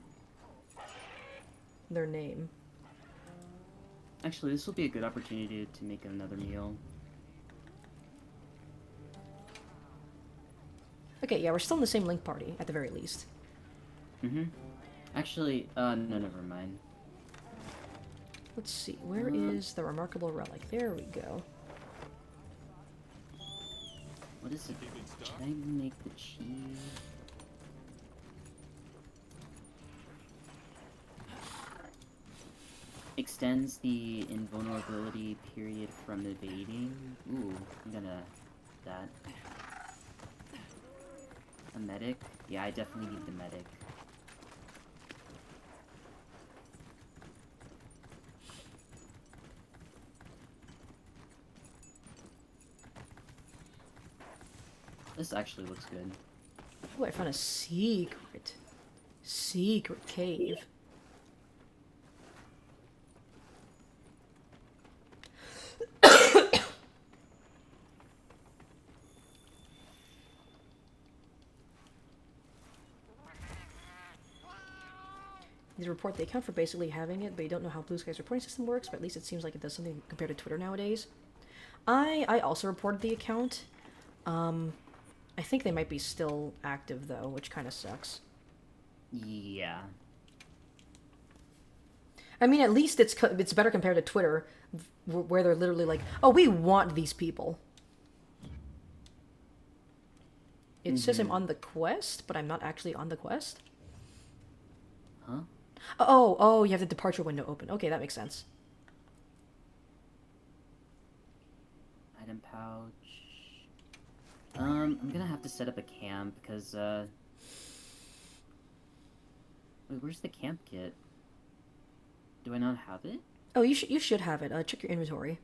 their name. Actually, this will be a good opportunity to make another meal. Okay, yeah, we're still in the same link party, at the very least. Mm-hmm. Actually, no, never mind. Let's see, where is the remarkable relic? There we go. What is it? Should I make the cheese? Extends the invulnerability period from evading. Ooh, I'm gonna... that. A medic? Yeah, I definitely need the medic. This actually looks good. Oh, I found a secret cave. They report the account for basically having it, but you don't know how Blue Sky's reporting system works, but at least it seems like it does something compared to Twitter nowadays. I also reported the account. I think they might be still active, though, which kind of sucks. Yeah. I mean, at least it's better compared to Twitter, where they're literally like, oh, we want these people. It says I'm on the quest, but I'm not actually on the quest. Huh? Oh, you have the departure window open. Okay, that makes sense. Item pouch. I'm gonna have to set up a camp, because, Wait, where's the camp kit? Do I not have it? Oh, you should have it. Check your inventory.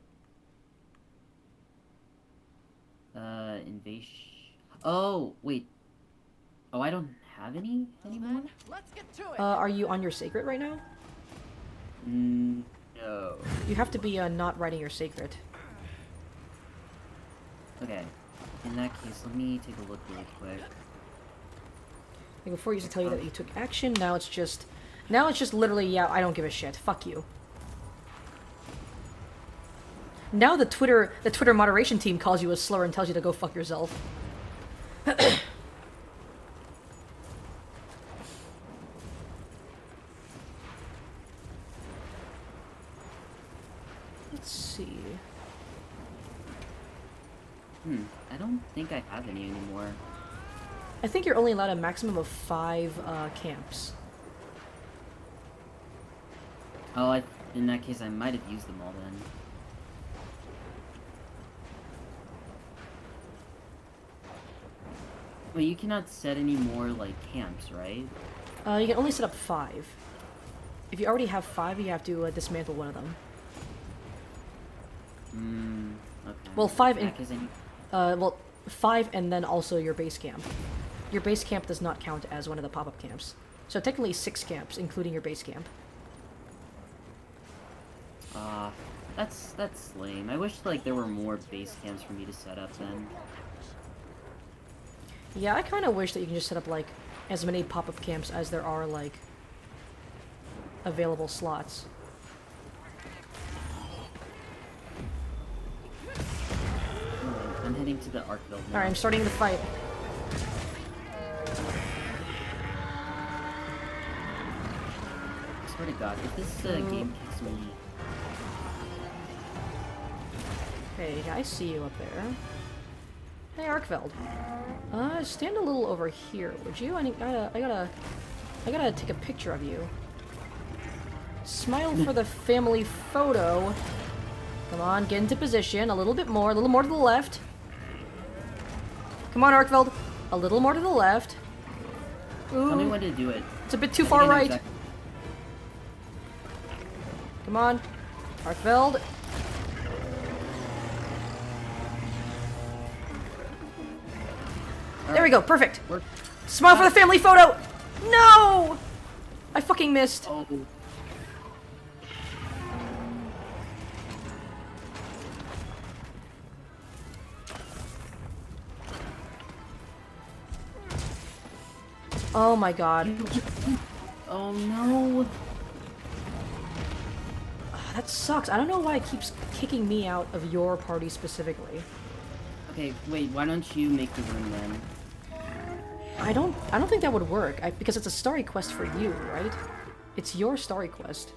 Invasion... Oh, wait. Oh, I don't have any anymore? Let's get to it. Are you on your sacred right now? No. You have to be, not writing your sacred. Okay. In that case, let me take a look really quick. Like before, I used to tell you that you took action. Now it's just literally, yeah, I don't give a shit. Fuck you. Now the Twitter moderation team calls you a slur and tells you to go fuck yourself. Let's see. I don't think I have any anymore. I think you're only allowed a maximum of 5 camps. Oh, in that case, I might have used them all then. Wait, you cannot set any more, like, camps, right? You can only set up 5. If you already have 5, you have to dismantle one of them. Okay. Well, 5 in... Any... well, 5 and then also your base camp. Your base camp does not count as one of the pop-up camps. So technically 6 camps, including your base camp. That's lame. I wish, like, there were more base camps for me to set up then. Yeah, I kind of wish that you can just set up, like, as many pop-up camps as there are, like, available slots. I'm heading to the Arkville now. Alright, I'm starting the fight. I swear to God, if this game kicks me... Hey, I see you up there. Hey, Arkveld. Stand a little over here, would you? I gotta take a picture of you. Smile for the family photo. Come on, get into position. A little more to the left. Come on, Arkveld. A little more to the left. Ooh. Tell me when to do it. It's a bit too far right. Come on, Arkveld. There we go, perfect. Smile for the family photo! No! I fucking missed. Oh. Oh my god. Oh no. that sucks. I don't know why it keeps kicking me out of your party specifically. Okay, wait, why don't you make the room then? I don't think that would work, because it's a story quest for you, right? It's your story quest.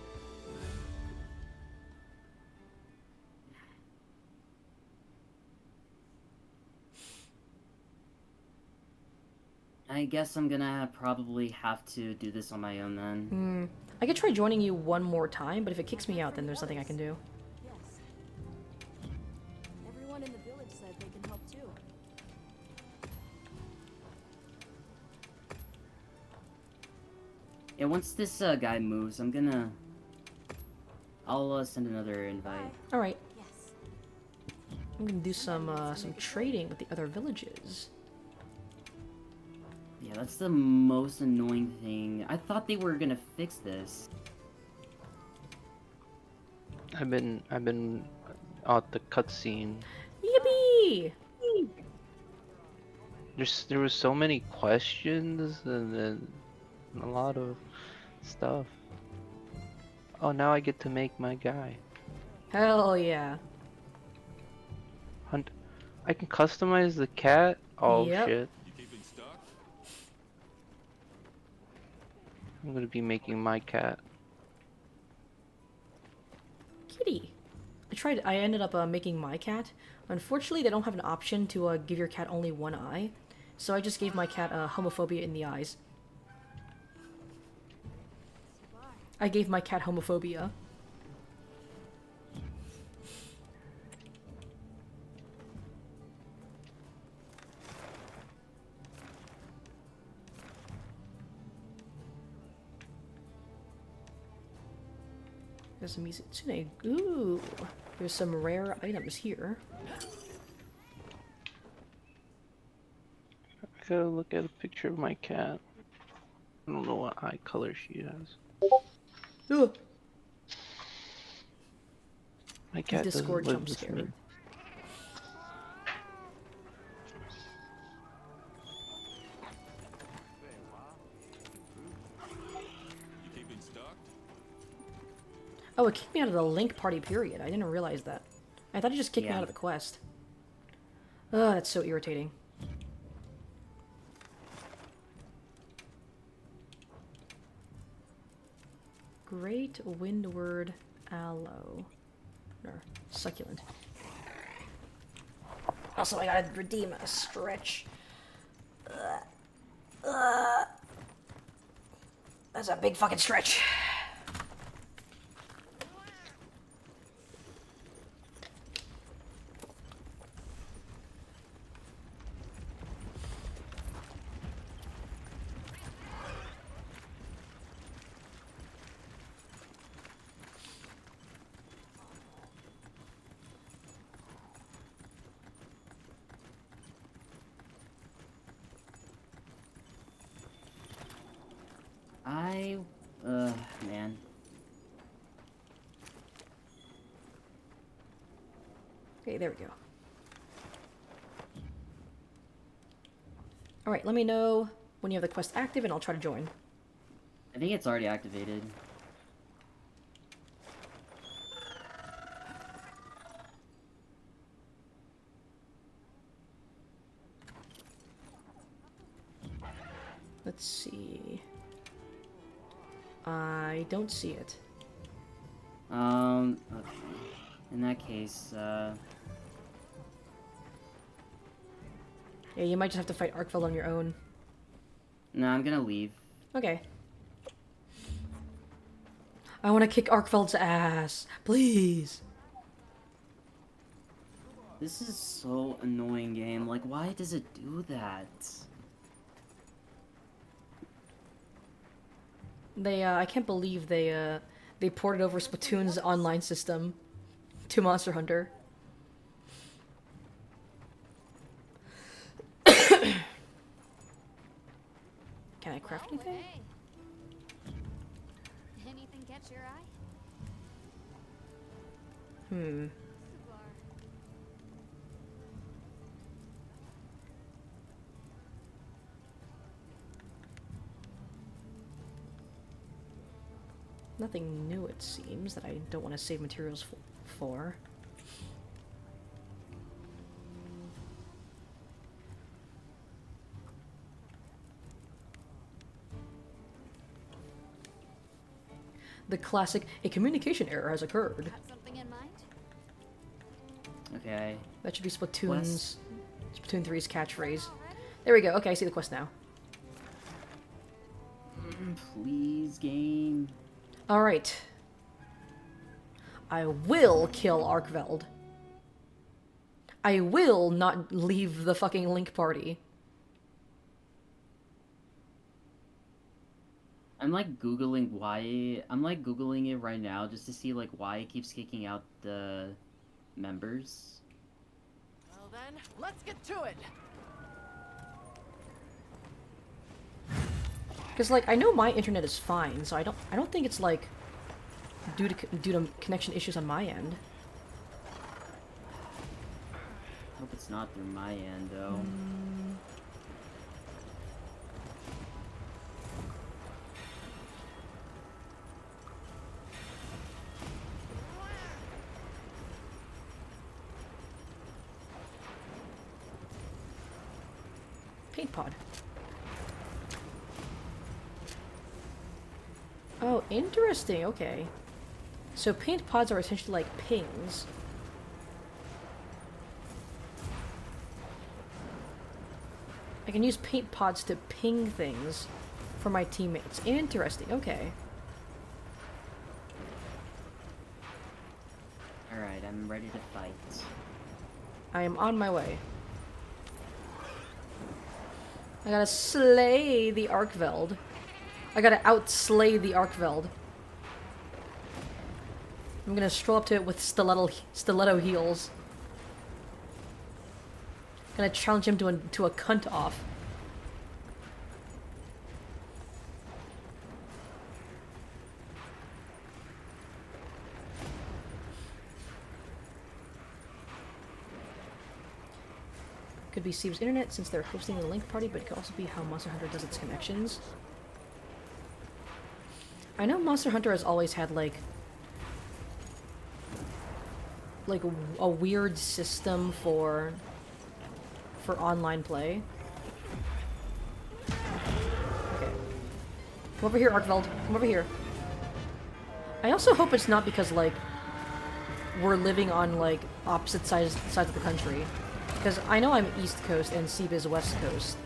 I guess I'm gonna probably have to do this on my own then. I could try joining you one more time, but if it kicks me out, then there's nothing I can do. Yes. Everyone in the village said they can help too. Yeah, once this guy moves, I'll send another invite. Alright. Yes. I'm gonna do some trading with the other villages. Yeah, that's the most annoying thing. I thought they were gonna fix this. I've been at the cutscene. Yippee! There was so many questions and then a lot of stuff. Oh, now I get to make my guy. Hell yeah. Hunt. I can customize the cat? Oh Yep. shit. I'm gonna be making my cat. Kitty. I ended up making my cat. Unfortunately, they don't have an option to give your cat only one eye. So I just gave my cat homophobia in the eyes. I gave my cat homophobia. There's some Mizitsune. Ooh, there's some rare items here. I gotta look at a picture of my cat. I don't know what eye color she has. Ugh. My cat Discord doesn't live jump with scare. me. Oh, it kicked me out of the Link party period. I didn't realize that. I thought it just kicked me out of the quest. Oh, that's so irritating. Great Windward Aloe. Or succulent. Also, I gotta redeem a stretch. That's a big fucking stretch. Man. Okay, there we go. Alright, let me know when you have the quest active and I'll try to join. I think it's already activated. Let's see. I don't see it. Okay. In that case, Yeah, you might just have to fight Arkfeld on your own. no, I'm gonna leave. Okay. I want to kick Arkfeld's ass. Please. This is so annoying, game. Like, why does it do that? I can't believe they ported over Splatoon's online system to Monster Hunter. Can I craft anything? Anything catch your eye? Hmm. Nothing new, it seems, that I don't want to save materials for. The classic, a communication error has occurred. Have something in mind? Okay. That should be Splatoon's... Splatoon 3's catchphrase. There we go. Okay, I see the quest now. Please, game. Alright. I will kill Arkveld. I will not leave the fucking Link party. I'm like Googling why... I'm like Googling it right now just to see like why it keeps kicking out the members. Well then, let's get to it. Because like I know my internet is fine, so I don't think it's like due to connection issues on my end. Hope it's not through my end though. Paint pod. Oh, interesting. Okay. So paint pods are essentially like pings. I can use paint pods to ping things for my teammates. Interesting. Okay. Alright, I'm ready to fight. I am on my way. I gotta slay the Arkveld. I gotta outslay the Arkveld. I'm gonna stroll up to it with stiletto heels. Gonna challenge him to a cunt off. Could be Steve's internet since they're hosting the Link party, but it could also be how Monster Hunter does its connections. I know Monster Hunter has always had like a weird system for online play. Okay. Come over here, Arkveld. Come over here. I also hope it's not because like we're living on like opposite sides of the country. Because I know I'm East Coast and Sebe is West Coast.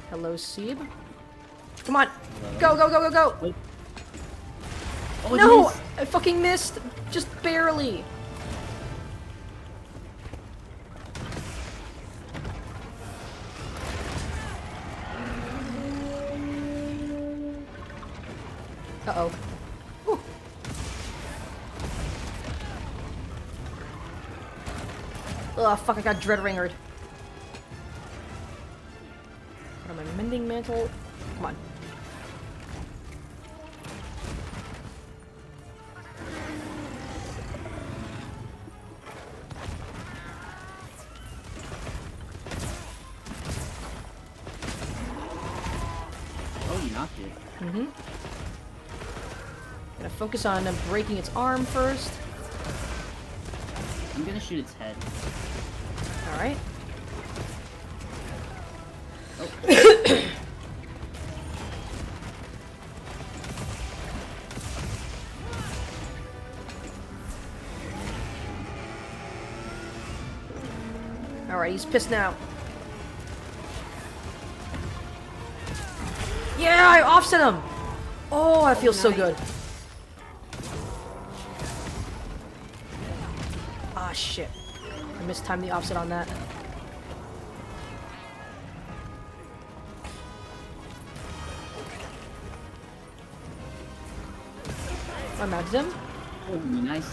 Hello, Sebe? Come on! Go, go, go, go, go! Oh, no! I fucking missed! Just barely! Uh-oh. Whew. Ugh, fuck, I got dread-ringered. Put on my mending mantle. Come on. Oh, you knocked it. Mm-hmm. Gonna focus on breaking its arm first. I'm gonna shoot its head. Alright. Oh. Alright, he's pissed now. Yeah, I offset him! Oh, that feels so good. Ah, shit. I mistimed the offset on that. I mounted him. Oh, nice.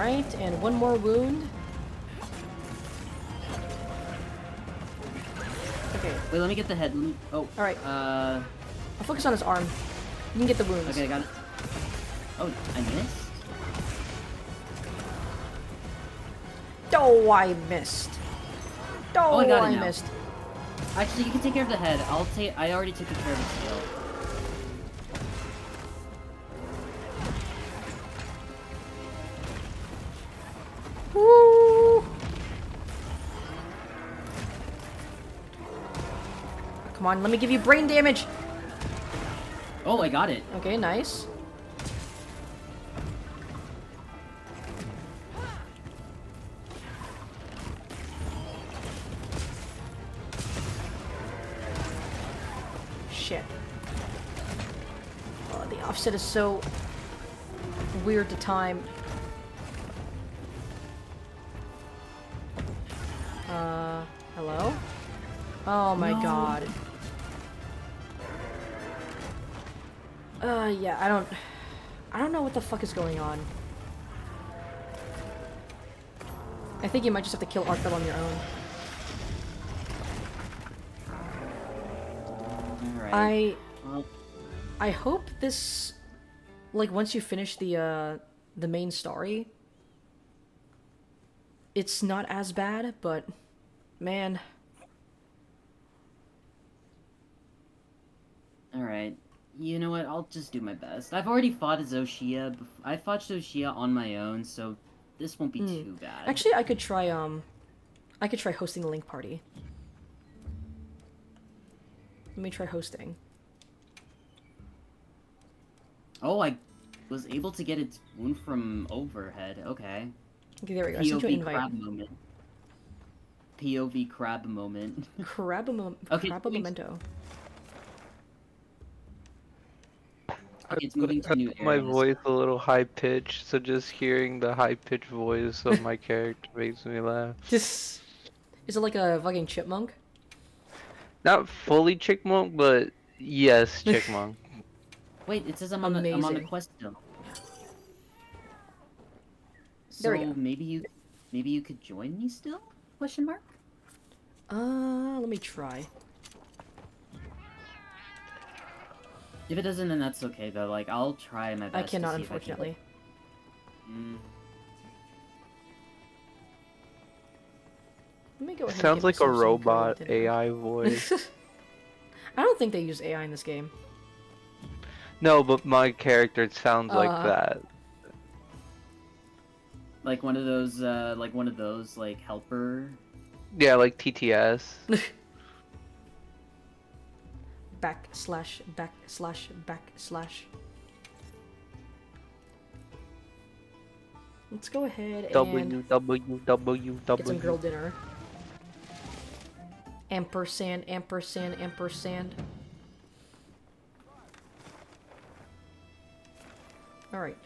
Alright, and one more wound. Okay. Wait, let me get the head. Oh. Alright. I'll focus on his arm. You can get the wounds. Okay, I got it. Oh, I missed? Oh, I missed. Oh, I got it now. missed. Actually, you can take care of the head. I already took care of the tail. Woo! Come on, let me give you brain damage. Oh, I got it. Okay, nice. Shit. Oh, the offset is so weird to time. Hello? Oh my god. Yeah, I don't know what the fuck is going on. I think you might just have to kill Arkbell on your own. Alright. I hope this, like, once you finish the main story, it's not as bad, but man. Alright. You know what? I'll just do my best. I've already fought a Zoshia. I fought Zoshia on my own, so this won't be too bad. Actually, I could try hosting the Link party. Let me try hosting. Oh, I was able to get its wound from overhead. Okay. Okay, there we go. I sent you an invite. Crab moment. POV crab moment. Okay, Crabamento. Okay, it's moving to new my areas. voice a little high pitched, so just hearing the high pitched voice of my character makes me laugh. Is it like a fucking chipmunk? Not fully chickmunk, but yes, chickmunk. Wait, it says I'm on the quest still. So There we go. maybe you could join me still? Question mark? Let me try. If it doesn't, then that's okay though. Like, I'll try my best. I cannot, to see if unfortunately. Let me go ahead. Sounds like a myself some robot gold dinner. AI voice. I don't think they use AI in this game. No, but my character sounds like that. Like one of those, like helper. Yeah, like TTS. Backslash, backslash, backslash. Let's go ahead and get some girl dinner. Ampersand, ampersand, ampersand. Alright.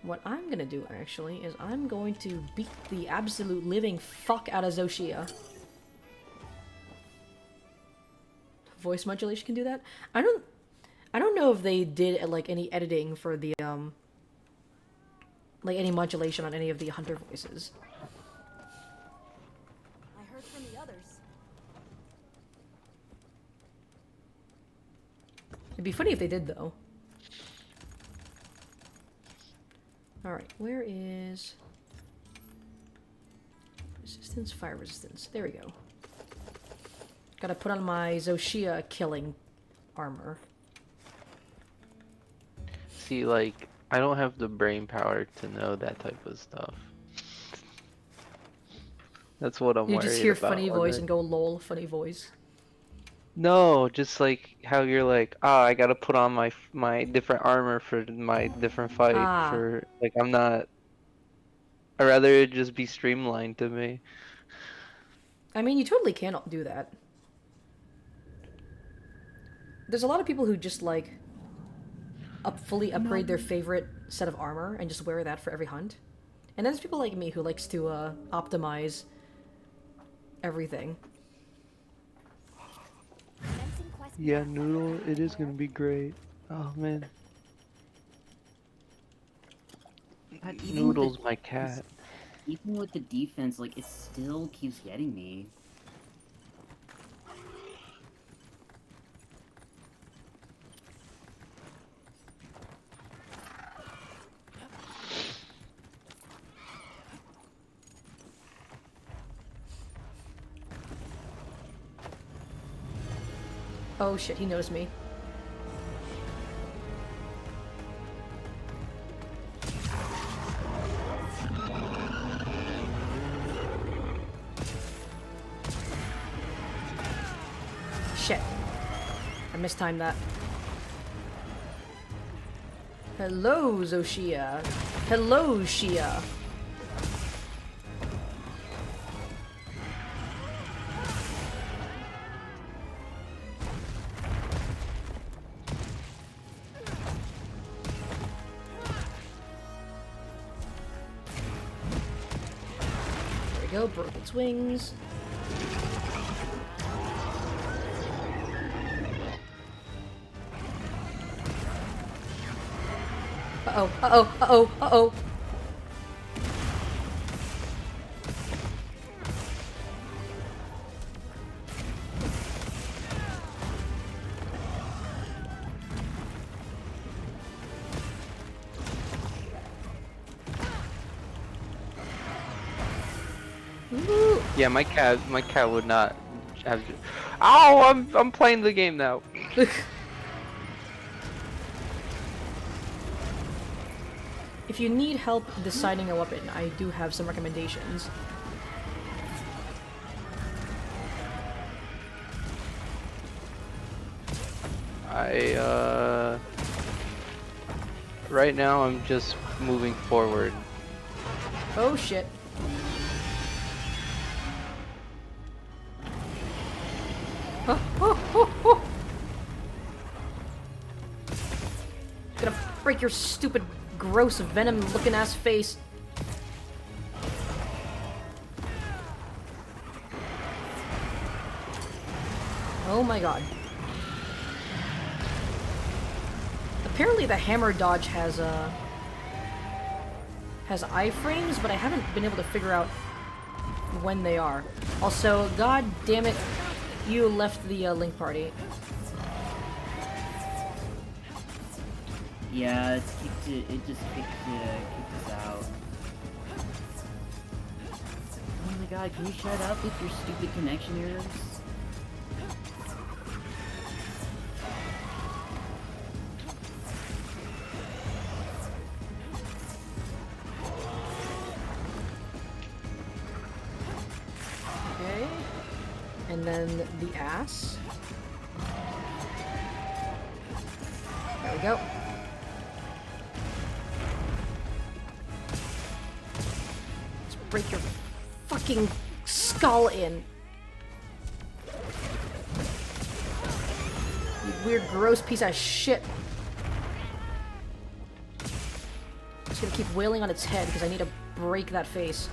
What I'm gonna do, actually, is I'm going to beat the absolute living fuck out of Zoshia. Voice modulation can do that? I don't know if they did, like, any editing for the, like, any modulation on any of the hunter voices. I heard from the others. It'd be funny if they did, though. Alright, where is... Resistance, fire resistance. There we go. Gotta put on my Zoshia killing armor. See, like, I don't have the brain power to know that type of stuff. That's what I'm worried about. You just hear funny voice and go, lol, funny voice. No, just like how you're like, I gotta put on my different armor for my different fight. For like, I'm not. I'd rather it just be streamlined to me. I mean, you totally can do that. There's a lot of people who just like fully upgrade their favorite set of armor and just wear that for every hunt. And then there's people like me who likes to optimize everything. Yeah, Noodle, it is gonna be great. Oh man. God, even with Noodles, the my defense, cat. even with the defense, like it still keeps getting me. Oh shit, he noticed me. Shit. I mistimed that. Hello, Zoshia. Hello, Shia. There we go, broke its wings. Uh-oh, uh-oh, uh-oh, uh-oh. Ooh. Yeah, my cat would not have. Ow! I'm playing the game now. If you need help deciding a weapon, I do have some recommendations. Right now I'm just moving forward. Oh shit. Oh, oh, oh, oh. Gonna break your stupid, gross, venom-looking ass face. Oh my god. Apparently the hammer dodge has iframes, but I haven't been able to figure out when they are. Also, god damn it, you left the Link party. Yeah, it just kicked us out. Oh my god, can you shut up with your stupid connection errors? Okay. And then the ass. There we go. Let's break your fucking skull in. You weird, gross piece of shit. Just gonna keep wailing on its head because I need to break that face.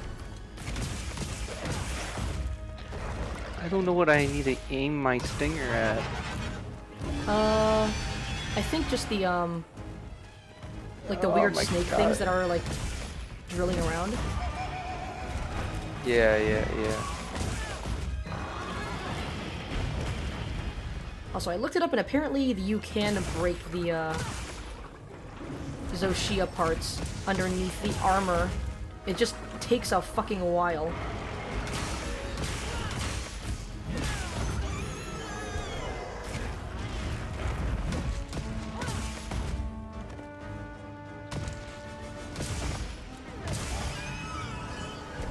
I don't know what I need to aim my stinger at. I think just the, like the Oh weird my snake God. things that are, like, drilling around. Yeah. Also, I looked it up, and apparently you can break the, Zoshia parts underneath the armor. It just takes a fucking while.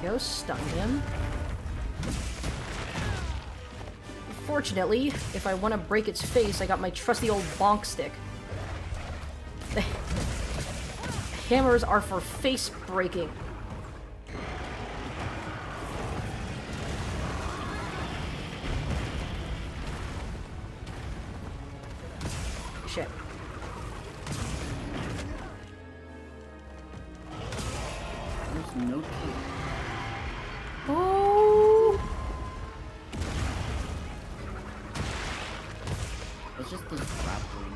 Go stun him. Fortunately, if I want to break its face, I got my trusty old bonk stick. The hammers are for face breaking. Shit. There's no kill. Oh! It's just those grappling.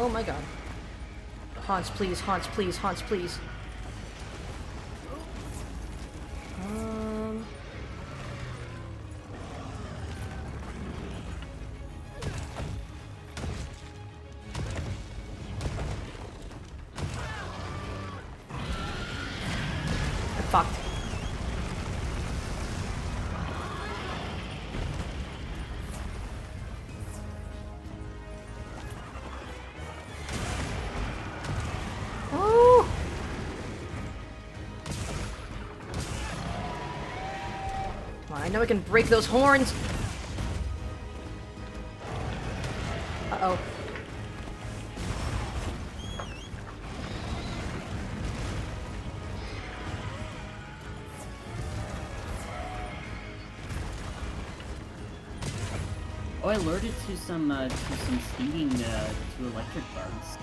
Oh my god. Haunts, please, haunts, please, haunts, please. I'm fucked. Oh! Come on, I know I can break those horns. Uh-oh. Oh, I alerted to some stinging to electric bugs.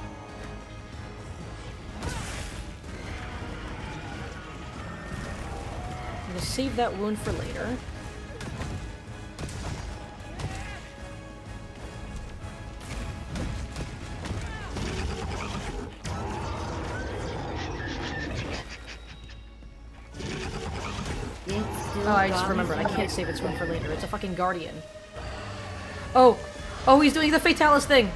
I'm gonna save that wound for later. Oh, I just remembered. I can't save its wound for later. It's a fucking guardian. Oh! Oh, he's doing the Fatalis thing!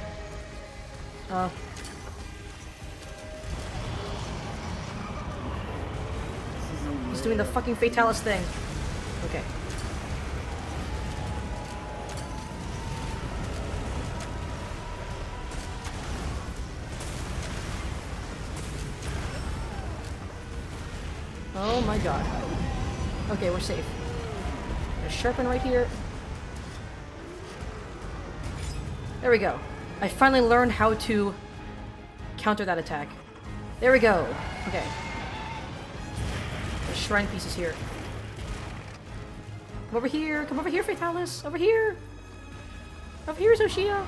He's doing the fucking Fatalis thing. Okay. Oh my god. Okay, we're safe. There's Sharpen right here. There we go. I finally learned how to counter that attack. There we go. Okay. There's shrine pieces here. Come over here. Come over here, Fatalis. Over here. Over here, Zoshia.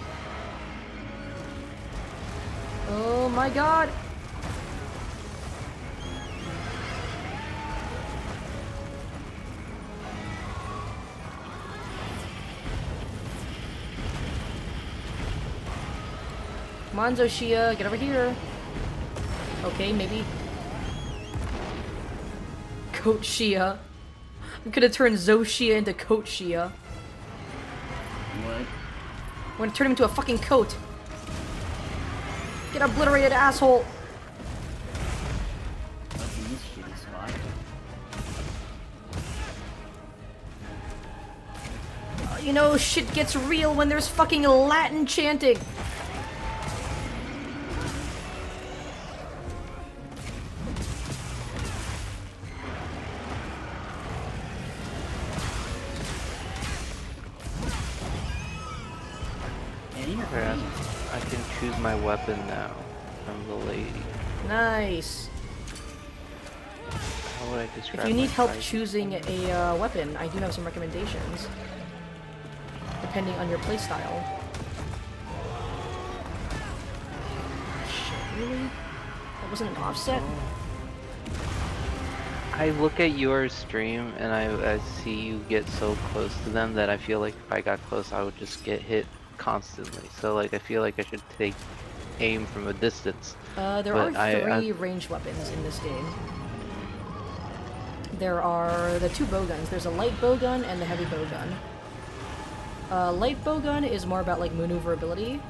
Oh my god. Come on, Zoshia, get over here. Okay, maybe. Coach Shia. I'm gonna turn Zoshia into Coach Shia. What? I'm gonna turn him into a fucking coat. Get obliterated, asshole. What's in this shitty spot? You know, shit gets real when there's fucking Latin chanting. I can choose my weapon now from the lady. Nice. How would I describe If you need my help fight? choosing a weapon, I do have some recommendations. Depending on your playstyle. Shit, really? That wasn't an offset? I look at your stream and I see you get so close to them that I feel like if I got close I would just get hit constantly. So like I feel like I should take aim from a distance. There are three ranged weapons in this game. There are the two bowguns. There's a light bowgun and the heavy bowgun. Light bowgun is more about like maneuverability.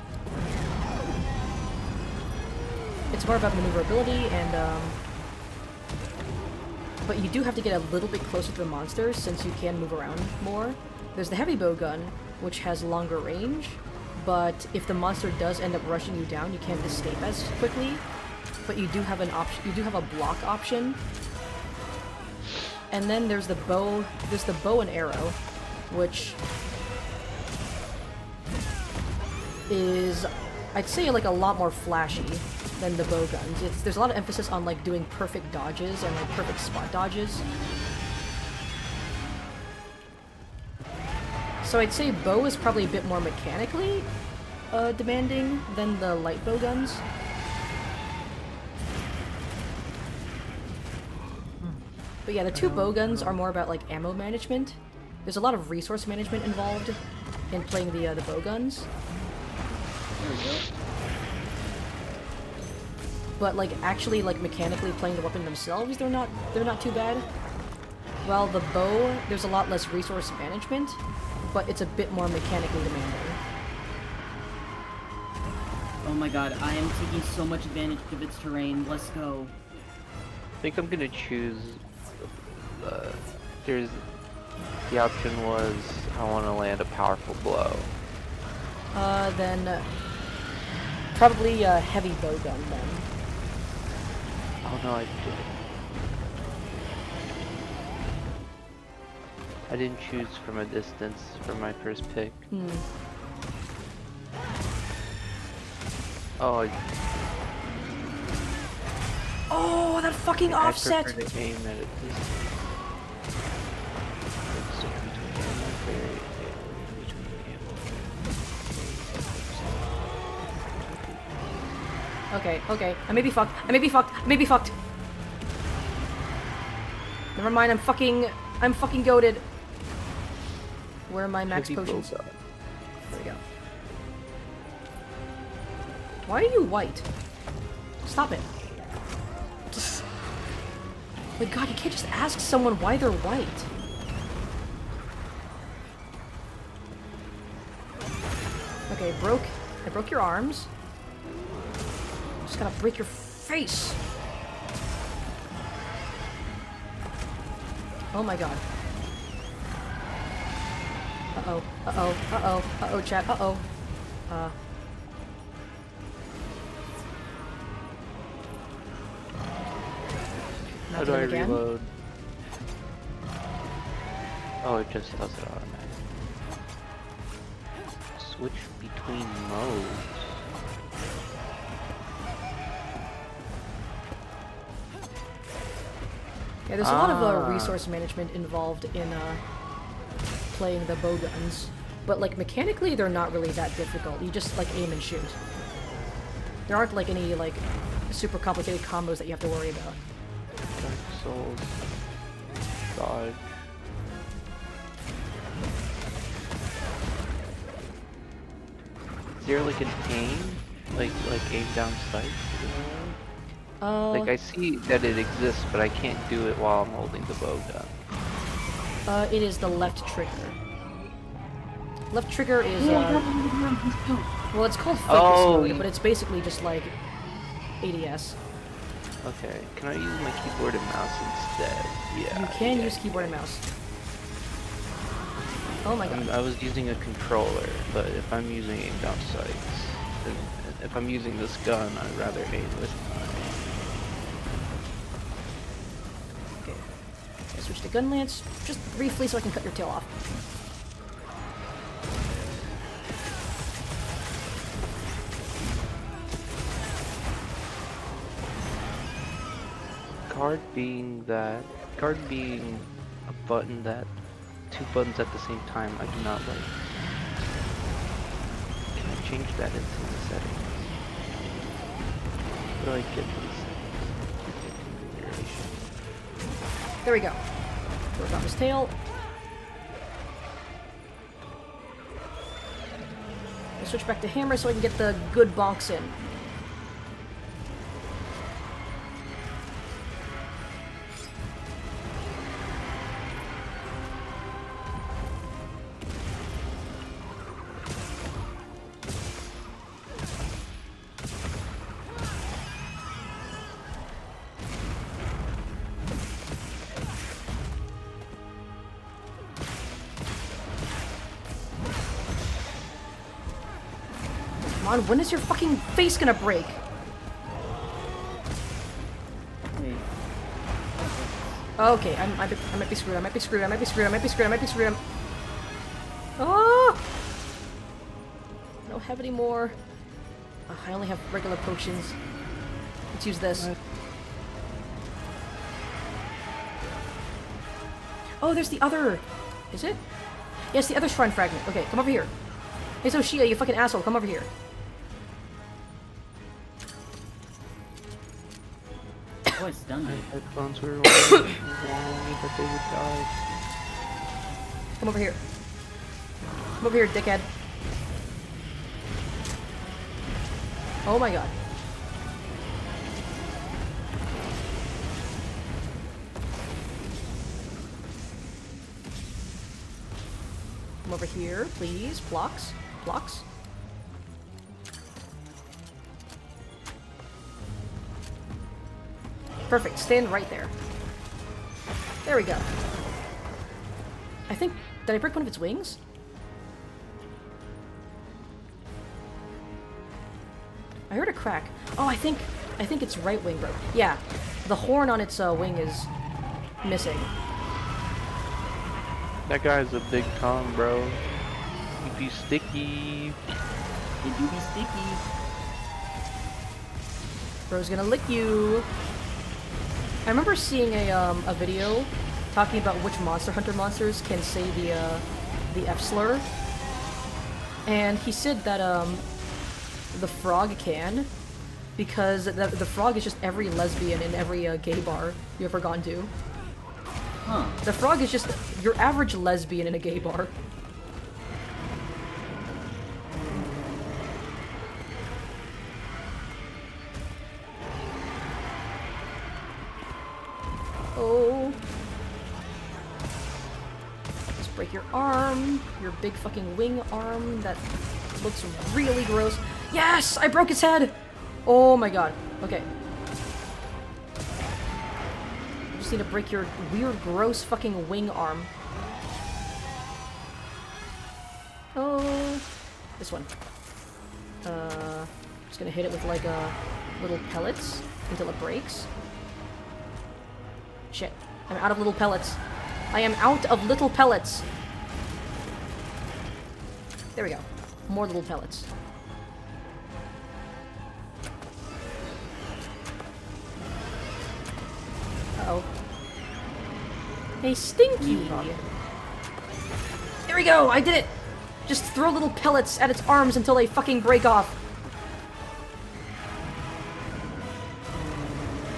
It's more about maneuverability and but you do have to get a little bit closer to the monsters since you can move around more. There's the heavy bowgun, which has longer range, but if the monster does end up rushing you down, you can't escape as quickly. But you do have an option. You do have a block option. And then there's the bow. There's the bow and arrow, which is, I'd say, like a lot more flashy than the bow guns. There's a lot of emphasis on like doing perfect dodges and like perfect spot dodges. So I'd say bow is probably a bit more mechanically demanding than the light bow guns. But yeah, the two bow guns are more about like ammo management. There's a lot of resource management involved in playing the bow guns. but like actually like mechanically playing the weapon themselves, they're not too bad. While the bow, there's a lot less resource management, but it's a bit more mechanically demanding. Oh my god, I am taking so much advantage of its terrain. Let's go. I think I'm gonna choose. There's the option was I want to land a powerful blow. Then probably a heavy bow gun then. Oh no, I didn't. I didn't choose from a distance for my first pick. Oh. Oh, that fucking offset! I prefer to aim at a distance. Okay, I may be fucked. I may be fucked. Never mind, I'm fucking goated. Where are my max potions? There we go. Why are you white? Stop it. My god, you can't just ask someone why they're white. Okay, I broke your arms. Just gotta break your face. Oh my god. Uh-oh, chat, uh-oh. How do I reload? Oh, it just does it automatically. Switch between modes. Yeah, there's a lot of resource management involved in playing the bow guns, but like mechanically they're not really that difficult. You just like aim and shoot. There aren't like any like super complicated combos that you have to worry about. Dark Souls. Dodge. Is there like an aim? Like aim down sight? Like I see that it exists, but I can't do it while I'm holding the bow gun. It is the left trigger. Left trigger is well, it's called focus mode, but it's basically just like ADS. Okay, can I use my keyboard and mouse instead? Yeah. You can use keyboard and mouse. Oh my god. I was using a controller, but if I'm using aim down sights, then if I'm using this gun, I'd rather aim with Okay. I switch to gun lance, just briefly so I can cut your tail off. Guard being a button that two buttons at the same time, I do not like. Can I change that into the settings? How do I get these configuration? There we go. Work off his tail. I'll switch back to hammer so I can get the good bonks in. Come on, when is your fucking face gonna break? Wait. Okay, I might be screwed. Oh! I don't have any more. I only have regular potions. Let's use this. Oh, there's the other. Is it? Yes, the other shrine fragment. Okay, come over here. Hey, so Shia, you fucking asshole, come over here. Oh, it's done. My headphones were warning me that they would die. Come over here. Come over here, dickhead. Oh my god. Come over here, please. Blocks. Blocks. Perfect. Stand right there. There we go. I think... Did I break one of its wings? I heard a crack. Oh, I think its right wing broke. Yeah. The horn on its wing is missing. That guy's a big Tom, bro. He be sticky. He do be sticky. Bro's gonna lick you. I remember seeing a video talking about which Monster Hunter monsters can say the F slur, and he said that the frog can, because the frog is just every lesbian in every gay bar you ever gone to. Huh. The frog is just your average lesbian in a gay bar. Oh. Just break your arm. Your big fucking wing arm that looks really gross. Yes! I broke its head! Oh my god. Okay. You just need to break your weird, gross fucking wing arm. Oh. This one. Just gonna hit it with like little pellets until it breaks. Shit. I'm out of little pellets. I am out of little pellets. There we go. More little pellets. Uh-oh. Hey, Stinky! There we go! I did it! Just throw little pellets at its arms until they fucking break off.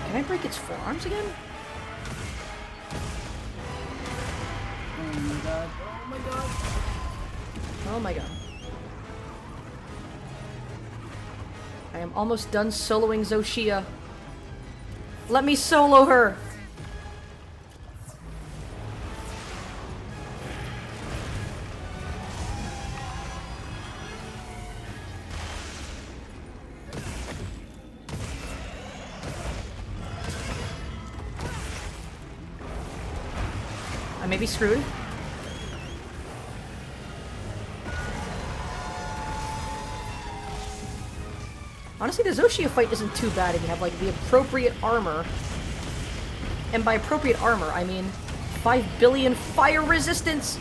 Can I break its forearms again? Oh my god. Oh my god. Oh my god. I am almost done soloing Zoshia. Let me solo her! I may be screwed. Honestly, the Zoshia fight isn't too bad if you have, like, the appropriate armor. And by appropriate armor, I mean 5 billion fire resistance!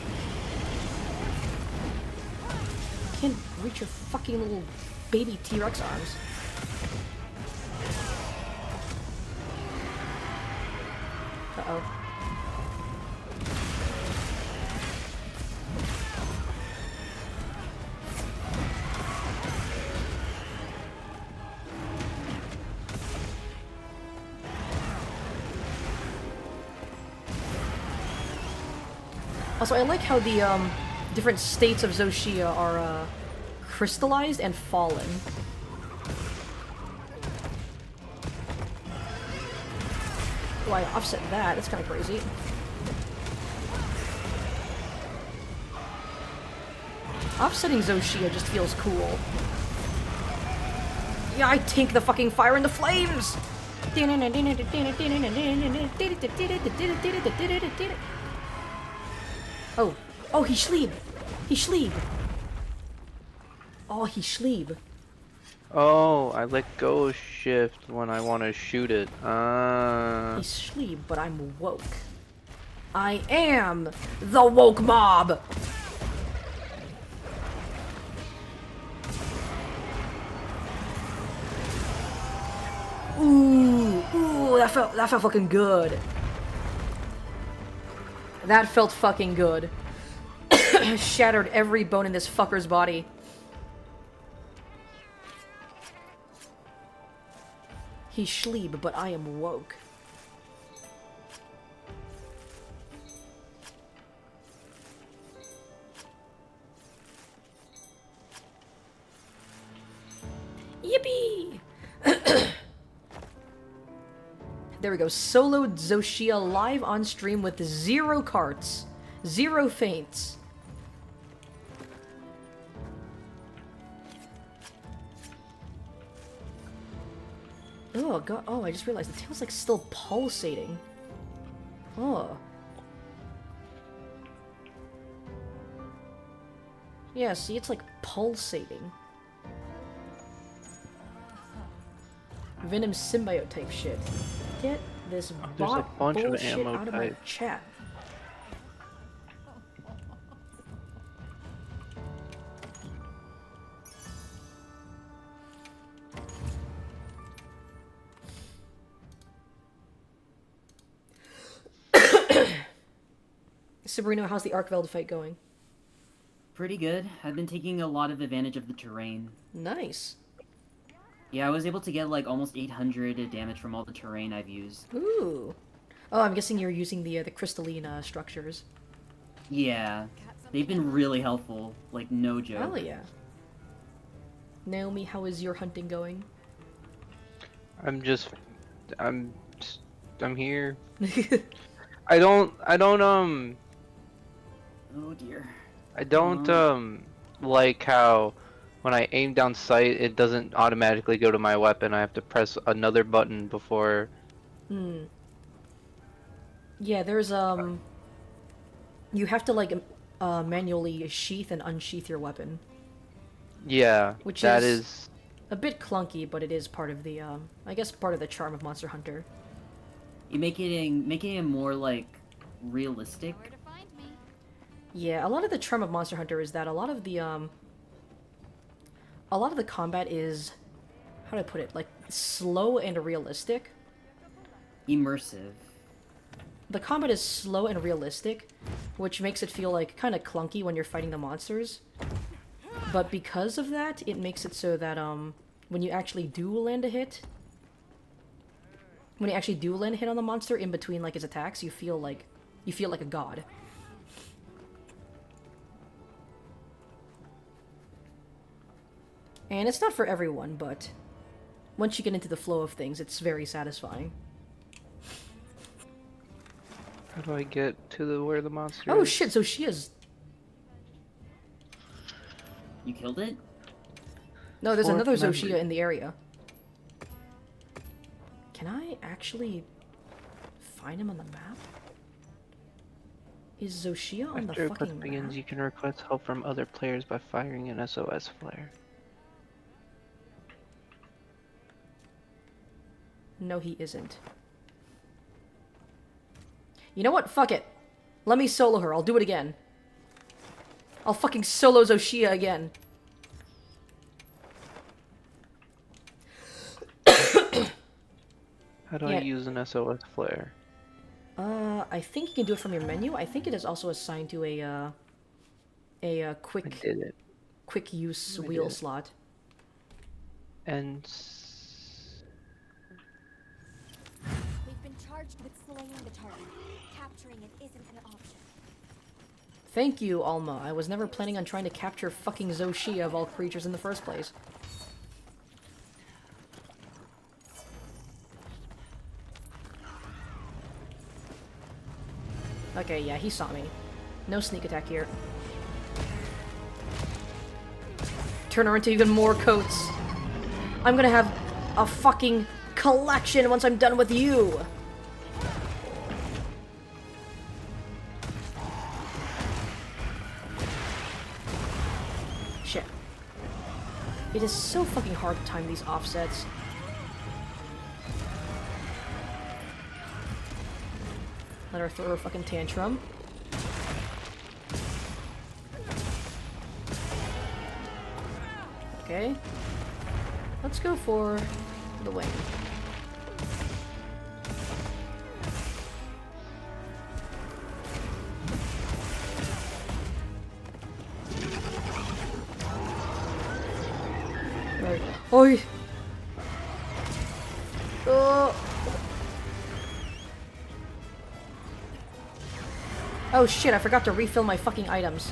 Can't reach your fucking little baby T-Rex arms. Uh-oh. Also, I like how the different states of Zoshia are crystallized and fallen. Oh, I offset that. That's kind of crazy. Offsetting Zoshia just feels cool. Yeah, I tink the fucking fire and the flames! Oh. Oh, he schlieb! He schlieb! Oh, he schlieb. Oh, I let go of shift when I want to shoot it. He's schlieb, but I'm woke. I am the woke mob! Ooh, that felt fucking good. That felt fucking good. Shattered every bone in this fucker's body. He's schlieb, but I am woke. Yippee! There we go. Soloed Zoshia live on stream with 0 carts. 0 feints. Oh god, oh, I just realized the tail's like still pulsating. Oh. Yeah, see, it's like pulsating. Venom symbiote type shit. Get this There's a bot bunch of bullshit ammo out of my type. chat. Sabrina, how's the Arkveld fight going? Pretty good. I've been taking a lot of advantage of the terrain. Nice. Yeah, I was able to get like almost 800 damage from all the terrain I've used. Ooh. Oh, I'm guessing you're using the crystalline structures. Yeah, they've been really helpful. Like, no joke. Hell yeah. Naomi, how is your hunting going? I'm here. I don't Oh dear. I don't like how when I aim down sight it doesn't automatically go to my weapon. I have to press another button before. Yeah, there's you have to like manually sheath and unsheath your weapon. Yeah, Which that is a bit clunky, but it is part of the I guess part of the charm of Monster Hunter. You making it more like realistic. Yeah, a lot of the charm of Monster Hunter is that a lot of the combat is, how do I put it, like slow and realistic. Immersive. The combat is slow and realistic, which makes it feel like kind of clunky when you're fighting the monsters. But because of that, it makes it so that when you actually do land a hit, on the monster in between like his attacks, you feel like a god. And it's not for everyone, but once you get into the flow of things, it's very satisfying. How do I get to where the monster Oh is? shit, so she is... You killed it? No, there's Fourth another memory. Zoshia in the area. Can I actually find him on the map? Is Zoshia on After the a quest fucking begins, map? you can request help from other players by firing an SOS flare. No, he isn't. You know what? Fuck it. Let me solo her. I'll do it again. I'll fucking solo Zoshia again. How do I use an SOS flare? I think you can do it from your menu. I think it is also assigned to a quick use wheel slot. And We've been charged with slaying the target. Capturing it isn't an option. Thank you, Alma. I was never planning on trying to capture fucking Zoshia of all creatures in the first place. Okay, yeah, he saw me. No sneak attack here. Turn her into even more coats. I'm gonna have a fucking collection once I'm done with you. Shit. It is so fucking hard to time these offsets. Let her throw her fucking tantrum. Okay. Let's go for the wing. Right. Oi! Oh shit, I forgot to refill my fucking items.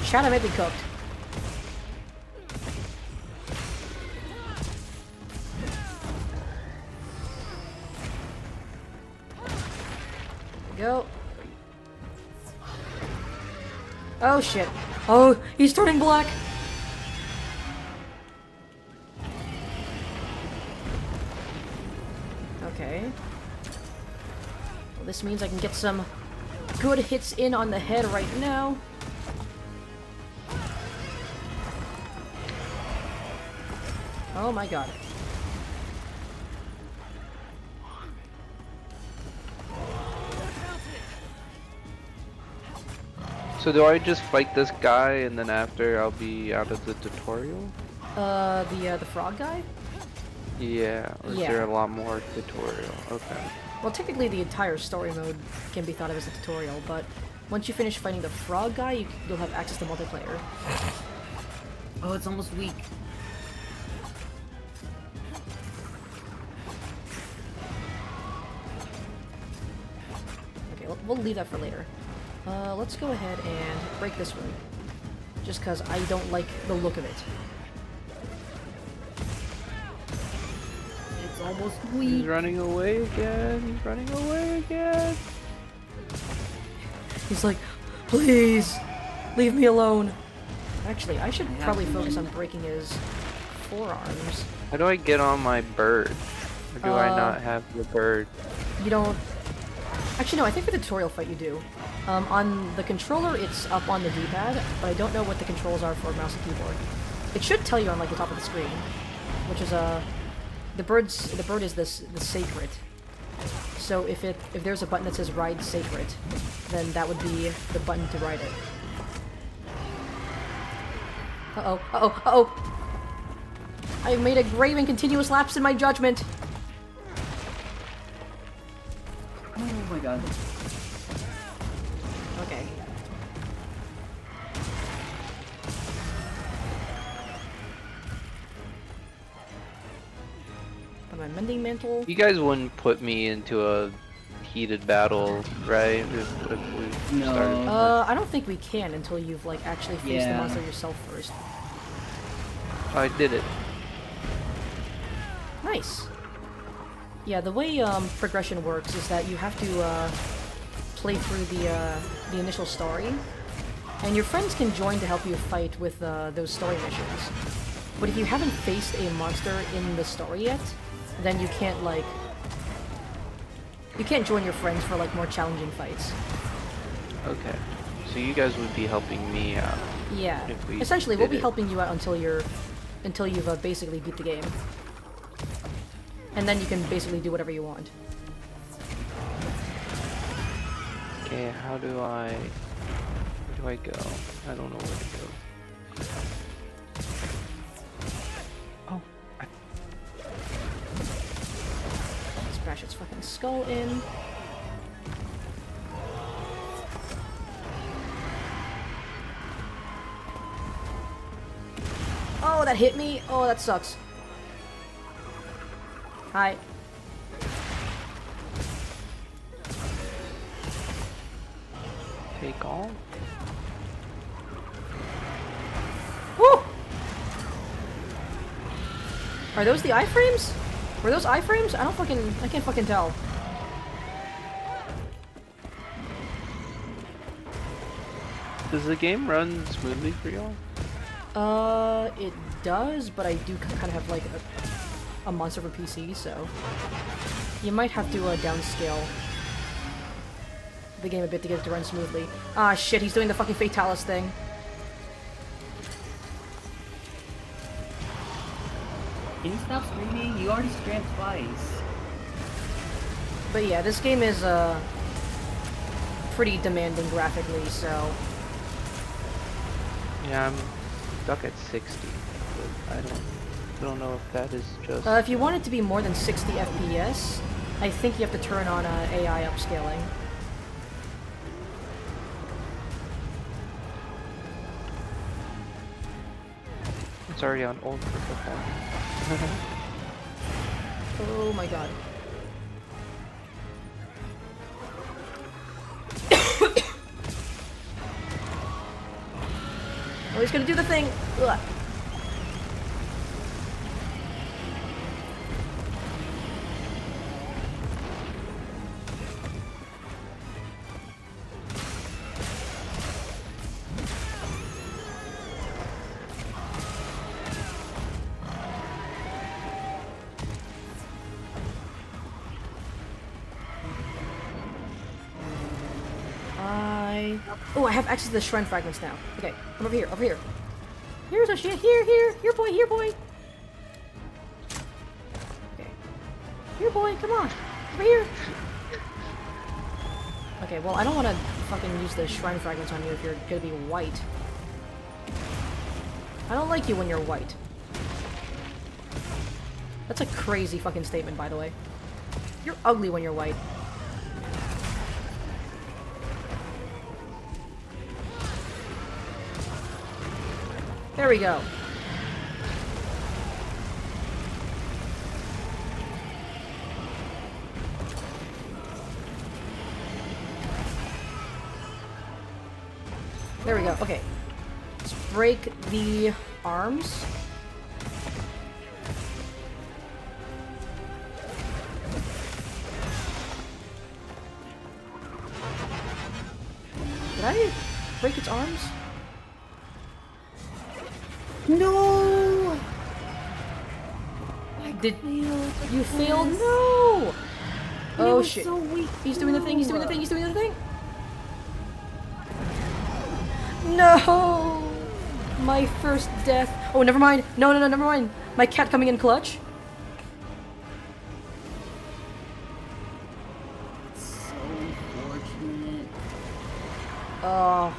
Chat, I might be cooked. Go. Oh shit. Oh, he's turning black. Well, this means I can get some good hits in on the head right now. Oh my god. So do I just fight this guy and then after I'll be out of the tutorial? The frog guy? Yeah, or is there a lot more tutorial? Okay. Well, technically the entire story mode can be thought of as a tutorial, but once you finish fighting the frog guy, you'll have access to multiplayer. Oh, it's almost weak. Okay, we'll leave that for later. Let's go ahead and break this one. Just because I don't like the look of it. It's almost weak. He's running away again. He's running away again. He's like, please, leave me alone. Actually, I should probably focus on breaking his forearms. How do I get on my bird? Or do I not have the bird? You don't... Actually, no, I think for the tutorial fight you do. On the controller, it's up on the D-pad, but I don't know what the controls are for mouse and keyboard. It should tell you on like the top of the screen, which is the bird is the sacred. So if there's a button that says ride sacred, then that would be the button to ride it. Uh-oh, uh-oh, uh-oh! I've made a grave and continuous lapse in my judgment! Oh my god. Okay. Got my mending mantle. You guys wouldn't put me into a heated battle, right? If we started. I don't think we can until you've like actually faced the monster yourself first. I did it. Nice. Yeah, the way progression works is that you have to play through the initial story, and your friends can join to help you fight with those story missions. But if you haven't faced a monster in the story yet, then you can't join your friends for like more challenging fights. Okay. So you guys would be helping me out. Yeah. If we Essentially, we'll be did it. helping you out until you've basically beat the game. And then you can basically do whatever you want. Okay, where do I go? I don't know where to go. Oh, Smash its fucking skull in. Oh, that hit me? Oh, that sucks. Hi. take all? Woo! Are those the iframes? Were those iframes? I can't fucking tell. Does the game run smoothly for y'all? It does, but I do kind of have like a monster for PC, so you might have to downscale the game a bit to get it to run smoothly. Ah, shit, he's doing the fucking Fatalis thing. Can you stop screaming? You already screamed twice. But yeah, this game is pretty demanding graphically, so Yeah, I'm stuck at 60, but I don't know if that is just... if you want it to be more than 60 FPS, I think you have to turn on AI upscaling. It's already on ultra performance. Oh my god. Oh, he's gonna do the thing! Ugh. Oh, I have access to the shrine fragments now. Okay, come over here, over here. Here's a shit. Here, boy, here, boy. Okay. Here, boy, come on. Over here. Okay, well, I don't want to fucking use the shrine fragments on you if you're gonna be white. I don't like you when you're white. That's a crazy fucking statement, by the way. You're ugly when you're white. There we go. There we go. Okay. Let's break the arms. Did I break its arms? No! Did you failed? No! Oh shit. So weak. He's doing the thing, he's doing the thing, he's doing the thing! No! My first death. Oh, never mind. No, never mind. My cat coming in clutch. So unfortunate. Oh.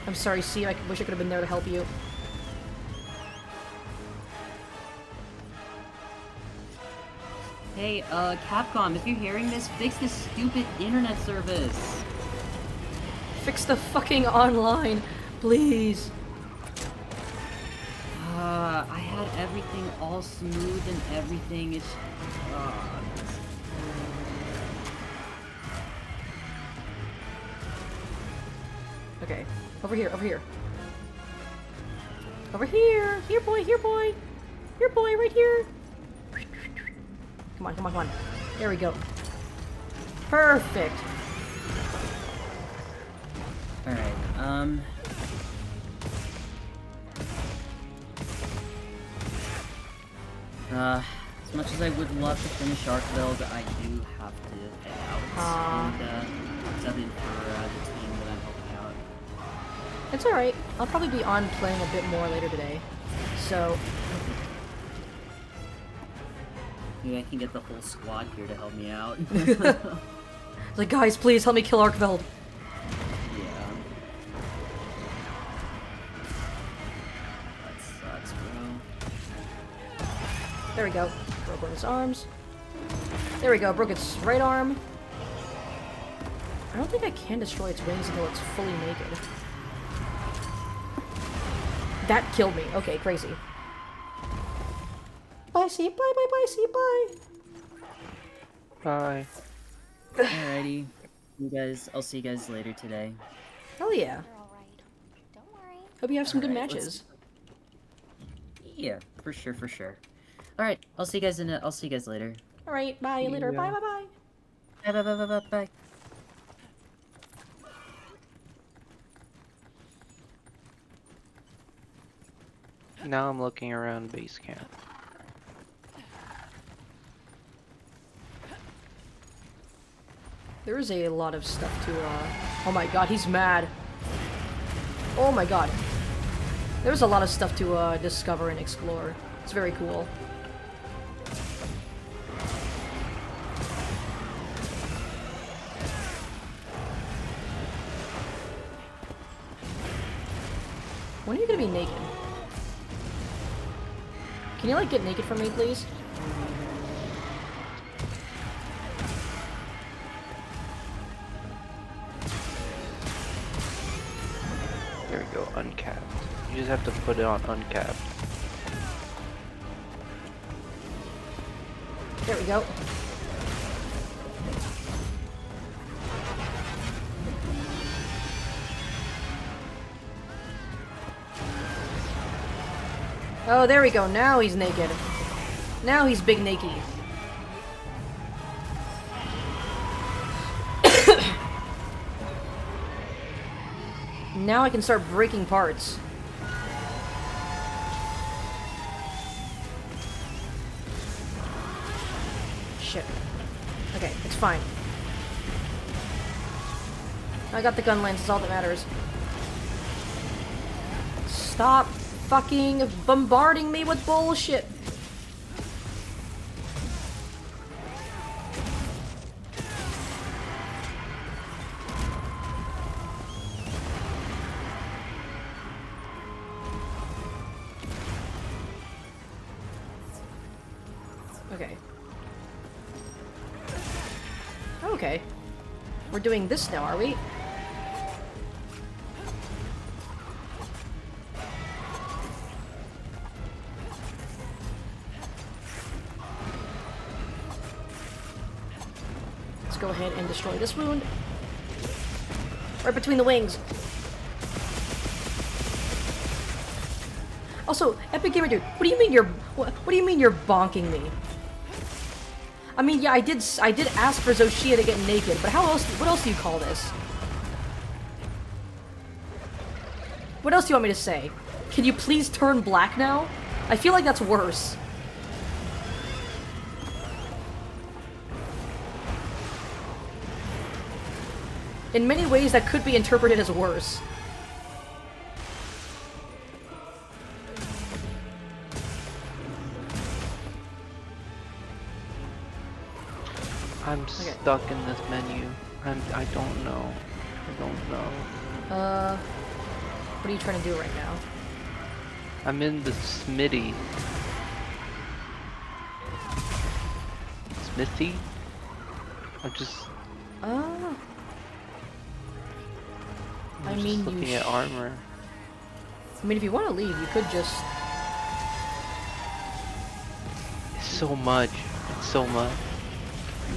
I'm sorry, C. I wish I could have been there to help you. Hey, Capcom, if you're hearing this, fix this stupid internet service. Fix the fucking online, please. I had everything all smooth and everything is... Okay, over here, over here. Over here! Here, boy, here, boy! Here, boy, right here! Come on, come on, come on. There we go. Perfect! Alright, as much as I would love to finish Arkveld, I do have to head out and, sub in for, the team that I'm helping out. It's alright. I'll probably be on playing a bit more later today. So... Maybe I can get the whole squad here to help me out. like, guys, please help me kill Arkveld. Yeah. That sucks, bro. There we go. Broke its arms. There we go. Broke its right arm. I don't think I can destroy its wings until it's fully naked. That killed me. Okay, crazy. Bye, see. Bye, bye, bye, see. Bye. Bye. Alrighty. You guys, I'll see you guys later today. Hell yeah. Don't worry. Hope you have some good Alright, matches. Yeah, for sure, for sure. Alright, I'll see you guys later. Alright, bye, later. Bye, bye, bye. Bye, bye, bye, bye, bye, bye. Now I'm looking around base camp. There is a lot of stuff to, Oh my god, he's mad. Oh my god. There's a lot of stuff to, discover and explore. It's very cool. When are you gonna be naked? Can you, like, get naked from me, please? There we go, uncapped. You just have to put it on uncapped. There we go. Oh, there we go. Now he's naked. Now he's big naked. Now I can start breaking parts. Shit. Okay, it's fine. I got the gun lance, it's all that matters. Stop fucking bombarding me with bullshit. Okay. Okay. We're doing this now, are we? Let's go ahead and destroy this wound. Right between the wings. Also, Epic Gamer Dude, what do you mean what do you mean you're bonking me? I mean, yeah, I did ask for Zoshia to get naked, but what else do you call this? What else do you want me to say? Can you please turn black now? I feel like that's worse. In many ways, that could be interpreted as worse. I'm stuck in this menu. I don't know. I don't know. What are you trying to do right now? I'm in the Smithy. Smithy? I'm just... I just mean, looking at armor. I mean, if you want to leave, you could just... It's so much. It's so much.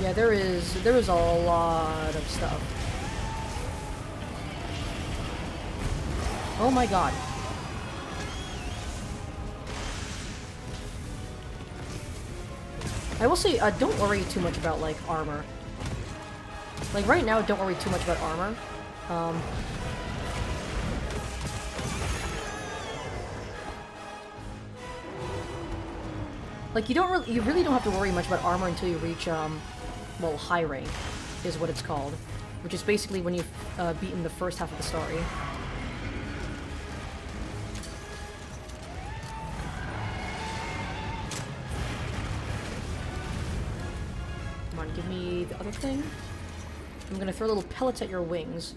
Yeah, there is a lot of stuff. Oh my god. I will say, don't worry too much about, like, armor. Like, right now, don't worry too much about armor. Like, you really don't have to worry much about armor until you reach, well, high rank, is what it's called. Which is basically when you've, beaten the first half of the story. Come on, give me the other thing. I'm gonna throw little pellets at your wings.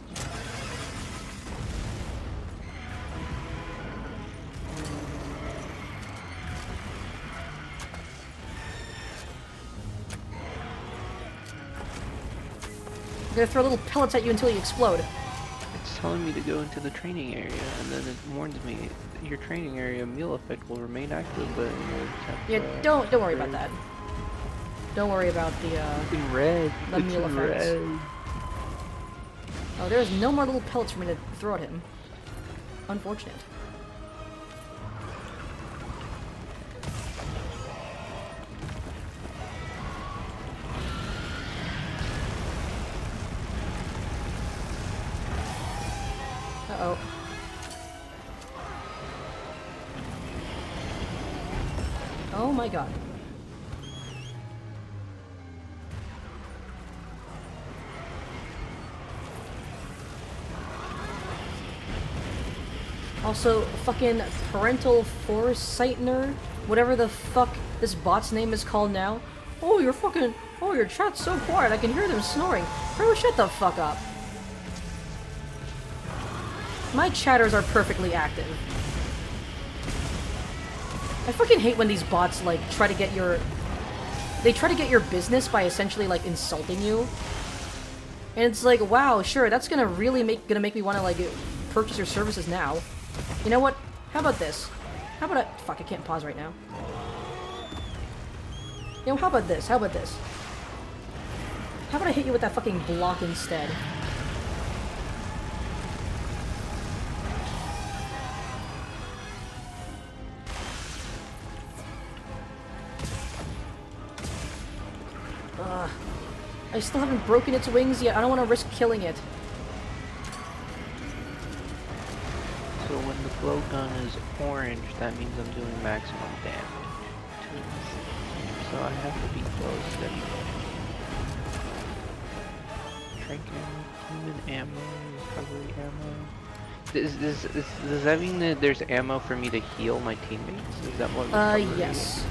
I'm gonna throw little pellets at you until you explode. It's telling me to go into the training area, and then it warns me your training area meal effect will remain active, but yeah, don't worry about that. Don't worry about the in red. The meal effects. Red. Oh, there's no more little pellets for me to throw at him. Unfortunate. Uh-oh. Oh my god. Also, fucking parental foresightener, whatever the fuck this bot's name is called now. Oh, your chat's so quiet, I can hear them snoring. Bro, shut the fuck up. My chatters are perfectly active. I fucking hate when these bots, like, try to get your business by essentially, like, insulting you. And it's like, wow, sure, that's gonna make me want to, like, purchase your services now. You know what? How about this? How about fuck, I can't pause right now. You know, how about this? How about this? How about I hit you with that fucking block instead? I still haven't broken its wings yet. I don't want to risk killing it. So when the blowgun is orange, that means I'm doing maximum damage. So I have to be close anyway. Trinket, Human ammo, recovery ammo. Does that mean that there's ammo for me to heal my teammates? Is that what recovery Yes. is?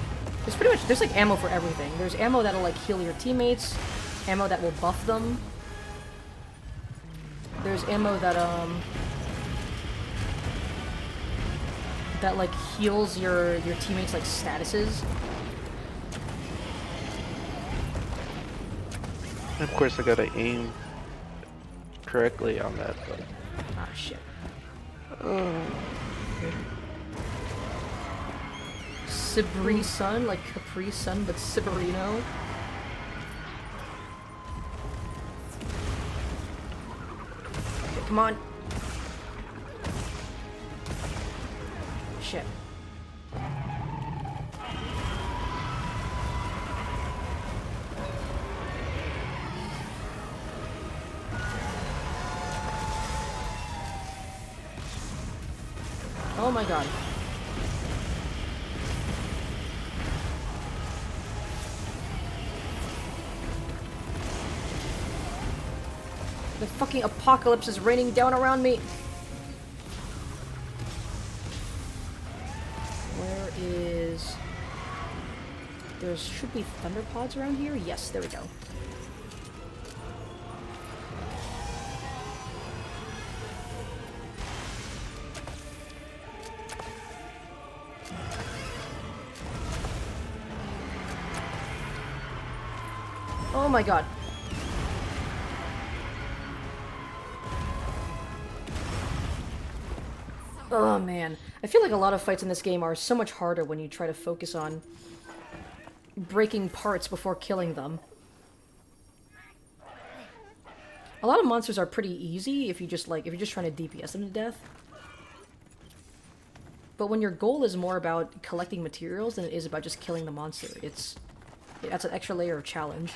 There's pretty much, there's like ammo for everything. There's ammo that'll like heal your teammates, ammo that will buff them. There's ammo that that like heals your teammates like statuses. Of course, I gotta aim correctly on that, but... Ah, shit. Okay. Sibri Sun, like Capri Sun, but Siberino. Okay, come on. Shit. Oh my god. The fucking apocalypse is raining down around me. Where is... There should be thunder pods around here? Yes, there we go. Oh my god. Oh man. I feel like a lot of fights in this game are so much harder when you try to focus on breaking parts before killing them. A lot of monsters are pretty easy if you just like, if you're just trying to DPS them to death. But when your goal is more about collecting materials than it is about just killing the monster, that's an extra layer of challenge.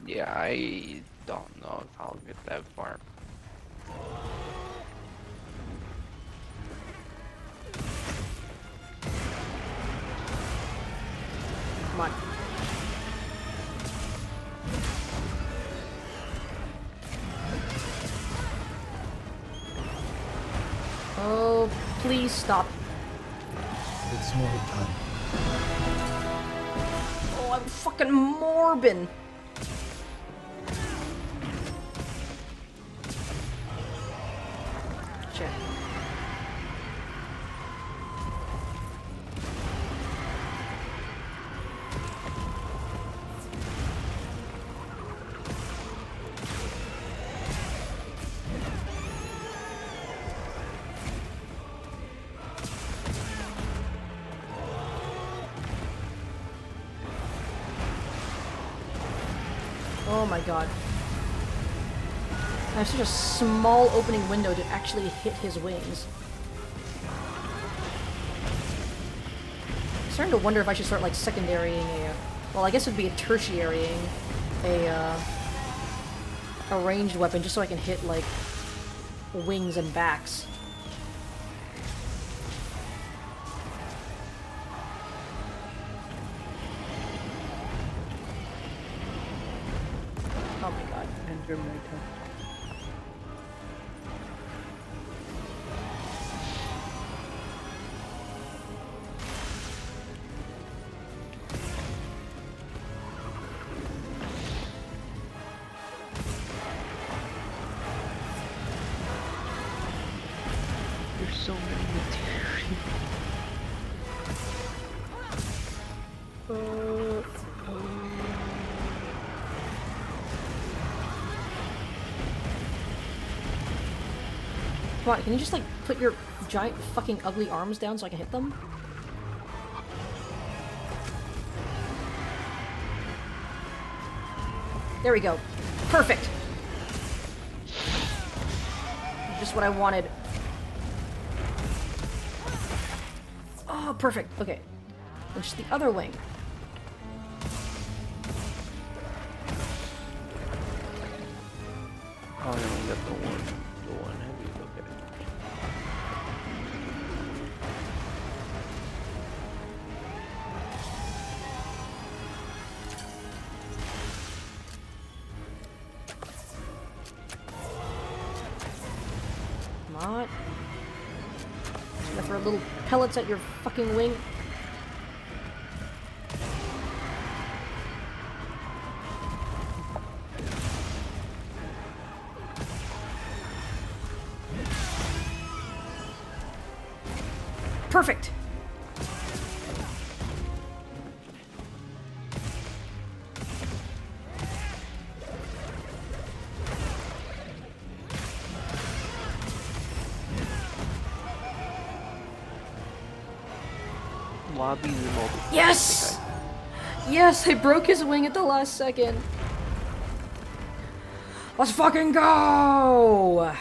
Yeah, I don't know if I'll get that far. Come on. Oh, please stop. It's more time. Oh, I'm fucking morbid. Shit. Oh my god. I have such a small opening window to actually hit his wings. I'm starting to wonder if I should start like secondarying a... Well, I guess it would be a tertiarying a ranged weapon just so I can hit like wings and backs. Oh my god. Enter my tent. There's so many materials. Come on, can you just like put your giant fucking ugly arms down so I can hit them? There we go. Perfect! Just what I wanted. Oh, perfect. Okay. Which is the other wing. Oh, I only got the one heavy, okay. on. Just gonna throw little pellets at your fucking wing. Perfect! Lobbies and multiple. Yes! Yes, I broke his wing at the last second. Let's fucking go!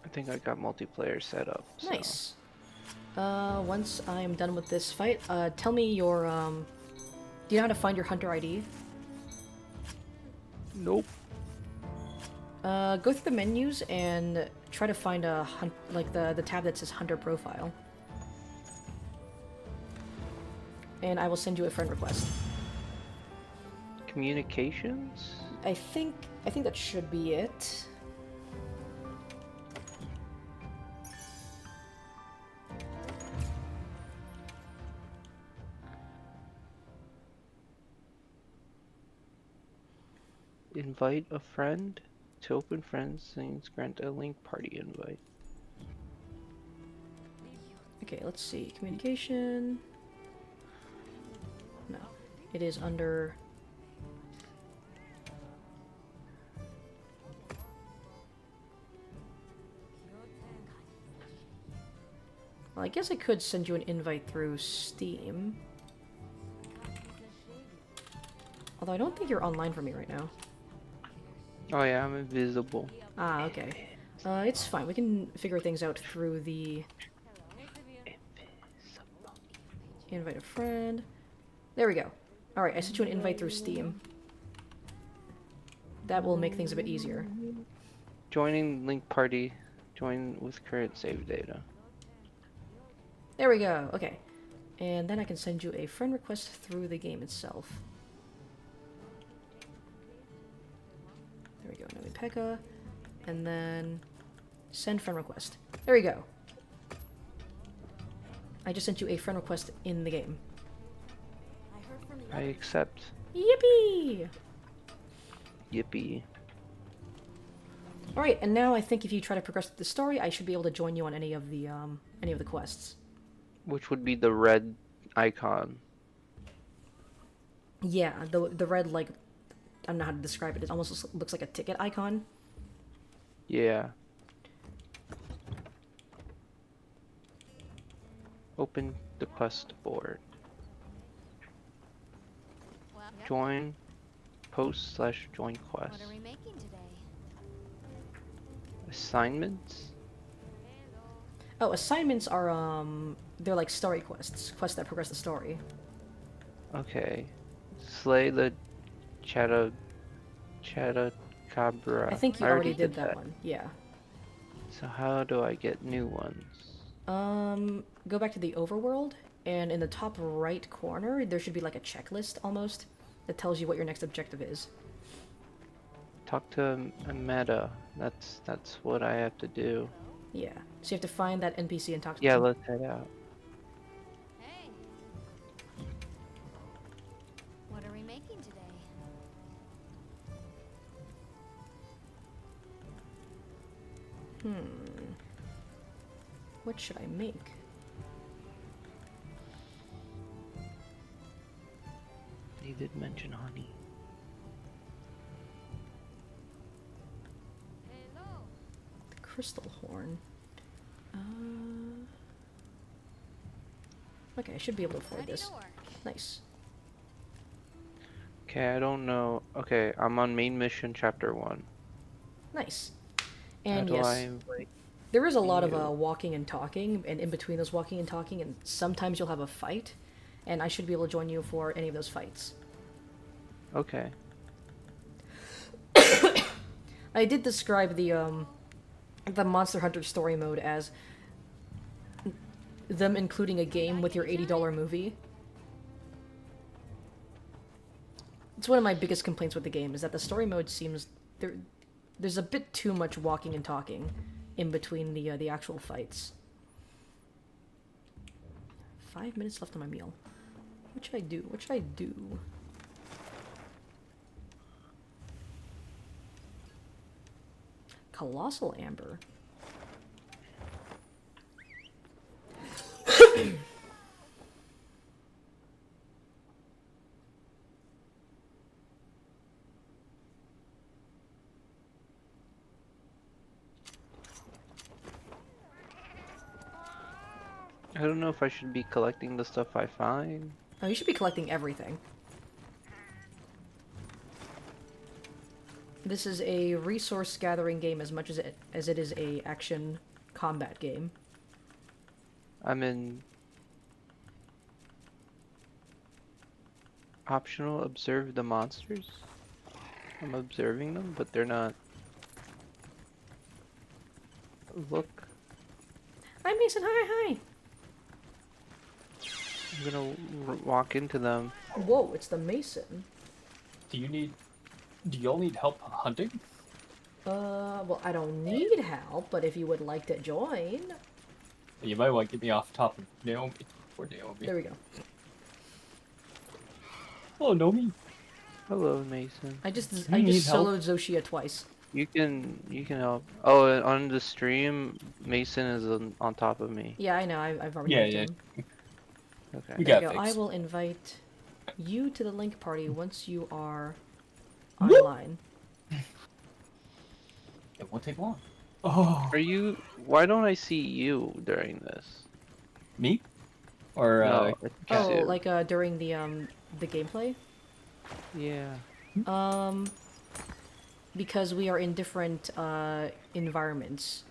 I think I got multiplayer set up. So. Nice. Once I'm done with this fight, tell me your, do you know how to find your hunter ID? Nope. Go through the menus and try to find a the tab that says hunter profile. And I will send you a friend request. Communications? I think that should be it. Invite a friend to open friends things, grant a link party invite. Okay, let's see. Communication. No. It is under... Well, I guess I could send you an invite through Steam. Although I don't think you're online for me right now. Oh yeah, I'm invisible. Ah, okay. It's fine. We can figure things out through the... Invite a friend. There we go. Alright, I sent you an invite through Steam. That will make things a bit easier. Joining link party. Join with current save data. There we go. Okay. And then I can send you a friend request through the game itself. There we go. Now we Pekka. And then send friend request. There we go. I just sent you a friend request in the game. I accept. Yippee! Yippee. Alright, and now I think if you try to progress the story, I should be able to join you on any of the quests. Which would be the red icon. Yeah, the red, like, I don't know how to describe it. It almost looks like a ticket icon. Yeah. Open the quest board. Join post / join quest. What are we making today? Assignments? Oh, assignments are, they're like story quests. Quests that progress the story. Okay. Slay the Chata Cabra. I think you already did that one. Yeah. So how do I get new ones? Go back to the overworld, and in the top right corner, there should be like a checklist almost that tells you what your next objective is. Talk to a meta. That's what I have to do. Yeah. So you have to find that NPC and talk to Yeah, them. let's head out. Hey. What are we making today? What should I make? They did mention honey. The crystal horn. Okay, I should be able to afford this. Nice. Okay, I don't know. Okay, I'm on main mission chapter 1. Nice. And How do yes, I invite there is a lot of you? walking and talking, and in between those walking and talking, and sometimes you'll have a fight, and I should be able to join you for any of those fights. Okay. I did describe the the Monster Hunter story mode as them including a game with your $80 movie. It's one of my biggest complaints with the game, is that the story mode seems... There's a bit too much walking and talking in between the actual fights. 5 minutes left on my meal. What should I do? What should I do? Colossal Amber. I don't know if I should be collecting the stuff I find. Oh, you should be collecting everything. This is a resource gathering game as much as it is a action combat game. I'm in optional observe the monsters. I'm observing them, but they're not. Look. Hi Mason, hi. I'm gonna walk into them. Whoa, it's the Mason. Do you all need help hunting? Well, I don't need help, but if you would like to join... You might want to get me off top of Naomi. Or Naomi. There we go. Hello, Naomi. Hello, Mason. I just soloed Zoshia twice. You can help. Oh, and on the stream, Mason is on top of me. Yeah, I know. I've already him. Okay. You there got you go. fixed. I will invite you to the link party once you are online. It won't take long. Oh. Why don't I see you during this? Me? Or no, oh, like during the gameplay? Yeah. Because we are in different environments.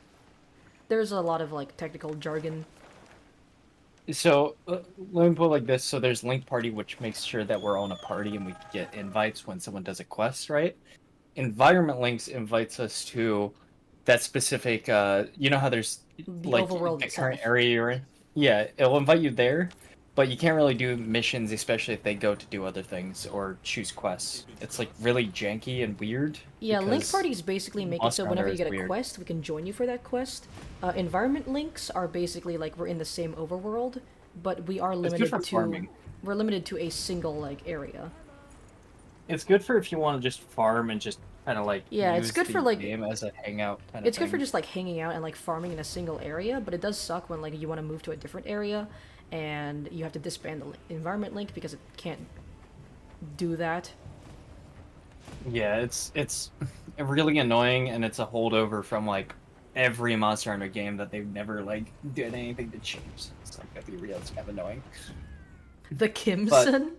There's a lot of like technical jargon. So, let me put it like this. So there's Link Party, which makes sure that we're on a party and we get invites when someone does a quest, right? Environment Links invites us to that specific, you know how there's, like, the current area you're in? Yeah, it'll invite you there, but you can't really do missions, especially if they go to do other things or choose quests. It's, like, really janky and weird. Yeah, Link Parties basically make it so whenever you get a quest, we can join you for that quest. Environment Links are basically like we're in the same overworld, but we are limited to farming. We're limited to a single like area. It's good for if you want to just farm and just kind of like it's good for like game as a hangout kind it's of good for thing. just like hanging out and like farming in a single area, but it does suck when like you want to move to a different area and you have to disband the environment link because it can't do that. Yeah, it's really annoying, and it's a holdover from like every Monster Hunter game that they've never like did anything to change. It's like, gotta be real, it's kind of annoying. The Kimson.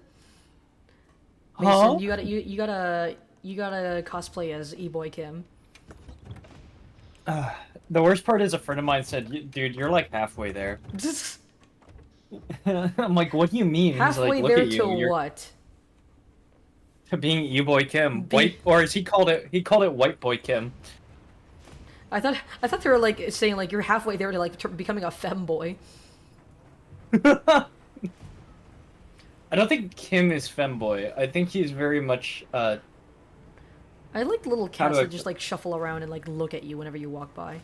Mason, you gotta cosplay as E-Boy Kim. The worst part is a friend of mine said, "Dude, you're like halfway there." I'm like, "What do you mean?" Halfway He's like, there "Look at you, to what? To being E-Boy Kim, white, or as he called it White Boy Kim." I thought they were like saying like you're halfway there to like becoming a femboy. I don't think Kim is femboy. I think he's very much. I like little cats that just like shuffle around and like look at you whenever you walk by.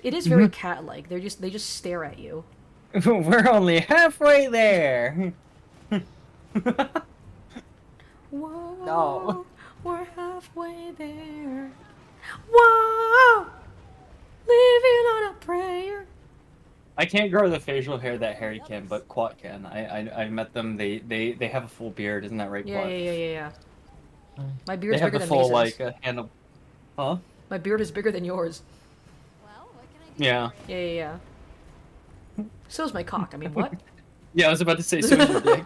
It is very cat-like. They just stare at you. We're only halfway there. Whoa, No. We're halfway there. Whoa! Living on a prayer. I can't grow the facial hair that Harry can, but Quat can. I met them. They have a full beard, isn't that right, Yeah, Quat? yeah. My beard's They have bigger the than full Mason's. like handle. Huh? My beard is bigger than yours. Yeah. Yeah. So's my cock. I mean, what? Yeah, I was about to say so is your dick.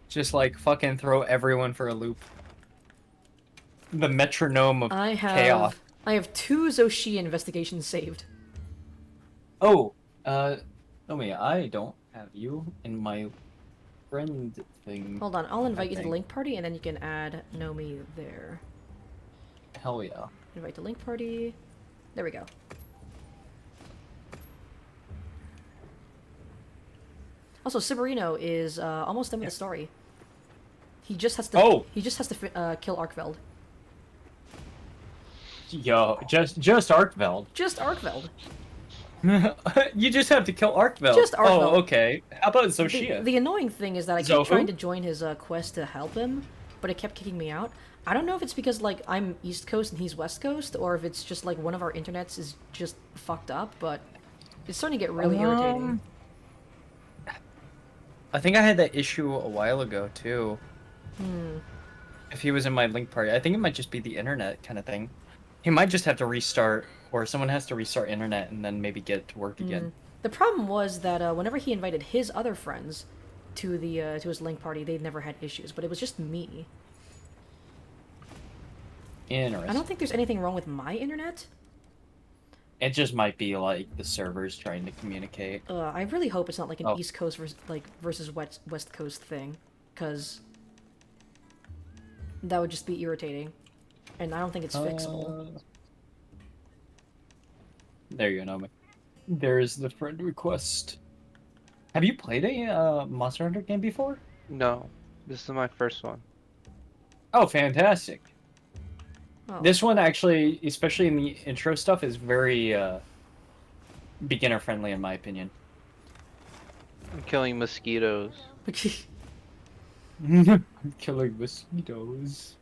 Just like fucking throw everyone for a loop. The metronome of chaos. I have 2 Zoshi investigations saved. Oh, Nomi, I don't have you in my friend thing. Hold on, I'll invite you to the link party and then you can add Nomi there. Hell yeah. Invite to link party. There we go. Also, Ciberino is almost done with the story. He just has to. Oh! He just has to kill Arkveld. Yo, just Arkveld. Just Arkveld. You just have to kill Arkveld. Just Arkveld. Oh, okay. How about Zoshia? The annoying thing is that I kept trying to join his quest to help him, but it kept kicking me out. I don't know if it's because, like, I'm East Coast and he's West Coast, or if it's just, like, one of our internets is just fucked up, but it's starting to get really irritating. I think I had that issue a while ago, too. If he was in my link party. I think it might just be the internet kind of thing. He might just have to restart, or someone has to restart internet and then maybe get it to work again. The problem was that whenever he invited his other friends to the to his link party, they never had issues, but it was just me. Interesting. I don't think there's anything wrong with my internet. It just might be like the servers trying to communicate. I really hope it's not like an East Coast versus West Coast thing, because that would just be irritating, and I don't think it's fixable. There you go, Nomi. There's the friend request. Have you played a Monster Hunter game before? No, this is my first one. Oh, fantastic. Oh. This one actually, especially in the intro stuff, is very beginner friendly in my opinion. I'm killing mosquitoes. I'm killing mosquitoes.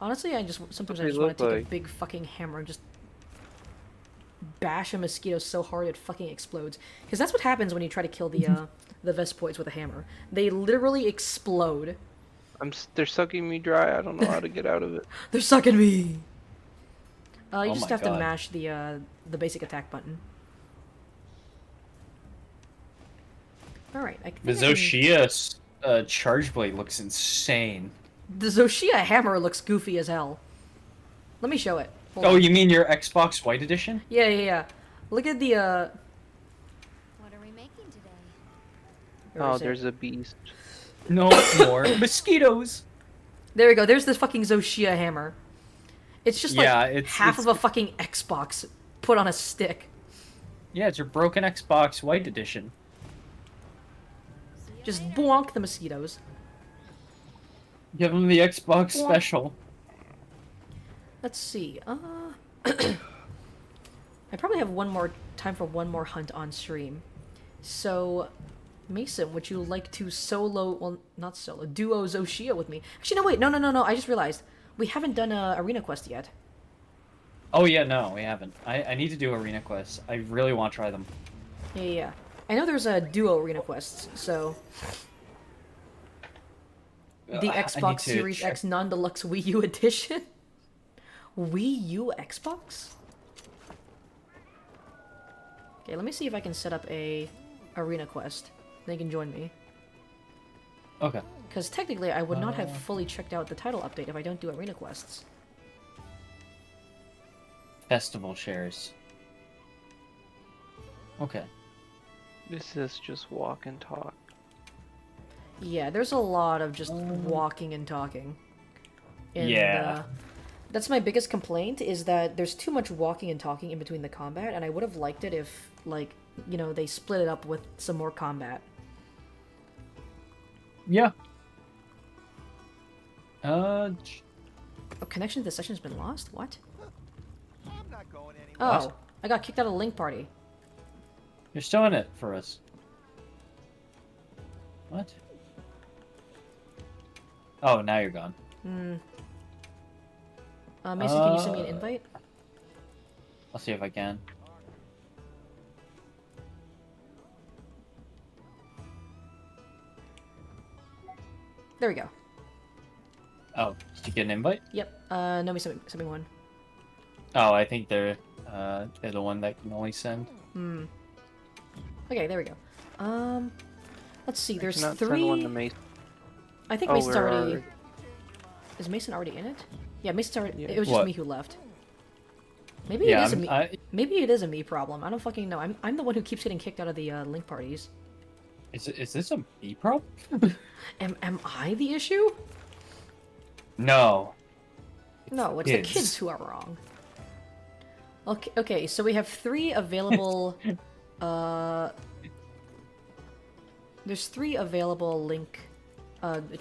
Honestly, sometimes I They just want look to take a like- big fucking hammer and just bash a mosquito so hard it fucking explodes. Because that's what happens when you try to kill the Vespoids with a hammer. They literally explode. They're sucking me dry. I don't know how to get out of it. They're sucking me. You Oh just my have to God. mash the basic attack button. All right. The Zoshia charge blade looks insane. The Zoshia hammer looks goofy as hell. Let me show it. Hold Oh, on. you mean your Xbox White Edition? Yeah. Look at the What are we making today? where Oh, is it? there's a beast. No more mosquitoes. There we go. There's this fucking Zoshia hammer. It's just like Yeah, it's- half it's- of a fucking Xbox put on a stick. Yeah, it's your broken Xbox White Edition. Just bonk the mosquitoes. Give them the Xbox Well- special. Let's see. I probably have time for one more hunt on stream. So, Mason, would you like to not solo, duo Zoshia with me? Actually, no, wait, no. I just realized we haven't done a arena quest yet. Oh yeah, no, we haven't. I need to do arena quests. I really want to try them. Yeah. I know there's a duo arena quests, so the I need Xbox to Series check. X non-deluxe Wii U edition. Wii U Xbox? Okay, let me see if I can set up a arena quest. They can join me. Okay. Because technically, I would not have fully checked out the title update if I don't do arena quests. Festival shares. Okay. This is just walk and talk. Yeah, there's a lot of just walking and talking. And, Yeah. that's my biggest complaint, is that there's too much walking and talking in between the combat, and I would have liked it if, like, you know, they split it up with some more combat. Yeah. Oh, connection to the session has been lost? What? I'm not going anywhere. Oh, What? I got kicked out of the link party. You're still in it for us. What? Oh, now you're gone. Mason, can you send me an invite? I'll see if I can. There we go. Oh, did you get an invite? Yep, Nomi sent me one. Oh, I think they're the one that can only send. Okay, there we go. Let's see, there's Cannot 3... send one to Mason. I think Oh, Mason's where already... are we? Is Mason already in it? Yeah, Mason's already... Yeah. It was just What? me who left. Maybe Yeah, it is a I'm- me... Maybe it is a me problem. I don't fucking know. I'm the one who keeps getting kicked out of the link parties. Is this a me problem? Am I the issue? No. No, it's the kids who are wrong. Okay, so we have 3 available, there's 3 available Link,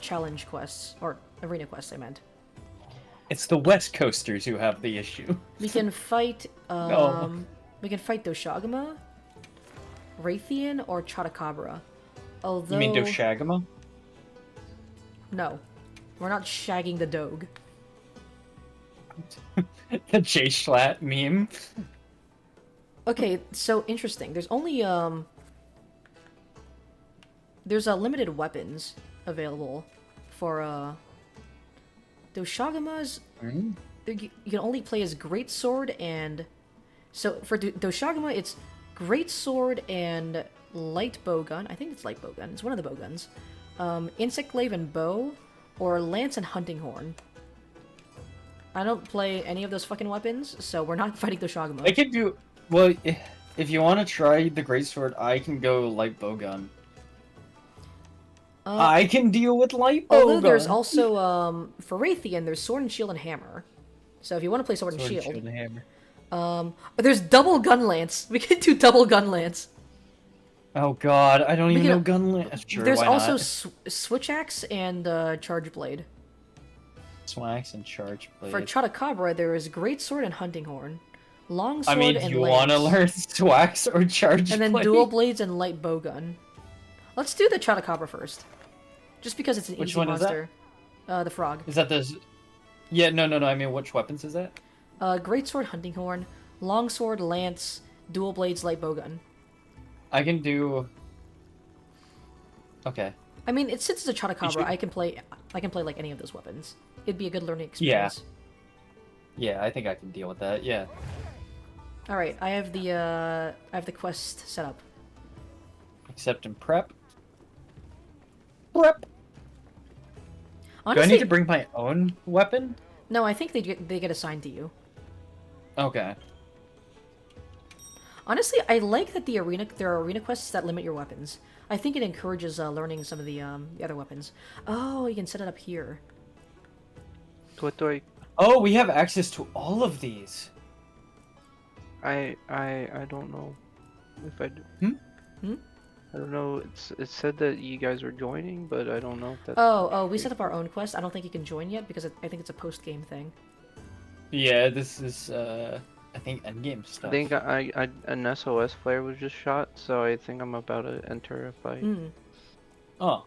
challenge quests, or arena quests, I meant. It's the West Coasters who have the issue. We can fight, No. we can fight Doshagama, Raytheon, or Chotacabra. Although... You mean Doshagama? No. We're not shagging the Doge. The J-Schlatt meme. Okay, so interesting. There's only, there's limited weapons available for, Doshagamas... You can only play as Greatsword and... So, for Doshagama, it's Greatsword and Light Bowgun. I think it's Light Bowgun. It's one of the bowguns. Insect Glaive and Bow, or Lance and Hunting Horn. I don't play any of those fucking weapons, so we're not fighting Doshagama. I can do... Well, if you want to try the Greatsword, I can go Light Bowgun. I can deal with Light Bowgun! Although there's also, for Raytheon, there's Sword and Shield and Hammer. So if you want to play Sword and Shield... and Hammer. There's double Gun Lance. We can do double Gun Lance. Oh god, I don't even know Gun Lance. Sure, there's why also not? Switch Axe and Charge Blade. Swax and Charge Blade. For Chotacabra, there is Greatsword and Hunting Horn. Long Sword I mean, and you Lance. want to learn Swax or Charge And then Blade? Dual Blades and Light Bowgun. Let's do the Chotacabra first. Just because it's an Which easy one monster. Is that? The frog. Is that the... Yeah, no, I mean, which weapons is that? Greatsword, Hunting Horn, Longsword, Lance, Dual Blades, Light Bowgun. I can do... Okay. I mean, since it's a Chotacabra, I can play like any of those weapons. It'd be a good learning experience. Yeah, I think I can deal with that, yeah. Alright, I have the quest set up. Accept and prep. Prep! Honestly, do I need to bring my own weapon? No, I think they get assigned to you. Okay. Honestly, I like that there are arena quests that limit your weapons. I think it encourages learning some of the other weapons. Oh, you can set it up here. What do I... Oh, we have access to all of these. I don't know if I do. Hmm? I don't know. It said that you guys were joining, but I don't know if that's... Oh, we set up our own quest. I don't think you can join yet because I think it's a post-game thing. Yeah, this is, I think endgame stuff. I think an SOS player was just shot, so I think I'm about to enter a fight. Oh.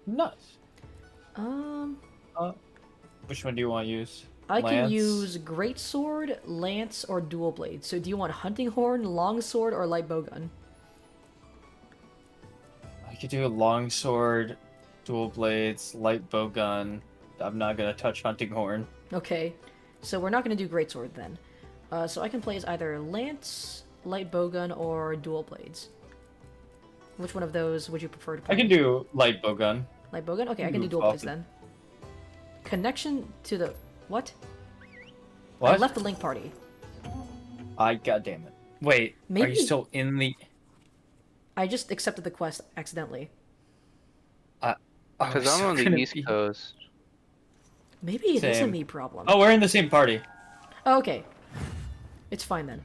Nice. Which one do you want to use? I can use Greatsword, Lance, or Dual Blade. So do you want Hunting Horn, Longsword, or Light Bowgun? I could do a longsword, dual blades, light bowgun. I'm not gonna touch Hunting Horn. Okay, so we're not gonna do Greatsword then. So I can play as either Lance, Light Bowgun, or Dual Blades. Which one of those would you prefer to play? I can do light bowgun. Light Bowgun? Okay, I can do Dual Blades then. Connection to the... What? What? I left the Link party. Goddamn it. Wait, Maybe... are you still in the... I just accepted the quest accidentally. Because I'm on the East Coast. Maybe it is a me problem. Oh, we're in the same party. Oh, okay. It's fine then.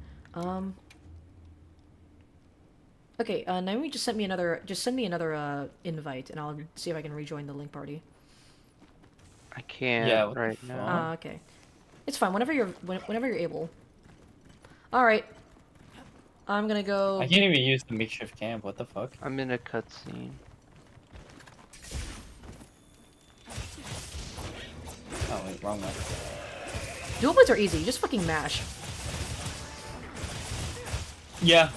Okay, now you just send me another invite, and I'll see if I can rejoin the Link party. I can't right now. Ah, okay. It's fine. Whenever you're able. All right. I'm gonna go. I can't even use the makeshift camp. What the fuck? I'm in a cutscene. Oh wait, wrong one. Dual blades are easy. You just fucking mash. Yeah.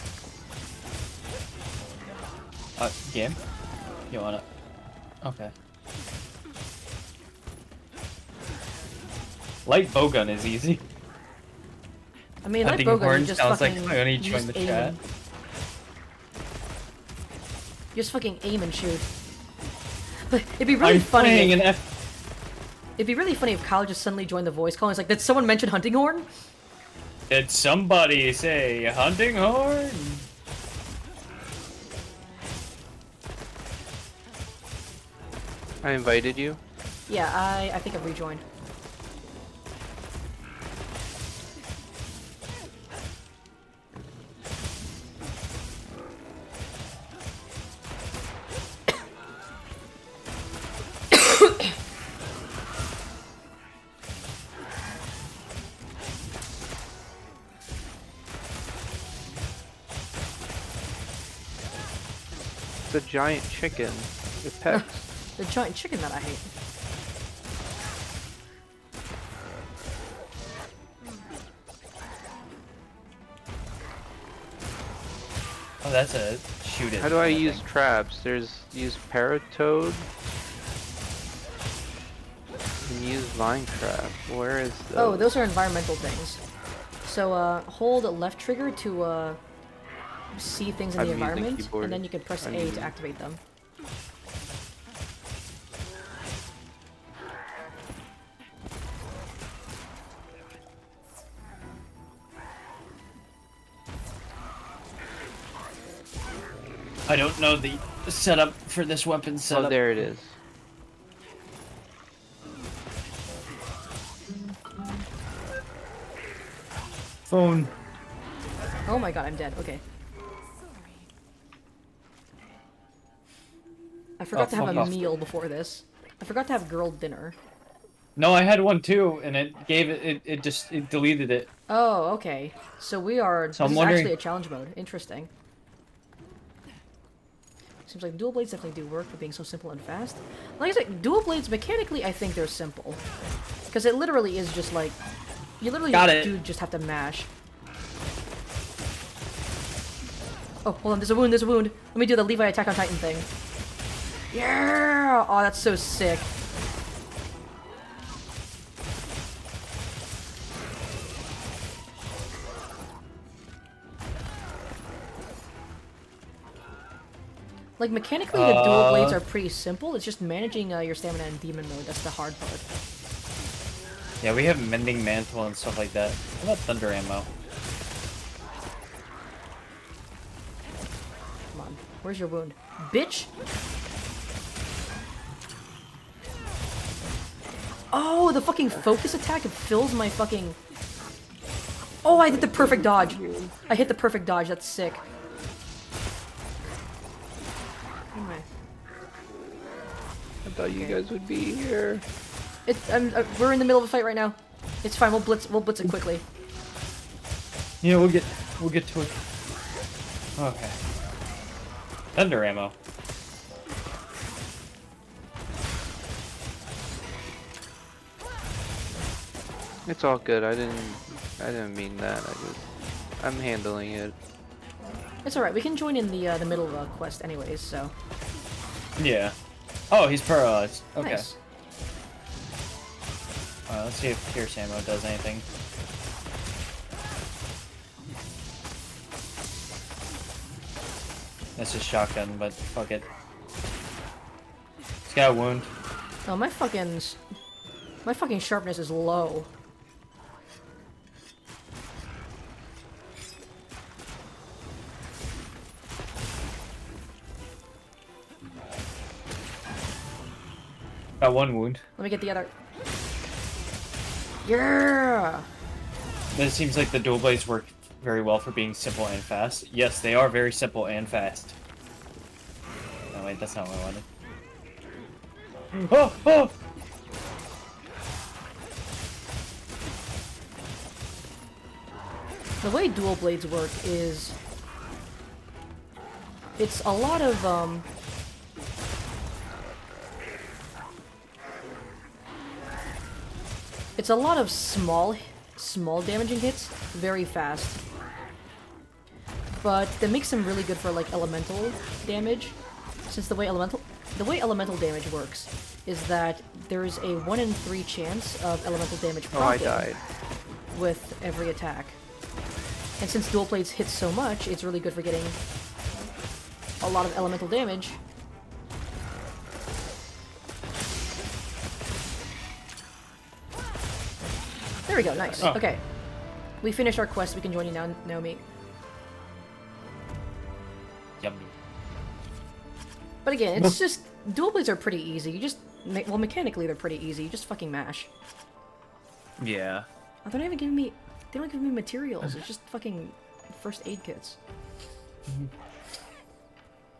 Game? You wanna? Okay. Light bowgun is easy. I mean, Light Bowgun, you just fucking... Like I only joined the chat. You just fucking aim and shoot. But it'd be really funny it'd be really funny if Kyle just suddenly joined the voice call and it's like, did someone mention Hunting Horn? Did somebody say Hunting Horn? I invited you. Yeah, I think I've rejoined. the giant chicken. It pecks. The giant chicken that I hate. Oh, that's a shoot it. How do I kinda use thing. traps? There's use paratoad. And use vine trap. Where is those? Oh, those are environmental things. So, hold left trigger to, see things in I'm the using environment, keyboard. and then you can press I'm A to using- activate them. I don't know the setup for this weapon setup. Oh, there it is. Phone. Oh my god, I'm dead. Okay. I forgot to have fuck a off. meal before this. I forgot to have grilled dinner. No, I had one too, and it gave it deleted it. Oh, okay. So we are. So This I'm is wondering- actually a challenge mode. Interesting. Seems like dual blades definitely do work for being so simple and fast. Like I said, dual blades mechanically, I think they're simple, because it literally is just like you literally do just have to mash. Oh, hold on. There's a wound. There's a wound. Let me do the Levi Attack on Titan thing. Yeah! Oh, that's so sick. Like, mechanically, the dual blades are pretty simple. It's just managing your stamina in demon mode. That's the hard part. Yeah, we have mending mantle and stuff like that. What about thunder ammo? Come on. Where's your wound? Bitch! Oh, the fucking focus attack, it fills my fucking... Oh, I did the perfect dodge. I hit the perfect dodge. That's sick. Anyway. I thought you guys would be here. We're in the middle of a fight right now. It's fine. We'll blitz it quickly. Yeah, we'll get to it. Okay. Thunder ammo. It's all good. I didn't mean that. I'm handling it. It's alright. We can join in the middle of a quest anyways, so. Yeah. Oh, he's paralyzed. Okay. Nice. Alright, let's see if pierce ammo does anything. That's a shotgun, but fuck it. He's got a wound. Oh, my fucking sharpness is low. Got one wound. Let me get the other. Yeah! It seems like the dual blades work very well for being simple and fast. Yes, they are very simple and fast. Oh wait, that's not what I wanted. Oh! Oh! The way dual blades work is... It's a lot of, It's a lot of small damaging hits, very fast. But that makes them really good for, like, elemental damage. Since the way elemental damage works is that there is a 1 in 3 chance of elemental damage Oh, I proccing died. with every attack. And since dual blades hit so much, it's really good for getting a lot of elemental damage. There we go, nice. Oh. Okay. We finished our quest, we can join you now, Naomi. Yummy. But again, it's just... Dual blades are pretty easy. You just... Well, mechanically they're pretty easy. You just fucking mash. Yeah. Oh, they're not even giving me... They don't give me materials. It's just fucking first aid kits.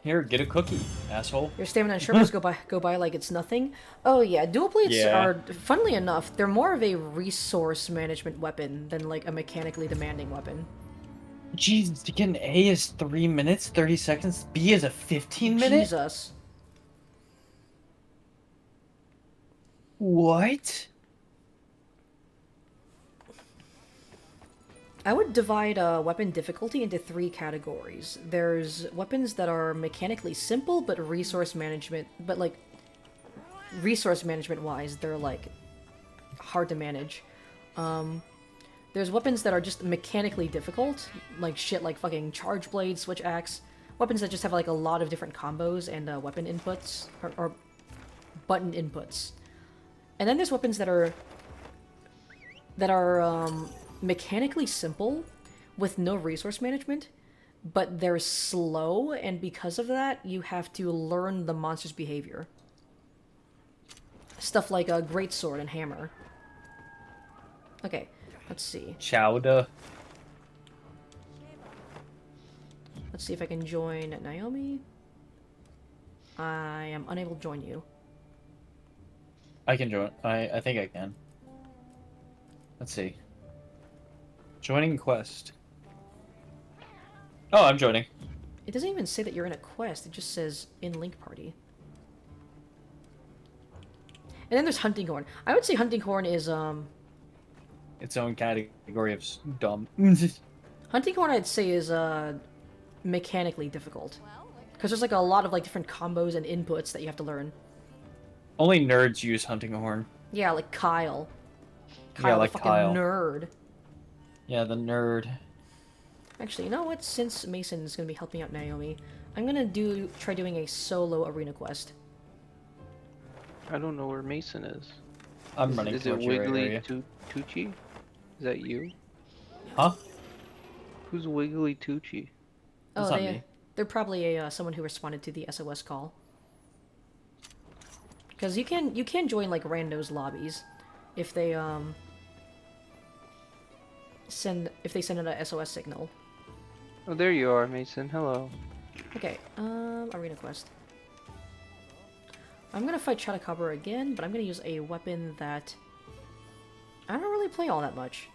Here, get a cookie, asshole. Your stamina and sharpness go by like it's nothing. Oh yeah, dual blades Yeah. are, funnily enough, they're more of a resource management weapon than like a mechanically demanding weapon. Jesus, to get an A is 3 minutes, 30 seconds. B is a 15-minute? Jesus. What? I would divide weapon difficulty into 3 categories. There's weapons that are mechanically simple, but resource management wise, they're like hard to manage. There's weapons that are just mechanically difficult, like shit like fucking charge blade, switch axe. Weapons that just have like a lot of different combos and weapon inputs or button inputs. And then there's weapons that are mechanically simple with no resource management, but they're slow, and because of that, you have to learn the monster's behavior. Stuff like a greatsword and hammer. Okay, let's see. Chowda. Let's see if I can join Naomi. I am unable to join you. I can join. I think I can. Let's see. Joining quest. Oh, I'm joining. It doesn't even say that you're in a quest, it just says in link party. And then there's Hunting Horn. I would say Hunting Horn is, Its own category of dumb. Hunting Horn I'd say is, mechanically difficult. Because there's like a lot of like different combos and inputs that you have to learn. Only nerds use hunting horn. Yeah, like Kyle. Yeah, like the fucking Kyle. nerd. Yeah, the nerd. Actually, you know what? Since Mason is gonna be helping out Naomi, I'm gonna try doing a solo arena quest. I don't know where Mason is. I'm running Is it towards your Wiggly area. Tucci? Is that you? Huh? Who's Wiggly Tucci? That's not me. They're probably someone who responded to the SOS call. Because you can join like randos lobbies if they send in a SOS signal. Oh, there you are, Mason. Hello. Okay, arena quest. I'm gonna fight Chatakabra again, but I'm gonna use a weapon that I don't really play all that much.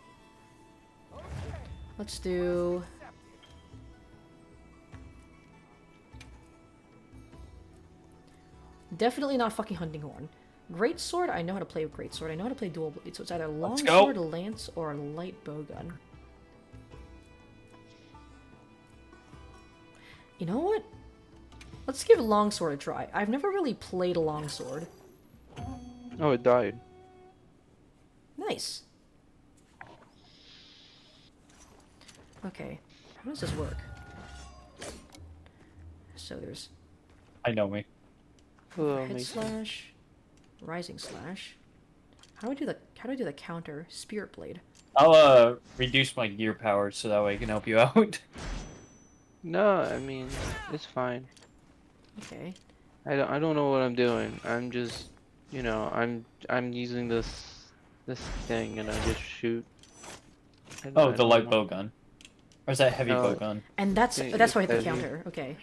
Let's do... Definitely not fucking Hunting Horn. Greatsword, I know how to play with Greatsword. I know how to play Dual Blade, so it's either Longsword, Lance, or Light Bowgun. You know what? Let's give Longsword a try. I've never really played a Longsword. Oh, it died. Nice. Okay, how does this work? So there's... I know me. Hello, Head Mason. slash, rising slash. How do I do the counter? Spirit blade. I'll reduce my gear power so that way I can help you out. No, I mean it's fine. Okay. I don't know what I'm doing. I'm just, you know, I'm using this thing and I just shoot. Oh, the light bow gun. Or is that heavy bow gun? And that's Yeah, why I hit the heavy. counter. Okay.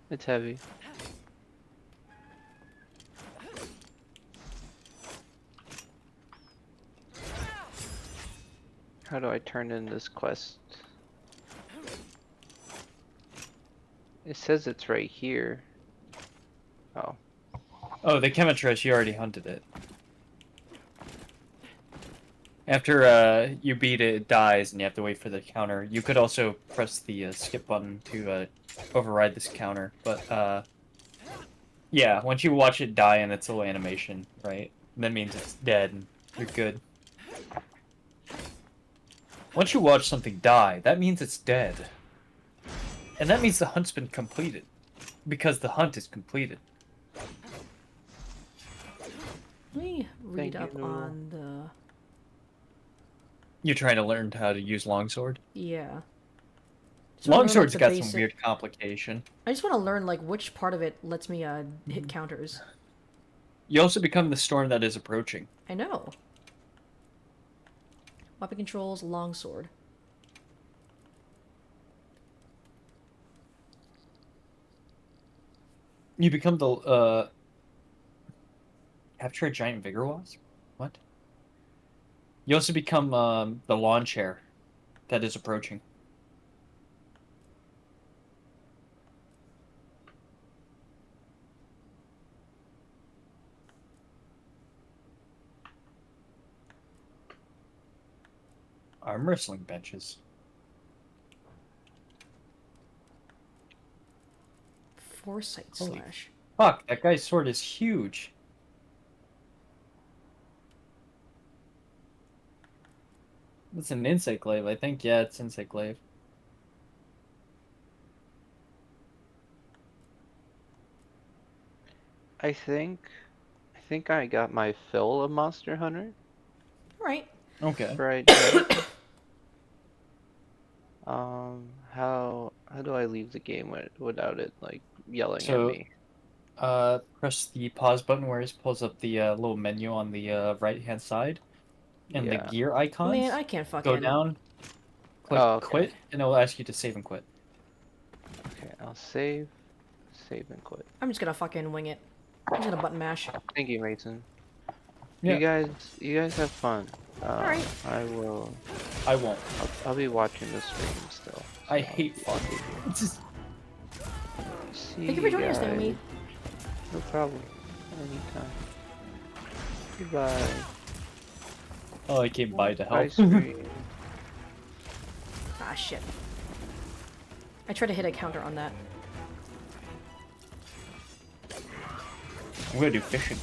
It's heavy. How do I turn in this quest? It says it's right here. Oh. Oh, the chemitress, you already hunted it. After you beat it, it dies, and you have to wait for the counter. You could also press the skip button to override this counter, but yeah, once you watch it die in its little animation, right, that means it's dead, and you're good. Once you watch something die, that means it's dead. And that means the hunt's been completed. Because the hunt is completed. Let me read Thank up you. on the... You're trying to learn how to use longsword? Yeah. Just wanna learn, like, Longsword's the got basic- some weird complication. I just want to learn like which part of it lets me hit counters. You also become the storm that is approaching. I know. Weapon controls, longsword. You become the capture a giant vigor wasp? What? You also become the lawn chair that is approaching. Arm wrestling benches. Foresight Holy slash. fuck, that guy's sword is huge. It's an insect glaive, I think. Yeah, it's insect glaive. I think I got my fill of Monster Hunter Right. Okay. right now. How do I leave the game without it like yelling at So, me? press the pause button where it pulls up the little menu on the right-hand side, and the Yeah. gear icons. Man, I can't Go fucking... down, click Oh, okay. quit, and it will ask you to save and quit. Okay, I'll save and quit. I'm just gonna fucking wing it. I'm just gonna button mash. Thank you, Mason. Yeah. You guys have fun. Alright. I will. I won't. I'll be watching the stream still. I hate fun. See Thank you for joining us, guys. Naomi. No problem. Anytime. Goodbye. Oh, I came by to Bye, help. stream. Ah, shit. I tried to hit a counter on that. I'm gonna do fishing.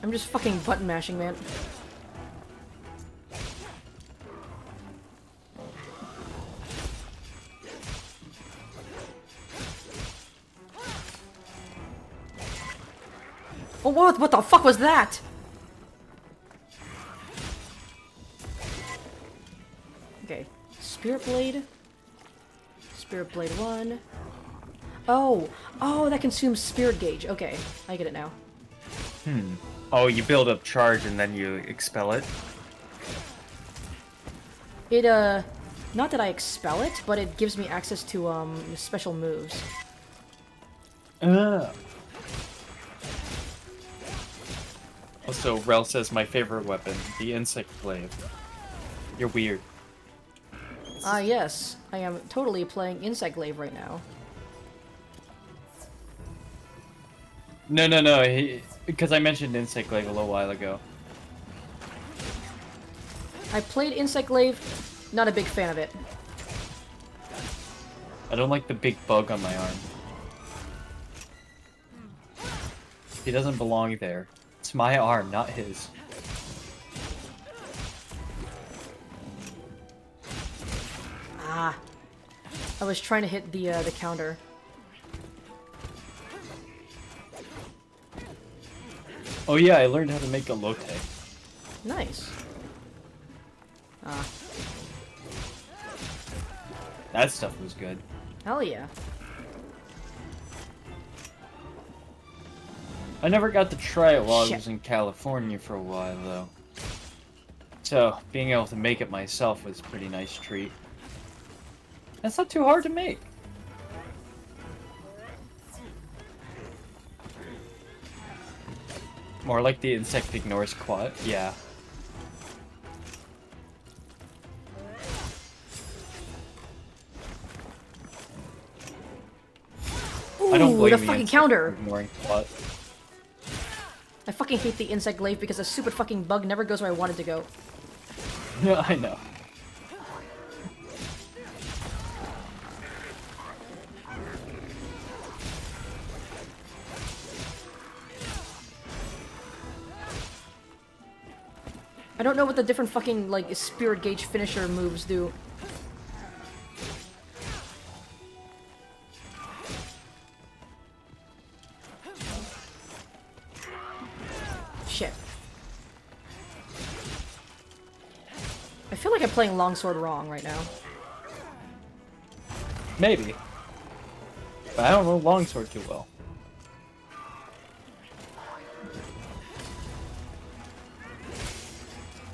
I'm just fucking button mashing, man. Oh, what the fuck was that? Okay, Spirit Blade. Spirit Blade 1. Oh, that consumes Spirit Gauge. Okay, I get it now. Oh, you build up charge and then you expel it? It, not that I expel it, but it gives me access to, special moves. Also, Rel says my favorite weapon, the insect glaive. You're weird. Ah, yes. I am totally playing Insect Glaive right now. No, because I mentioned insect glaive a little while ago. I played Insect Glaive, not a big fan of it. I don't like the big bug on my arm. He doesn't belong there. It's my arm, not his. Ah. I was trying to hit the counter. Oh yeah, I learned how to make a lote. Nice. Ah. That stuff was good. Hell yeah. I never got to try it while Shit. I was in California for a while, though. So, being able to make it myself was a pretty nice treat. That's not too hard to make. More like the insect ignores quad. Yeah. Ooh, I don't blame the the fucking insect counter! for ignoring quad. I fucking hate the Insect Glaive because the stupid fucking bug never goes where I want it to go. Yeah, I know. I don't know what the different fucking, like, Spirit Gauge finisher moves do. Shit. I feel like I'm playing Longsword wrong right now. Maybe. But I don't know longsword too well.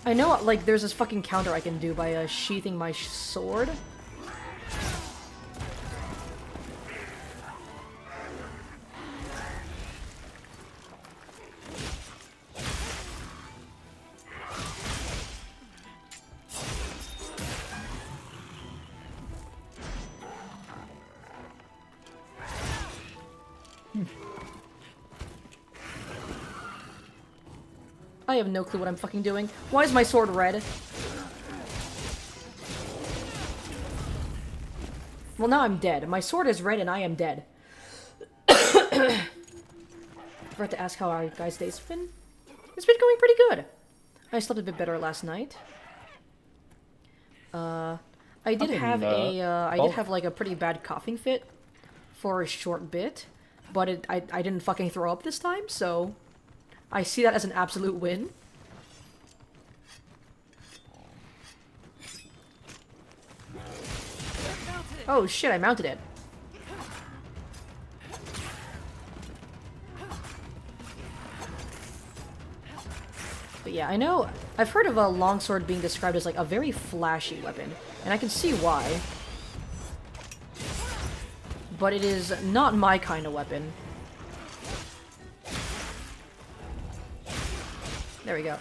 I know, like, there's this fucking counter I can do by, sheathing my sword. I have no clue what I'm fucking doing. Why is my sword red? Well, now I'm dead. My sword is red and I am dead. Forgot to ask how our guys' day's been. It's been going pretty good. I slept a bit better last night. I did have like a pretty bad coughing fit for a short bit, but I didn't fucking throw up this time, so I see that as an absolute win. Oh shit, I mounted it. But yeah, I know, I've heard of a longsword being described as like a very flashy weapon, and I can see why. But it is not my kind of weapon. There we go.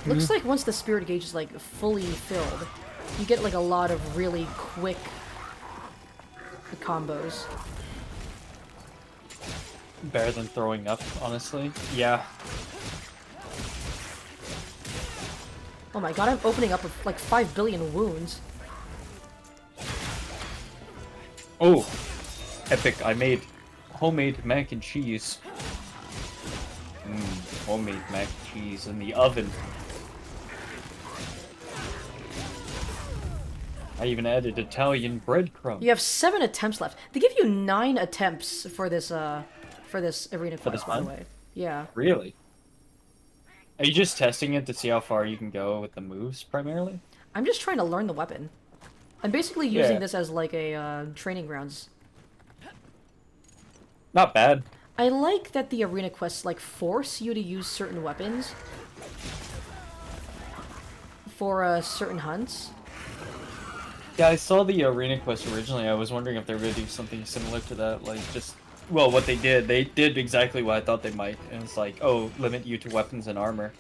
Looks like once the spirit gauge is like fully filled, you get like a lot of really quick combos. Better than throwing up, honestly. Yeah. Oh my god, I'm opening up with like 5 billion wounds. Oh, epic. I made homemade mac and cheese. Homemade mac and cheese in the oven. I even added Italian breadcrumbs. You have 7 attempts left. They give you 9 attempts for this arena quest, by the way. Yeah. Really? Are you just testing it to see how far you can go with the moves, primarily? I'm just trying to learn the weapon. I'm basically using this as like a training grounds. Not bad. I like that the arena quests like force you to use certain weapons for certain hunts. Yeah, I saw the arena quest originally. I was wondering if they were going to do something similar to that, like just... Well, what they did exactly what I thought they might. And it's like, oh, limit you to weapons and armor.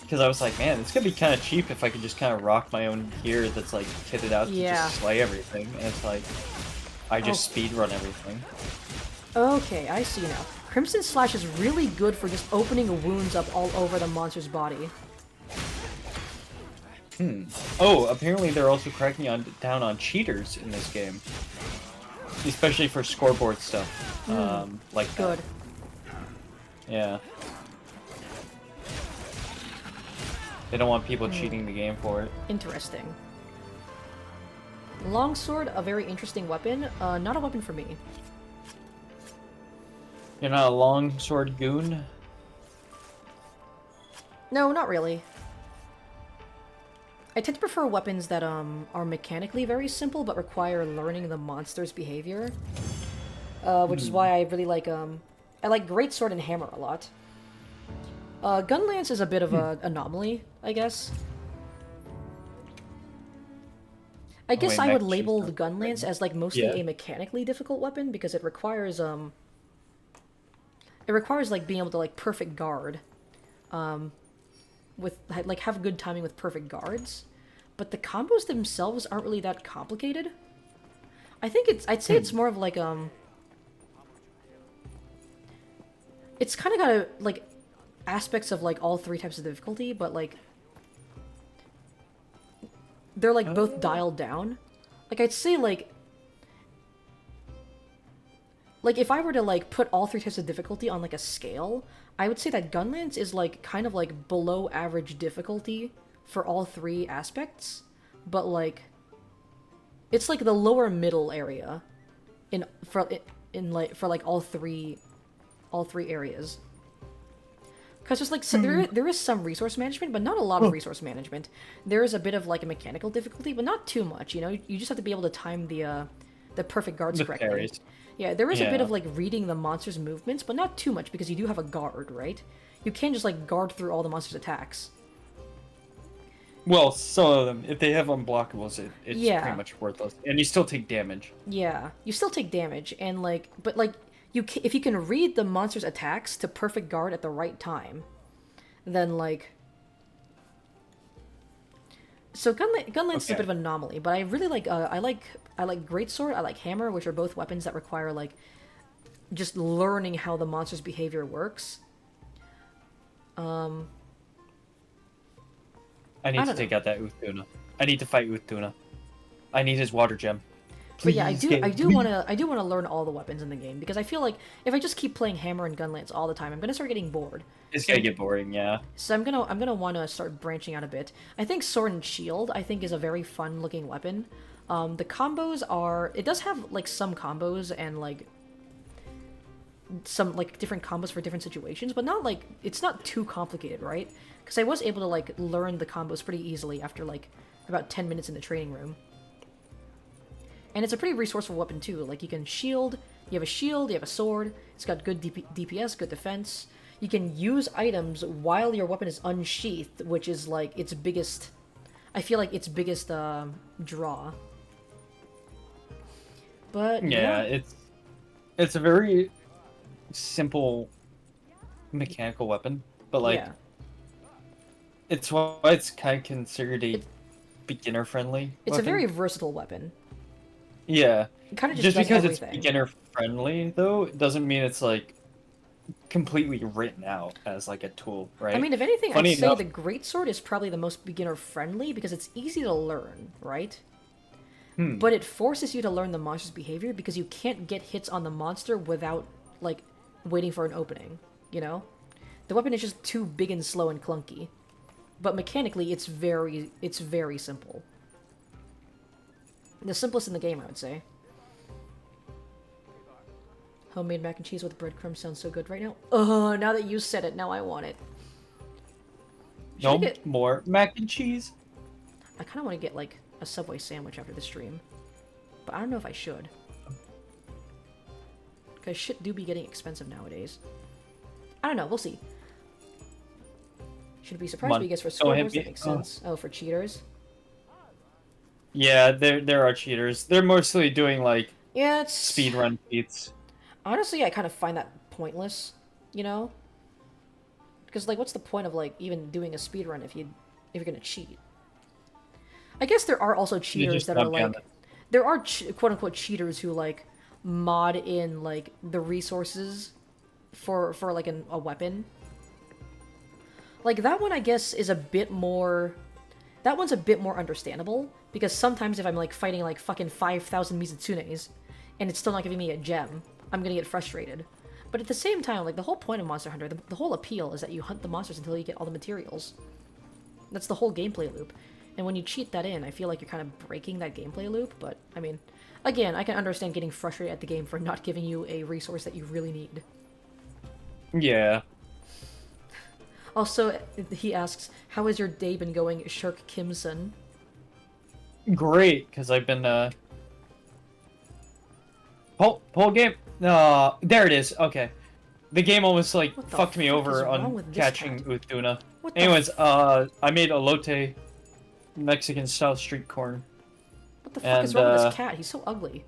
Because I was like, man, it's going to be kind of cheap if I could just kind of rock my own gear that's like kitted out to just slay everything. And it's like, I just speedrun everything. Okay, I see now. Crimson Slash is really good for just opening wounds up all over the monster's body. Oh, apparently they're also cracking down on cheaters in this game. Especially for scoreboard stuff. Like good. Yeah. They don't want people cheating the game for it. Interesting. Longsword, a very interesting weapon. Not a weapon for me. You're not a longsword goon? No, not really. I tend to prefer weapons that are mechanically very simple but require learning the monster's behavior. Which is why I really like I like Greatsword and Hammer a lot. Gunlance is a bit of an anomaly, I guess. I guess I would label the Gunlance as like mostly a mechanically difficult weapon because it requires like being able to like perfect guard. With like have good timing with perfect guards, but the combos themselves aren't really that complicated. I'd say it's more of like it's kind of got a, like aspects of like all 3 types of difficulty, but like they're like both dialed down. Like I'd say like if I were to like put all 3 types of difficulty on like a scale, I would say that Gunlance is like kind of like below average difficulty for all 3 aspects, but like it's like the lower middle area for all three areas. Because there's like there is some resource management, but not a lot of resource management. There is a bit of like a mechanical difficulty, but not too much. You know, you just have to be able to time the perfect guards correctly. Parries. Yeah, there is a bit of like reading the monster's movements, but not too much because you do have a guard, right? You can't just like guard through all the monster's attacks. Well, some of them, if they have unblockables, it's pretty much worthless, and you still take damage. Yeah, you still take damage, and like, but like if you can read the monster's attacks to perfect guard at the right time, then like So gunlance is a Okay. bit of an anomaly, but I really like I like greatsword, I like hammer, which are both weapons that require like just learning how the monster's behavior works. I I need to don't know. take out that Uthuna. I need to fight Uthuna. I need his water gem. But yeah, I Please, do game, I do please. want to learn all the weapons in the game because I feel like if I just keep playing hammer and gunlance all the time, I'm gonna start getting bored. It's So gonna get boring, yeah. So I'm gonna want to start branching out a bit. I think sword and shield I think is a very fun looking weapon. The combos are it does have like some combos and like some like different combos for different situations, but not like it's not too complicated, right? Because I was able to like learn the combos pretty easily after like about 10 minutes in the training room. And it's a pretty resourceful weapon too. Like you can shield, you have a shield, you have a sword. It's got good DPS, good defense. You can use items while your weapon is unsheathed, which is like its biggest. I feel like its biggest draw. But Yeah, it's a very simple mechanical weapon, but like yeah. it's why it's kind of considered a beginner friendly. It's a very versatile weapon. Yeah. It kind of just does because everything. it's beginner friendly though, it doesn't mean it's like completely written out as like a tool, right? I mean, if anything, Funny I'd say enough, the greatsword is probably the most beginner friendly because it's easy to learn, right? But it forces you to learn the monster's behavior because you can't get hits on the monster without like waiting for an opening, you know? The weapon is just too big and slow and clunky. But mechanically it's very simple. The simplest in the game, I would say. Homemade mac and cheese with breadcrumbs sounds so good right now. Oh, now that you said it, now I want it. no more mac and cheese. I kind of want to get like a Subway sandwich after the stream, but I don't know if I should. Because shit do be getting expensive nowadays. I don't know, we'll see. Should be surprised if he gets for scoreboards, that makes sense. Oh, for cheaters? Yeah, there are cheaters. They're mostly doing like it's speedrun feats. Honestly, I kind of find that pointless, you know? Because like, what's the point of like even doing a speedrun if you're gonna cheat? I guess there are also cheaters that are like, there are quote unquote cheaters who like mod in like the resources for like a weapon. Like that one, I guess, is a bit more. That one's a bit more understandable because sometimes if I'm like fighting like fucking 5,000 Mizutsunes and it's still not giving me a gem, I'm gonna get frustrated. But at the same time, like the whole point of Monster Hunter, the whole appeal is that you hunt the monsters until you get all the materials. That's the whole gameplay loop. And when you cheat that in, I feel like you're kind of breaking that gameplay loop. But I mean, again, I can understand getting frustrated at the game for not giving you a resource that you really need. Yeah. Also, he asks, how has your day been going, Shirk Kimson? Great, because I've been Whole game. There it is. Okay, the game almost like fucked me over on catching Uthuna. Anyways, I made elote, Mexican style street corn. What the fuck is wrong with this cat? He's so ugly.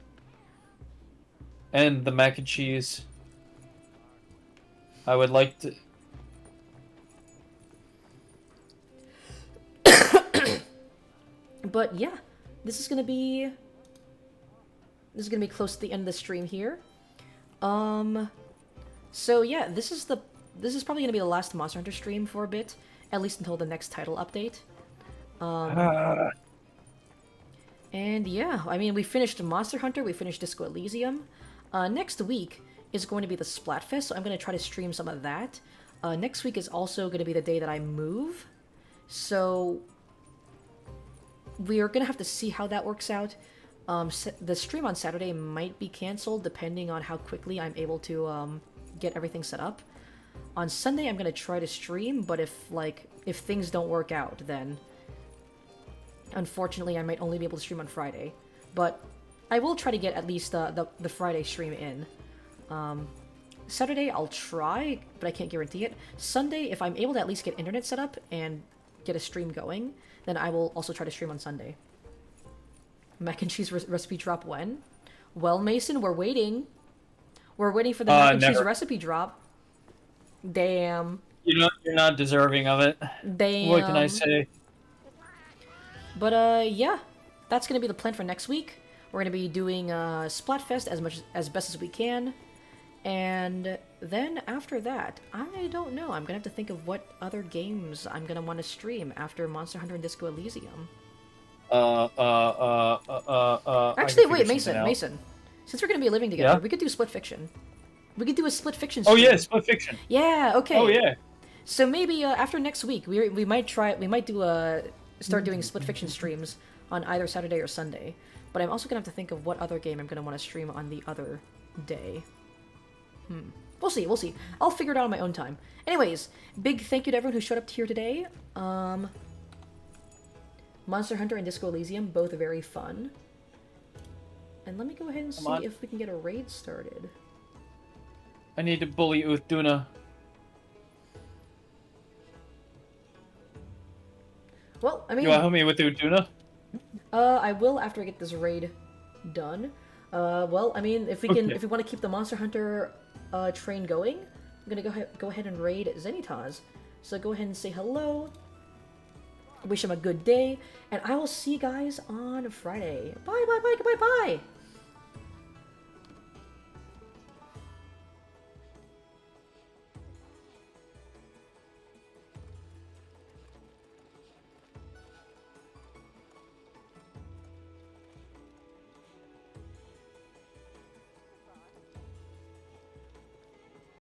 And the mac and cheese. I would like to. But yeah, this is gonna be close to the end of the stream here. So yeah, this is probably gonna be the last Monster Hunter stream for a bit, at least until the next title update. And yeah, I mean, we finished Monster Hunter, we finished Disco Elysium. Next week is going to be the Splatfest, so I'm gonna try to stream some of that. Next week is also gonna be the day that I move, so we are gonna have to see how that works out. The stream on Saturday might be canceled depending on how quickly I'm able to get everything set up. On Sunday I'm gonna try to stream, but if things don't work out, then unfortunately I might only be able to stream on Friday. But I will try to get at least the Friday stream in. Saturday I'll try, but I can't guarantee it. Sunday, if I'm able to at least get internet set up and get a stream going, then I will also try to stream on Sunday. Mac and cheese recipe drop when? Well, Mason, we're waiting. We're waiting for the mac and cheese recipe drop. Damn. You're not deserving of it. Damn. What can I say? But yeah, that's gonna be the plan for next week. We're gonna be doing Splatfest as best as we can, and then after that, I don't know. I'm gonna have to think of what other games I'm gonna want to stream after Monster Hunter and Disco Elysium. Actually, wait, Mason. Since we're gonna be living together, we could do Split Fiction. We could do a Split Fiction stream. Oh yeah, Split Fiction. Yeah. Okay. Oh yeah. So maybe after next week, we might start doing Split Fiction streams on either Saturday or Sunday. But I'm also gonna have to think of what other game I'm gonna want to stream on the other day. We'll see. I'll figure it out on my own time. Anyways, big thank you to everyone who showed up here today. Monster Hunter and Disco Elysium, both very fun. And let me go ahead and see if we can get a raid started. I need to bully Uthduna. Well, I mean... You wanna help me with Uthduna? I will after I get this raid done. Well, I mean, if we want to keep the Monster Hunter train going, I'm gonna go ahead and raid Zenitaz. So go ahead and say hello. Wish him a good day, and I will see you guys on Friday. Bye, bye, bye, bye, bye.